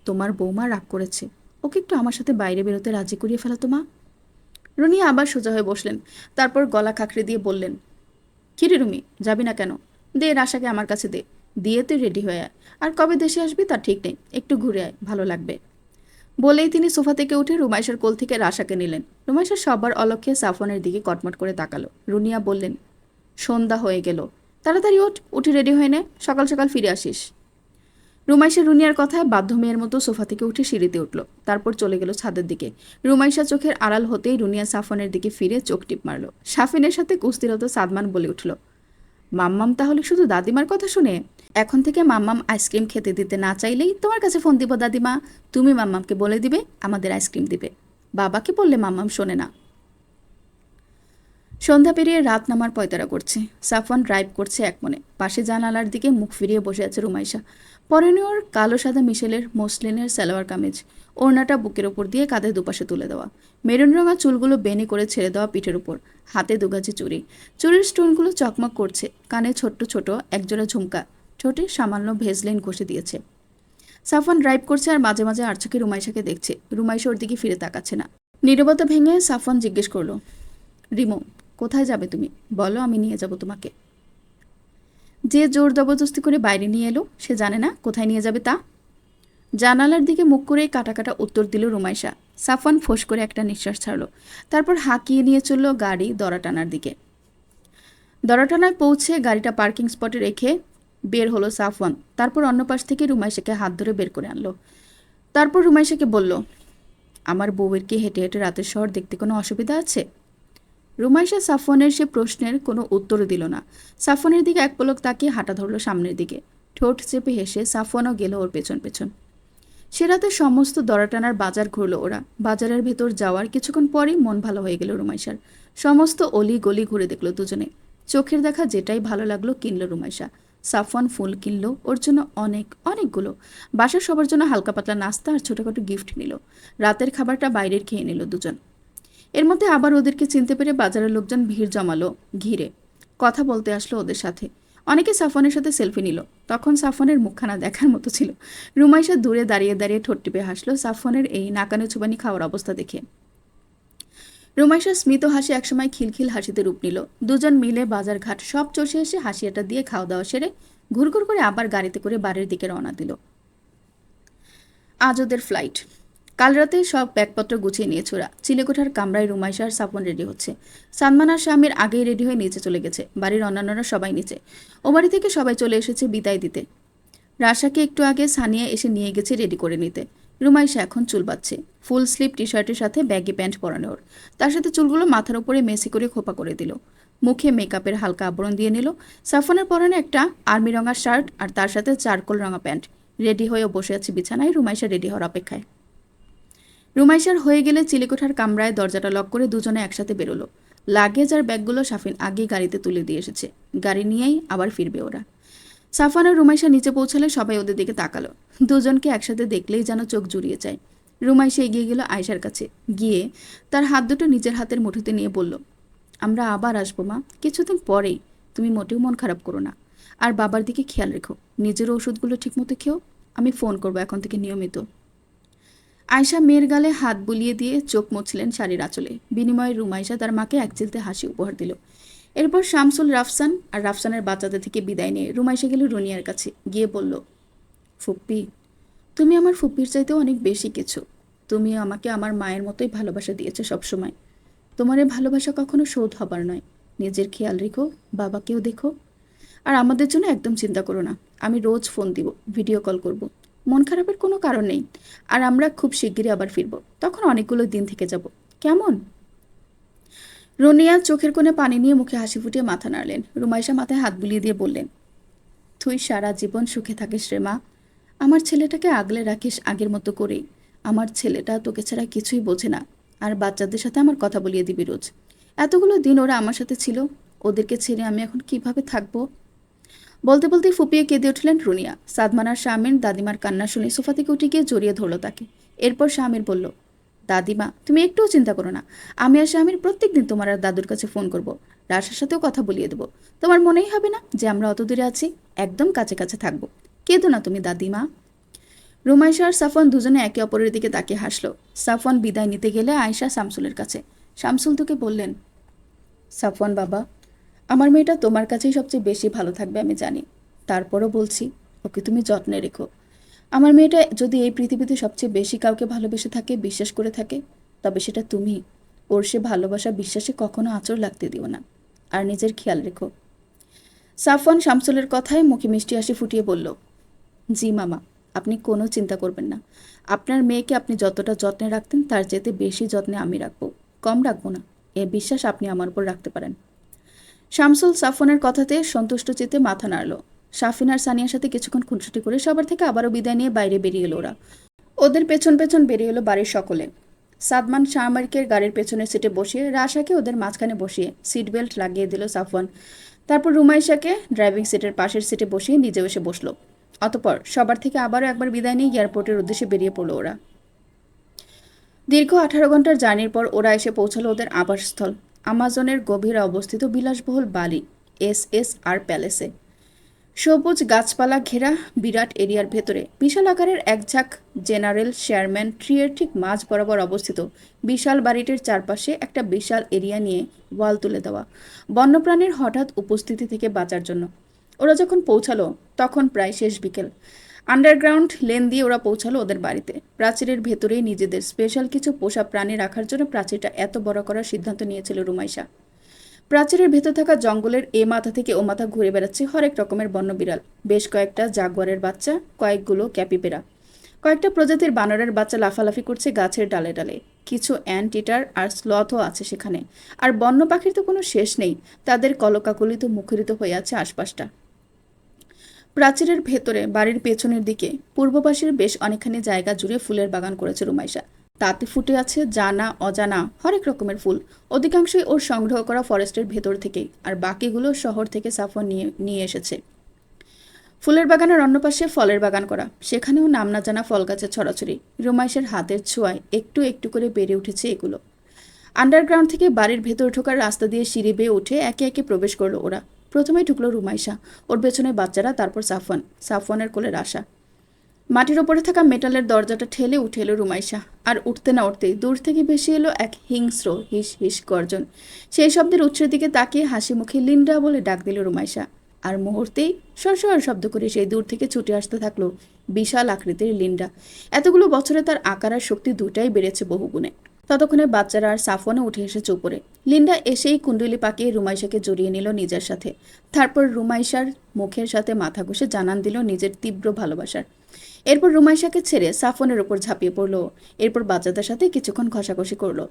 তোমার বৌমা রাগ করেছে, ওকে একটু আমার সাথে বাইরে বেরোতে রাজি করিয়ে ফেলা তো মা। রুনিয়া আবার সোজা হয়ে বসলেন। তারপর গলা খাঁকড়ে দিয়ে বললেন, কিরে রুমি, যাবি না কেন? দে রাশাকে আমার কাছে দে, দিয়ে তুই রেডি হয়ে আয়। আর কবে দেশে আসবি তার ঠিক নেই, একটু ঘুরে আয়, ভালো লাগবে। বলেই তিনি সোফা থেকে উঠে রুমাইশার কোল থেকে রাশাকে নিলেন। রুমাইশা সবার অলক্ষ্যে সাফওয়ানের দিকে কটমট করে তাকালো। রুনিয়া বললেন, সন্ধ্যা হয়ে গেল, তাড়াতাড়ি উঠে রেডি হয়ে নে, সকাল সকাল ফিরে আসিস। রুমাইশা রুনিয়ার কথায় বাধ্য মেয়ের মতো সোফা থেকে উঠে সিঁড়িতে উঠল। তারপর চলে গেল ছাদের দিকে। রুমাইশা চোখের আড়াল হতেই রুনিয়া সাফওয়ানের দিকে ফিরে চোখ টিপ মারল। শাফিনের সাথে কুস্তিরত সাদমান বলে উঠল, মাম্মাম তাহলে শুধু দাদিমার কথা শুনে? এখন থেকে মাম্মাম আইসক্রিম খেতে দিতে না চাইলেই তোমার কাছে ফোন দিব দাদিমা, তুমি মাম্মামকে বলে দিবে আমাদের আইসক্রিম দিবে। বাবাকে বললে মাম্মাম শোনে না। সন্ধ্যা পেরিয়ে রাত নামার পয়তারা করছে। সাফওয়ান ড্রাইভ করছে একমনে। পাশে জানালার দিকে মুখ ফিরিয়ে বসে আছে রুমাইশা। পরনে ওর কালো সাদা মিশেলের মসলিনের সালোয়ার কামিজ, ওড়নাটা বুকের ওপর দিয়ে কাঁধে দুপাশে তুলে দেওয়া, মেরুন রঙা চুলগুলো বেনি করে ছেড়ে দেওয়া পিঠের উপর, হাতে দুগাছি চুড়ি, চুড়ির স্টোনগুলো চকমক করছে, কানে ছোট্ট ছোট একজোড়া ঝুমকা, ঠোঁটে সামান্য ভেজলিন ঘষে দিয়েছে। সাফওয়ান ড্রাইভ করছে আর মাঝে মাঝে আর চোখে রুমাইশাকে দেখছে। রুমাইশা ওর দিকে ফিরে তাকাচ্ছে না। নীরবতা ভেঙে সাফওয়ান জিজ্ঞেস করলো, রিমো, কোথায় যাবে তুমি? বলো, আমি নিয়ে যাব তোমাকে। যে জোর জবরদস্তি করে বাইরে নিয়ে এলো সে জানে না কোথায় নিয়ে যাবে তা। জানালার দিকে মুখ করে কাটা কাটা উত্তর দিল রুমাইশা। সাফওয়ান ফোঁস করে একটা নিঃশ্বাস ছাড়ল। তারপর হাঁকিয়ে নিয়ে চলল গাড়ি দড়াটানার দিকে। দড়াটানায় পৌঁছে গাড়িটা পার্কিং স্পটে রেখে বের হলো সাফওয়ান। তারপর অন্য পাশ থেকে রুমাইশাকে হাত ধরে বের করে আনলো। তারপর রুমাইশাকে বলল, আমার বউয়ের কি হেঁটে হেঁটে রাতের শহর দেখতে কোনো অসুবিধা আছে? রুমাইশা সাফওয়ানের সে প্রশ্নের কোনো উত্তরও দিল না। সাফওয়ানের দিকে এক পলক তাকিয়ে হাঁটা ধরল সামনের দিকে। ঠোঁট চেপে হেসে সাফওয়ানও গেল ওর পেছন পেছন। সে রাতে সমস্ত দড়াটানার বাজার ঘুরল ওরা। বাজারের ভেতর যাওয়ার কিছুক্ষণ পরেই মন ভালো হয়ে গেল রুমাইশার। সমস্ত অলি গলি ঘুরে দেখলো দুজনে। চোখের দেখা যেটাই ভালো লাগলো কিনলো রুমাইশা। সাফওয়ান ফুল কিনলো ওর জন্য অনেকগুলো। বাসার সবার জন্য হালকা পাতলা নাস্তা আর ছোটখাটো গিফট নিল। রাতের খাবারটা বাইরের খেয়ে নিল দুজন। এর মধ্যে আবার ওদেরকে চিনতে পেরে বাজারের লোকজন ভিড় জমালো ঘিরে। কথা বলতে আসলো ওদের সাথে। অনেকে সাফওয়ানের সাথে সেলফি নিল। তখন সাফওয়ানের মুখখানা দেখার মতো ছিল। রুমাইশা দূরে দাঁড়িয়ে দাঁড়িয়ে ঠোঁট টিপে হাসলো সাফওয়ানের এই নাকানে চুবানি খাওয়ার অবস্থা দেখে। রুমাইশার স্মিত হাসি একসময় খিলখিল হাসিতে রূপ নিল। দুজন মিলে বাজার ঘাট সব চষে এসে হাসিয়াটা দিয়ে খাওয়া দাওয়া সেরে ঘুরঘুর করে আবার গাড়িতে করে বাড়ির দিকে রওনা দিল। আজ ওদের ফ্লাইট। কাল রাতে সব ব্যাগপত্র গুছিয়ে নিয়েছে ওরা। চিলেকোঠার কামরায় রুমাইশা আর সাফওয়ান রেডি হচ্ছে। সালমান আর স্বামীর আগেই রেডি হয়ে নিচে চলে গেছে। বাড়ির অন্যান্যরা সবাই নিচে। ও বাড়ি থেকে সবাই চলে এসেছে বিদায় দিতে। রাশাকে একটু আগে সানিয়া এসে নিয়ে গেছে রেডি করে নিতে। রুমাইশা এখন চুল বাঁধছে। ফুল স্লিভ টি শার্টের সাথে ব্যাগি প্যান্ট পরানো ওর। তার সাথে চুলগুলো মাথার উপরে মেসি করে খোপা করে দিল। মুখে মেকআপের হালকা আবরণ দিয়ে নিল। সাফওয়ানের পরনে একটা আর্মি রঙা শার্ট আর তার সাথে চারকোল রঙা প্যান্ট। রেডি হয়েও বসে আছে বিছানায় রুমাইশা রেডি হওয়ার অপেক্ষায়। রুমাইশার হয়ে গেলে চিলেকোঠার কামরায় দরজাটা লক করে দুজনে একসাথে বেরোলো। লাগেজ আর ব্যাগগুলো সাফিন আগেই গাড়িতে তুলে দিয়ে এসেছে। গাড়ি নিয়েই আবার ফিরবে ওরা। সাফওয়ান আর রুমাইশা নিচে পৌঁছালে সবাই ওদের দিকে তাকালো। দুজনকে একসাথে দেখলেই যেন চোখ জুড়িয়ে যায়। রুমাইশা এগিয়ে গেল আয়েশার কাছে। গিয়ে তার হাত দুটো নিজের হাতের মুঠোতে নিয়ে বলল, আমরা আবার আসবো মা, কিছুদিন পরেই। তুমি মোটেও মন খারাপ করো না। আর বাবার দিকে খেয়াল রেখো। নিজের ওষুধগুলো ঠিকমতো খেও। আমি ফোন করবো এখন থেকে নিয়মিত। আয়শা মেয়ের গালে হাত বুলিয়ে দিয়ে চোখ মুছলেন শাড়ির আঁচলে। বিনিময়ে রুমাইশা তার মাকে একচিলতে হাসি উপহার দিল। এরপর শামসুল, রাফসান আর রাফসানের বাচ্চাদের থেকে বিদায় নিয়ে রুমাইশা গেল রুনিয়ার কাছে। গিয়ে বলল, ফুপ্পি, তুমি আমার ফুপ্পির চাইতেও অনেক বেশি কিছু। তুমি আমাকে আমার মায়ের মতোই ভালোবাসা দিয়েছো সবসময়। তোমার এই ভালোবাসা কখনো শোধ হবার নয়। নিজের খেয়াল রেখো, বাবাকেও দেখো। আর আমাদের জন্য একদম চিন্তা করো না। আমি রোজ ফোন দিব, ভিডিও কল করব। মন খারাপের কোনো কারণ নেই। আর আমরা খুব শিগগিরই আবার ফিরব। তখন অনেকগুলো দিন থেকে যাব। কেমন? রুনিয়া চোখের কোণে পানি নিয়ে মুখে হাসি ফুটিয়ে মাথা নাড়লেন। রুমাইশা মাথায় হাত বুলিয়ে দিয়ে বললেন, তুই সারা জীবন সুখে থাকিস রে মা। আমার ছেলেটাকে আগলে রাখিস আগের মতো করেই। আমার ছেলেটা তোকে ছাড়া কিছুই বোঝে না। আর বাচ্চাদের সাথে আমার কথা বলিয়ে দিবি রোজ। এতগুলো দিন ওরা আমার সাথে ছিল। ওদেরকে ছেড়ে আমি এখন কিভাবে থাকবো? বলতে বলতে ফুপিয়ে কেঁদে উঠলেন রুনিয়া। সাদমান আর শামির দাদিমার কান্না শুনে সোফা থেকে উঠে গিয়ে জড়িয়ে ধরল তাকে। এরপর শামির বলল, দাদিমা, তুমি একটুও চিন্তা করো না। আমি আর শামির প্রত্যেকদিন তোমার আর দাদুর কাছে ফোন করব। রাশার সাথেও কথা বলিয়ে দেবো। তোমার মনেই হবে না যে আমরা অত দূরে আছি। একদম কাছে কাছে থাকবো। কেঁদো না তুমি দাদিমা। রুমাইশা আর সাফওয়ান দুজনে একে অপরের দিকে তাকিয়ে হাসলো। সাফওয়ান বিদায় নিতে গেলে আয়েশা শামসুলের কাছে। শামসুল তোকে বললেন, সাফওয়ান বাবা, আমার মেয়েটা তোমার কাছেই সবচেয়ে বেশি ভালো থাকবে আমি জানি। তারপরও বলছি, ওকে তুমি যত্নে রেখো। আমার মেয়েটা যদি এই পৃথিবীতে সবচেয়ে বেশি কাউকে ভালোবেসে থাকে, বিশ্বাস করে থাকে, তবে সেটা তুমি। ওর সে ভালোবাসা বিশ্বাসে কখনো আঁচড় লাগতে দিও না। আর নিজের খেয়াল রেখো। সাফওয়ান শামসুলের কথায় মুখে মিষ্টি হাসি ফুটিয়ে বলল, জি মামা, আপনি কোনো চিন্তা করবেন না। আপনার মেয়েকে আপনি যতটা যত্নে রাখতেন তার চেয়ে বেশি যত্নে আমি রাখবো। কম রাখবো না। এ বিশ্বাস আপনি আমার উপর রাখতে পারেন। শামসুল সাফওয়ানের কথাতে সন্তুষ্ট চিত্তে মাথা নাড়ল। সাফিন আর সানিয়ার সাথে কিছুক্ষণ খুনসুটি করে সবার থেকে আবারও বিদায় নিয়ে বাইরে বেরিয়ে এলো ওরা। ওদের পেছন পেছন বেরিয়ে এলো বাড়ির সকলে। সাদমান শাহমারকে গাড়ির পেছনের সিটে বসিয়ে রাশাকে ওদের মাঝখানে বসিয়ে সিট বেল্ট লাগিয়ে দিল সাফওয়ান। তারপর রুমাইশাকে ড্রাইভিং সিটের পাশের সিটে বসিয়ে নিজেও এসে বসলো। অতপর সবার থেকে আবারও একবার বিদায় নিয়ে এয়ারপোর্টের উদ্দেশ্যে বেরিয়ে পড়লো ওরা। দীর্ঘ 18 ঘন্টার জার্নির পর ওরা এসে পৌঁছালো ওদের আবাসস্থল, আমাজনের গভীরে অবস্থিত বিলাসবহুল বালি SSR প্যালেসে। সবুজ গাছপালা ঘেরা বিরাট এরিয়ার ভেতরে বিশাল আকারের এক ঝাঁক জেনারেল শেয়ারম্যান ট্রিয়ের ঠিক মাঝ বরাবর অবস্থিত বিশাল বাড়িটির চারপাশে একটা বিশাল এরিয়া নিয়ে ওয়াল তুলে দেওয়া বন্যপ্রাণীর হঠাৎ উপস্থিতি থেকে বাঁচার জন্য। ওরা যখন পৌঁছালো তখন প্রায় শেষ বিকেল। আন্ডারগ্রাউন্ড লেন দিয়ে ওরা পৌঁছালো ওদের বাড়িতে। প্রাচীরের ভেতরেই নিজেদের স্পেশাল কিছু পোষা প্রাণী রাখার জন্য প্রাচীরটা এত বড় করার সিদ্ধান্ত নিয়েছিল রুমাইশা। প্রাচীরের ভেতর থাকা জঙ্গলের এ মাথা থেকে ও মাথা ঘুরে বেড়াচ্ছে হরেক রকমের বন্য বিড়াল, বেশ কয়েকটা জাগুয়ারের বাচ্চা, কয়েকগুলো ক্যাপিপেরা, কয়েকটা প্রজাতির বানরের বাচ্চা লাফালাফি করছে গাছের ডালে ডালে। কিছু অ্যান্ট ইটার আর স্লথও আছে সেখানে। আর বন্য পাখির তো কোনো শেষ নেই, তাদের কলকাকলিত মুখরিত হয়ে আছে আশপাশটা। প্রাচীরের ভেতরে বাড়ির পেছনের দিকে পূর্ব পাশের বেশ অনেকখানি জায়গা জুড়ে ফুলের বাগান করেছে রুমাইশা। তাতে ফুটে আছে জানা অজানা হরেক রকমের ফুল। অধিকাংশই ওর সংগ্রহ করা ফরেস্টের ভেতর থেকেই, আর বাকিগুলো শহর থেকে সাফওয়ান নিয়ে নিয়ে এসেছে। ফুলের বাগানের অন্য পাশে ফলের বাগান করা, সেখানেও নাম না জানা ফল গাছের ছড়াছড়ি। রুমাইশের হাতের ছোঁয়ায় একটু একটু করে বেড়ে উঠেছে এগুলো। আন্ডারগ্রাউন্ড থেকে বাড়ির ভেতর ঢোকার রাস্তা দিয়ে সিঁড়ি বেয়ে উঠে একে একে প্রবেশ করলো ওরা। প্রথমে ঢুকলো রুমাইশা, ওর পেছনে বাচ্চারা, তারপর সাফওয়ান, সাফওয়ানের কোলে রাশা। মাটির ওপরে থাকা মেটালের দরজাটা ঠেলে উঠে এলো রুমাইশা। আর উঠতে না উঠতেই দূর থেকে ভেসে এলো এক হিংস্র হিস হিস গর্জন। সেই শব্দের উৎসের দিকে তাকিয়ে হাসি মুখে লিন্ডা বলে ডাক দিল রুমাইশা। আর মুহূর্তেই সরসর শব্দ করে সেই দূর থেকে ছুটে আসতে থাকলো বিশাল আকৃতির লিন্ডা। এতগুলো বছরে তার আকার আর শক্তি দুটাই বেড়েছে বহুগুণে। ততক্ষণে বাচ্চারা আর সাফওয়ানও উঠে এসেছে উপরে। লিন্ডা এসেই কুণ্ডলি পাকিয়ে রুমাইশাকে জড়িয়ে নিল নিজের সাথে। তারপর রুমাইশার মুখের সাথে মাথা ঘষে জানান দিল নিজের তীব্র ভালোবাসার। এরপর রুমাইশাকে ছেড়ে সাফওয়ানের উপর ঝাঁপিয়ে পড়ল। এরপর বাচ্চাদের সাথে কিছুক্ষণ ঘষাঘষি করলো।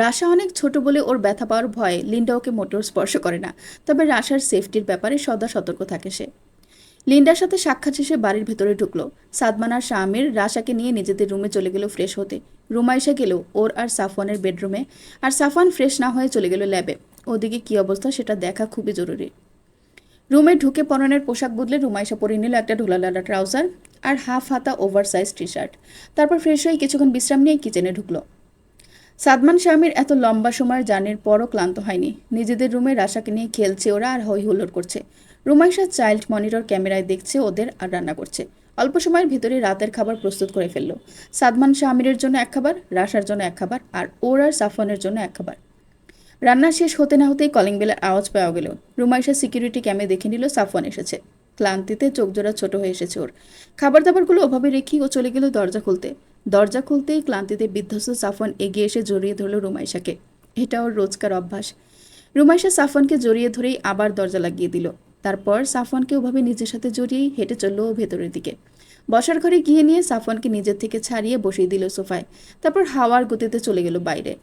রাশা অনেক ছোট বলে ওর ব্যথা পাওয়ার ভয়ে লিন্ডা ওকে মোটেও স্পর্শ করে না, তবে রাশার সেফটির ব্যাপারে সদা সতর্ক থাকে সে। লিন্ডার সাথে সাক্ষাৎ শেষে বাড়ির ভেতরে ঢুকলো। সাদমান আর শামির রাশাকে নিয়ে নিজেদের রুমে চলে গেল ফ্রেশ হতে। রুমাইশা গেল ওর আর সাফওয়ানের বেডরুমে, আর সাফওয়ান ফ্রেশ না হয়ে চলে গেল ল্যাবে। ওদিকে কী অবস্থা সেটা দেখা খুবই জরুরি। রুমে ঢুকে পরনের পোশাক বদলে রুমাইশা পরে নিল একটা ঢোলালালা ট্রাউজার আর হাফ হাতা ওভারসাইজ টি শার্ট। তারপর ফ্রেশ হয়ে কিছুক্ষণ বিশ্রাম নিয়ে কিচেনে ঢুকলো। সাদমান শামির এত লম্বা সময়ের জার্নির পরও ক্লান্ত হয়নি। নিজেদের রুমে রাশাকে নিয়ে খেলছে ওরা আর হই হুল্লোড় করছে। রুমাইশা চাইল্ড মনিটর ক্যামেরায় দেখছে ওদের আর রান্না করছে। অল্প সময়ের ভিতরে রাতের খাবার প্রস্তুত করে ফেললো। সাদমান শামিরের জন্য এক খাবার, রাশার জন্য এক খাবার, আর ওর আর সাফওয়ানের জন্য এক খাবার। রান্না শেষ হতে না হতেই কলিং বেলের আওয়াজ পাওয়া গেল। রুমাইশা সিকিউরিটি ক্যামে দেখে নিল সাফওয়ান এসেছে। ক্লান্তিতে চোখজোড়া ছোট হয়ে এসেছে ওর। খাবার দাবারগুলো ওভাবে রেখেই ও চলে গেল দরজা খুলতে। দরজা খুলতেই ক্লান্তিতে বিধ্বস্ত সাফওয়ান এগিয়ে এসে জড়িয়ে ধরল রুমাইশাকে। এটা ওর রোজকার অভ্যাস। রুমাইশা সাফওয়ানকে জড়িয়ে ধরেই আবার দরজা লাগিয়ে দিল। তারপর সাফওয়ানকে ওভাবে নিজের সাথে জড়িয়েই হেঁটে চলল ও ভেতরের দিকে। বসার ঘরে গিয়ে নিয়ে সাফওয়ানকে নিজের থেকে ছাড়িয়ে বসিয়ে দিল সোফায়। তারপর হাওয়ার গতিতে চলে গেল বাইরে।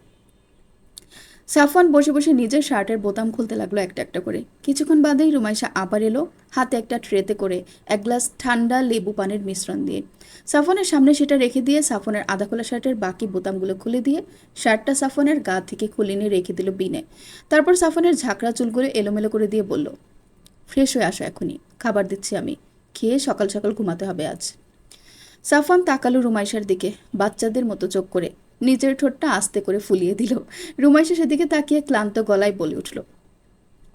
সাফওয়ান বসে বসে নিজের শার্টের বোতাম খুলতে লাগলো একটা একটা করে। কিছুক্ষণ বাদেই রুমাইশা আবার এলো, হাতে একটা ট্রেতে করে এক গ্লাস ঠান্ডা লেবু পানির মিশ্রণ দিয়ে। সাফওয়ানের সামনে সেটা রেখে দিয়ে সাফওয়ানের আধা খোলা শার্টের বাকি বোতামগুলো খুলে দিয়ে শার্টটা সাফওয়ানের গা থেকে খুলে নিয়ে রেখে দিল বিনে। তারপর সাফওয়ানের ঝাঁকড়া চুলগুলো এলোমেলো করে দিয়ে বলল, ফ্রেশ হয়ে আসো এখনই, খাবার দিচ্ছি আমি, খেয়ে সকাল সকাল ঘুমাতে হবে আজ। সাফওয়ান তাকালো রুমাইশার দিকে বাচ্চাদের মতো চোখ করে। নিজের ঠোঁটটা আস্তে করে ফুলিয়ে দিল। রুমাইশা সেদিকে তাকিয়ে ক্লান্ত গলায় বলে উঠল,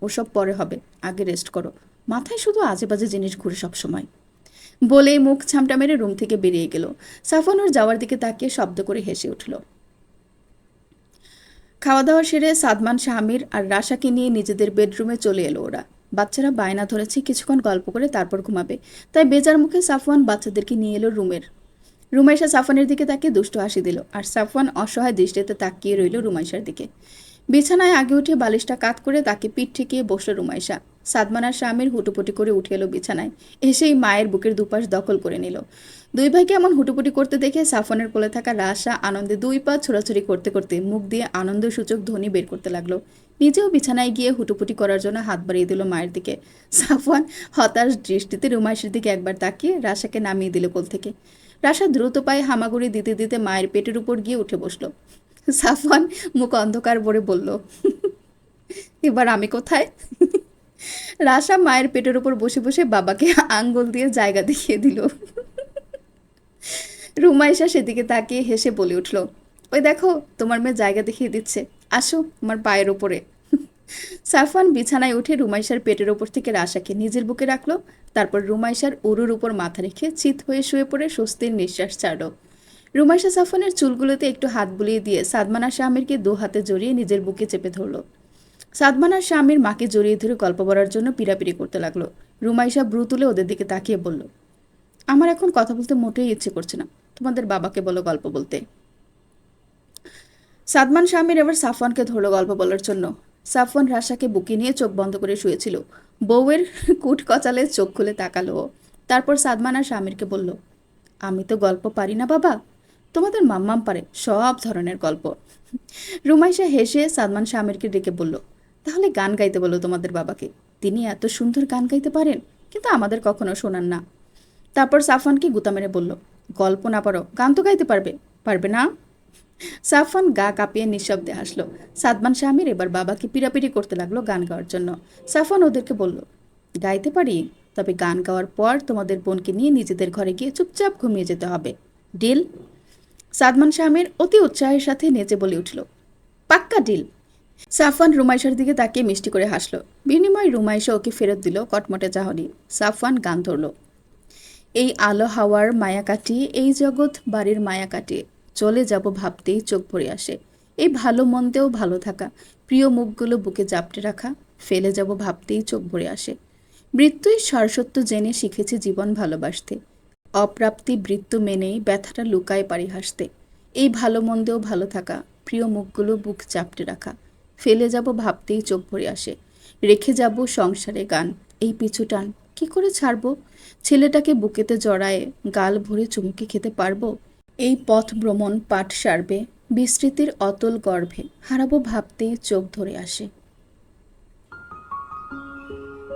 ওসব পরে হবে, আগে রেস্ট করো, মাথায় শুধু আজে বাজে জিনিস ঘুরে সব সময়। বলেই মুখ ছামটা মেরে রুম থেকে বেরিয়ে গেল। সাফওয়ান ওর যাওয়ার দিকে তাকিয়ে শব্দ করে হেসে উঠল। খাওয়া দাওয়া সেরে সাদমান শামির আর রাশাকে নিয়ে নিজেদের বেডরুমে চলে এলো ওরা। বাচ্চারা বায়না ধরেছে কিছুক্ষণ গল্প করে তারপর ঘুমাবে, তাই বেজার মুখে সাফওয়ান বাচ্চাদেরকে নিয়ে এলো রুমাইশা সাফওয়ানের দিকে তাকিয়ে দুষ্ট হাসি দিল, আর সাফওয়ান অসহায় দৃষ্টিতে তাকিয়ে রইল রুমাইশার দিকে। বিছানায় আগে উঠে বালিশটা কাত করে তাকে পিঠ ঠেকিয়ে বসল রুমাইশা। সাদমান আর শামির হুটোপুটি করে উঠে এলো বিছানায়, এসেই মায়ের বুকের দুপাশ দখল করে নিল। দুই ভাইকে এমন হুটোপুটি করতে দেখে সাফওয়ানের কোলে থাকা রাশা আনন্দে দুই পা ছোড়াছুড়ি করতে করতে মুখ দিয়ে আনন্দসূচক ধ্বনি বের করতে লাগলো। নিজেও বিছানায় গিয়ে হুটোপুটি করার জন্য হাত বাড়িয়ে দিল মায়ের দিকে। সাফওয়ান হতাশ দৃষ্টিতে রুমাইশের দিকে একবার তাকিয়ে রাশাকে নামিয়ে দিল কোল থেকে। রাশা দ্রুত পায়ে হামাগুড়ি দিতে দিতে মায়ের পেটের উপর গিয়ে উঠে বসলো। সাফওয়ান মুখ অন্ধকার ভরে বলল, এবার আমি কোথায়? রাশা মায়ের পেটের উপর বসে বসে বাবাকে আঙ্গুল দিয়ে জায়গা দেখিয়ে দিল। রুমাইশা সেদিকে তাকিয়ে হেসে বলে উঠল, ওই দেখো তোমার মেয়ে জায়গা দেখিয়ে দিচ্ছে, আসো আমার পায়ের ওপরে। সাফওয়ান বিছানায় উঠে রুমাইশার পেটের ওপর থেকে রাশাকে নিজের বুকে রাখলো। তারপর রুমাইশার উরুর উপর মাথা রেখে চিত হয়ে শুয়ে পড়ে স্বস্তির নিঃশ্বাস ছাড়ল। রুমাইশা সাফওয়ানের চুলগুলোতে একটু হাত বুলিয়ে দিয়ে সাদমান আর শামিরকে দু হাতে জড়িয়ে নিজের বুকে চেপে ধরল। সাদমান আর শামির মাকে জড়িয়ে ধরে গল্প বলার জন্য পিড়াপিড়ি করতে লাগলো। রুমাইশা ব্রু তুলে ওদের দিকে তাকিয়ে বলল, আমার এখন কথা বলতে মোটেই ইচ্ছে করছে না, তোমাদের বাবাকে বলো গল্প বলতে। সাদমান শামির এবার সাফওয়ানকে ধরলো গল্প বলার জন্য। সাফওয়ান রাশাকে বুকে নিয়ে চোখ বন্ধ করে শুয়েছিল। বউয়ের কুট কচালে চোখ খুলে তাকালো ও। তারপর সাদমান আর শামিরকে বলল, আমি তো গল্প পারি না বাবা, তোমাদের মাম্মাম পারে সব ধরনের গল্প। রুমাইশা হেসে সাদমান শামিরকে ডেকে বলল, তাহলে গান গাইতে বলো তোমাদের বাবাকে, তিনি এত সুন্দর গান গাইতে পারেন, কিন্তু আমাদের কখনো শোনান না। তারপর সাফওয়ানকে গুতা মেরে বলল, গল্প না পারো গান তো গাইতে পারবে, পারবে না? সাফওয়ান গা কাঁপিয়ে নিঃশব্দে হাসলো। সাদমান শামির এবার বাবাকে পিড়াপিড়ি করতে লাগলো গান গাওয়ার জন্য। সাফওয়ান ওদেরকে বলল, গাইতে পারি, তবে গান গাওয়ার পর তোমাদের বোনকে নিয়ে নিজেদের ঘরে গিয়ে চুপচাপ ঘুমিয়ে যেতে হবে, ডিল? সাদমান শামির অতি উৎসাহের সাথে নেচে বলে উঠল, পাক্কা ডিল। সাফওয়ান রুমাইশার দিকে তাকিয়ে মিষ্টি করে হাসলো। বিনিময় রুমাইশা ওকে ফেরত দিল কটমটে চাহনি। সাফওয়ান গান ধরল, এই আলো হাওয়ার মায়া কাটিয়ে, এই জগৎ বাড়ির মায়া কাটিয়ে, চলে যাব ভাবতেই চোখ ভরে আসে, এই ভালো মন্দেও ভালো থাকা, প্রিয় মুখগুলো বুকে জাপটে রাখা, ফেলে যাব ভাবতেই চোখ ভরে আসে, মৃত্যুই সারসত্য জেনে শিখেছি জীবন ভালোবাসতে, অপ্রাপ্তি মৃত্যু মেনেই ব্যথাটা লুকায় পারি হাসতে, এই ভালো মন্দেও ভালো থাকা, প্রিয় মুখগুলো বুক চাপটে রাখা, ফেলে যাব ভাবতেই চোখ ভরে আসে, রেখে যাব সংসারে গান, এই পিছু টান কি করে ছাড়বো, ছেলেটাকে বুকেতে জড়ায়ে গাল ভরে চুমকি খেতে পারবো, এই পথ ভ্রমণ পাঠ সারবে বিস্মৃতির অতল গর্ভে, হারাবো ভাবতেই চোখ ধরে আসে।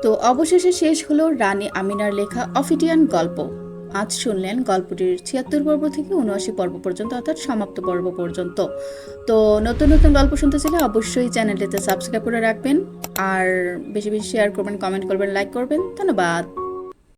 তো অবশেষে শেষ হলো রানী আমিনার লেখা অফিডিয়ান গল্প। আজ শুনলেন গল্পটির ৭৬ পর্ব থেকে ৭৯ পর্ব পর্যন্ত, অর্থাৎ সমাপ্ত পর্ব পর্যন্ত। তো নতুন নতুন গল্প শুনতে চাইলে অবশ্যই চ্যানেলটিতে সাবস্ক্রাইব করে রাখবেন, আর বেশি বেশি শেয়ার করবেন, কমেন্ট করবেন, লাইক করবেন। ধন্যবাদ।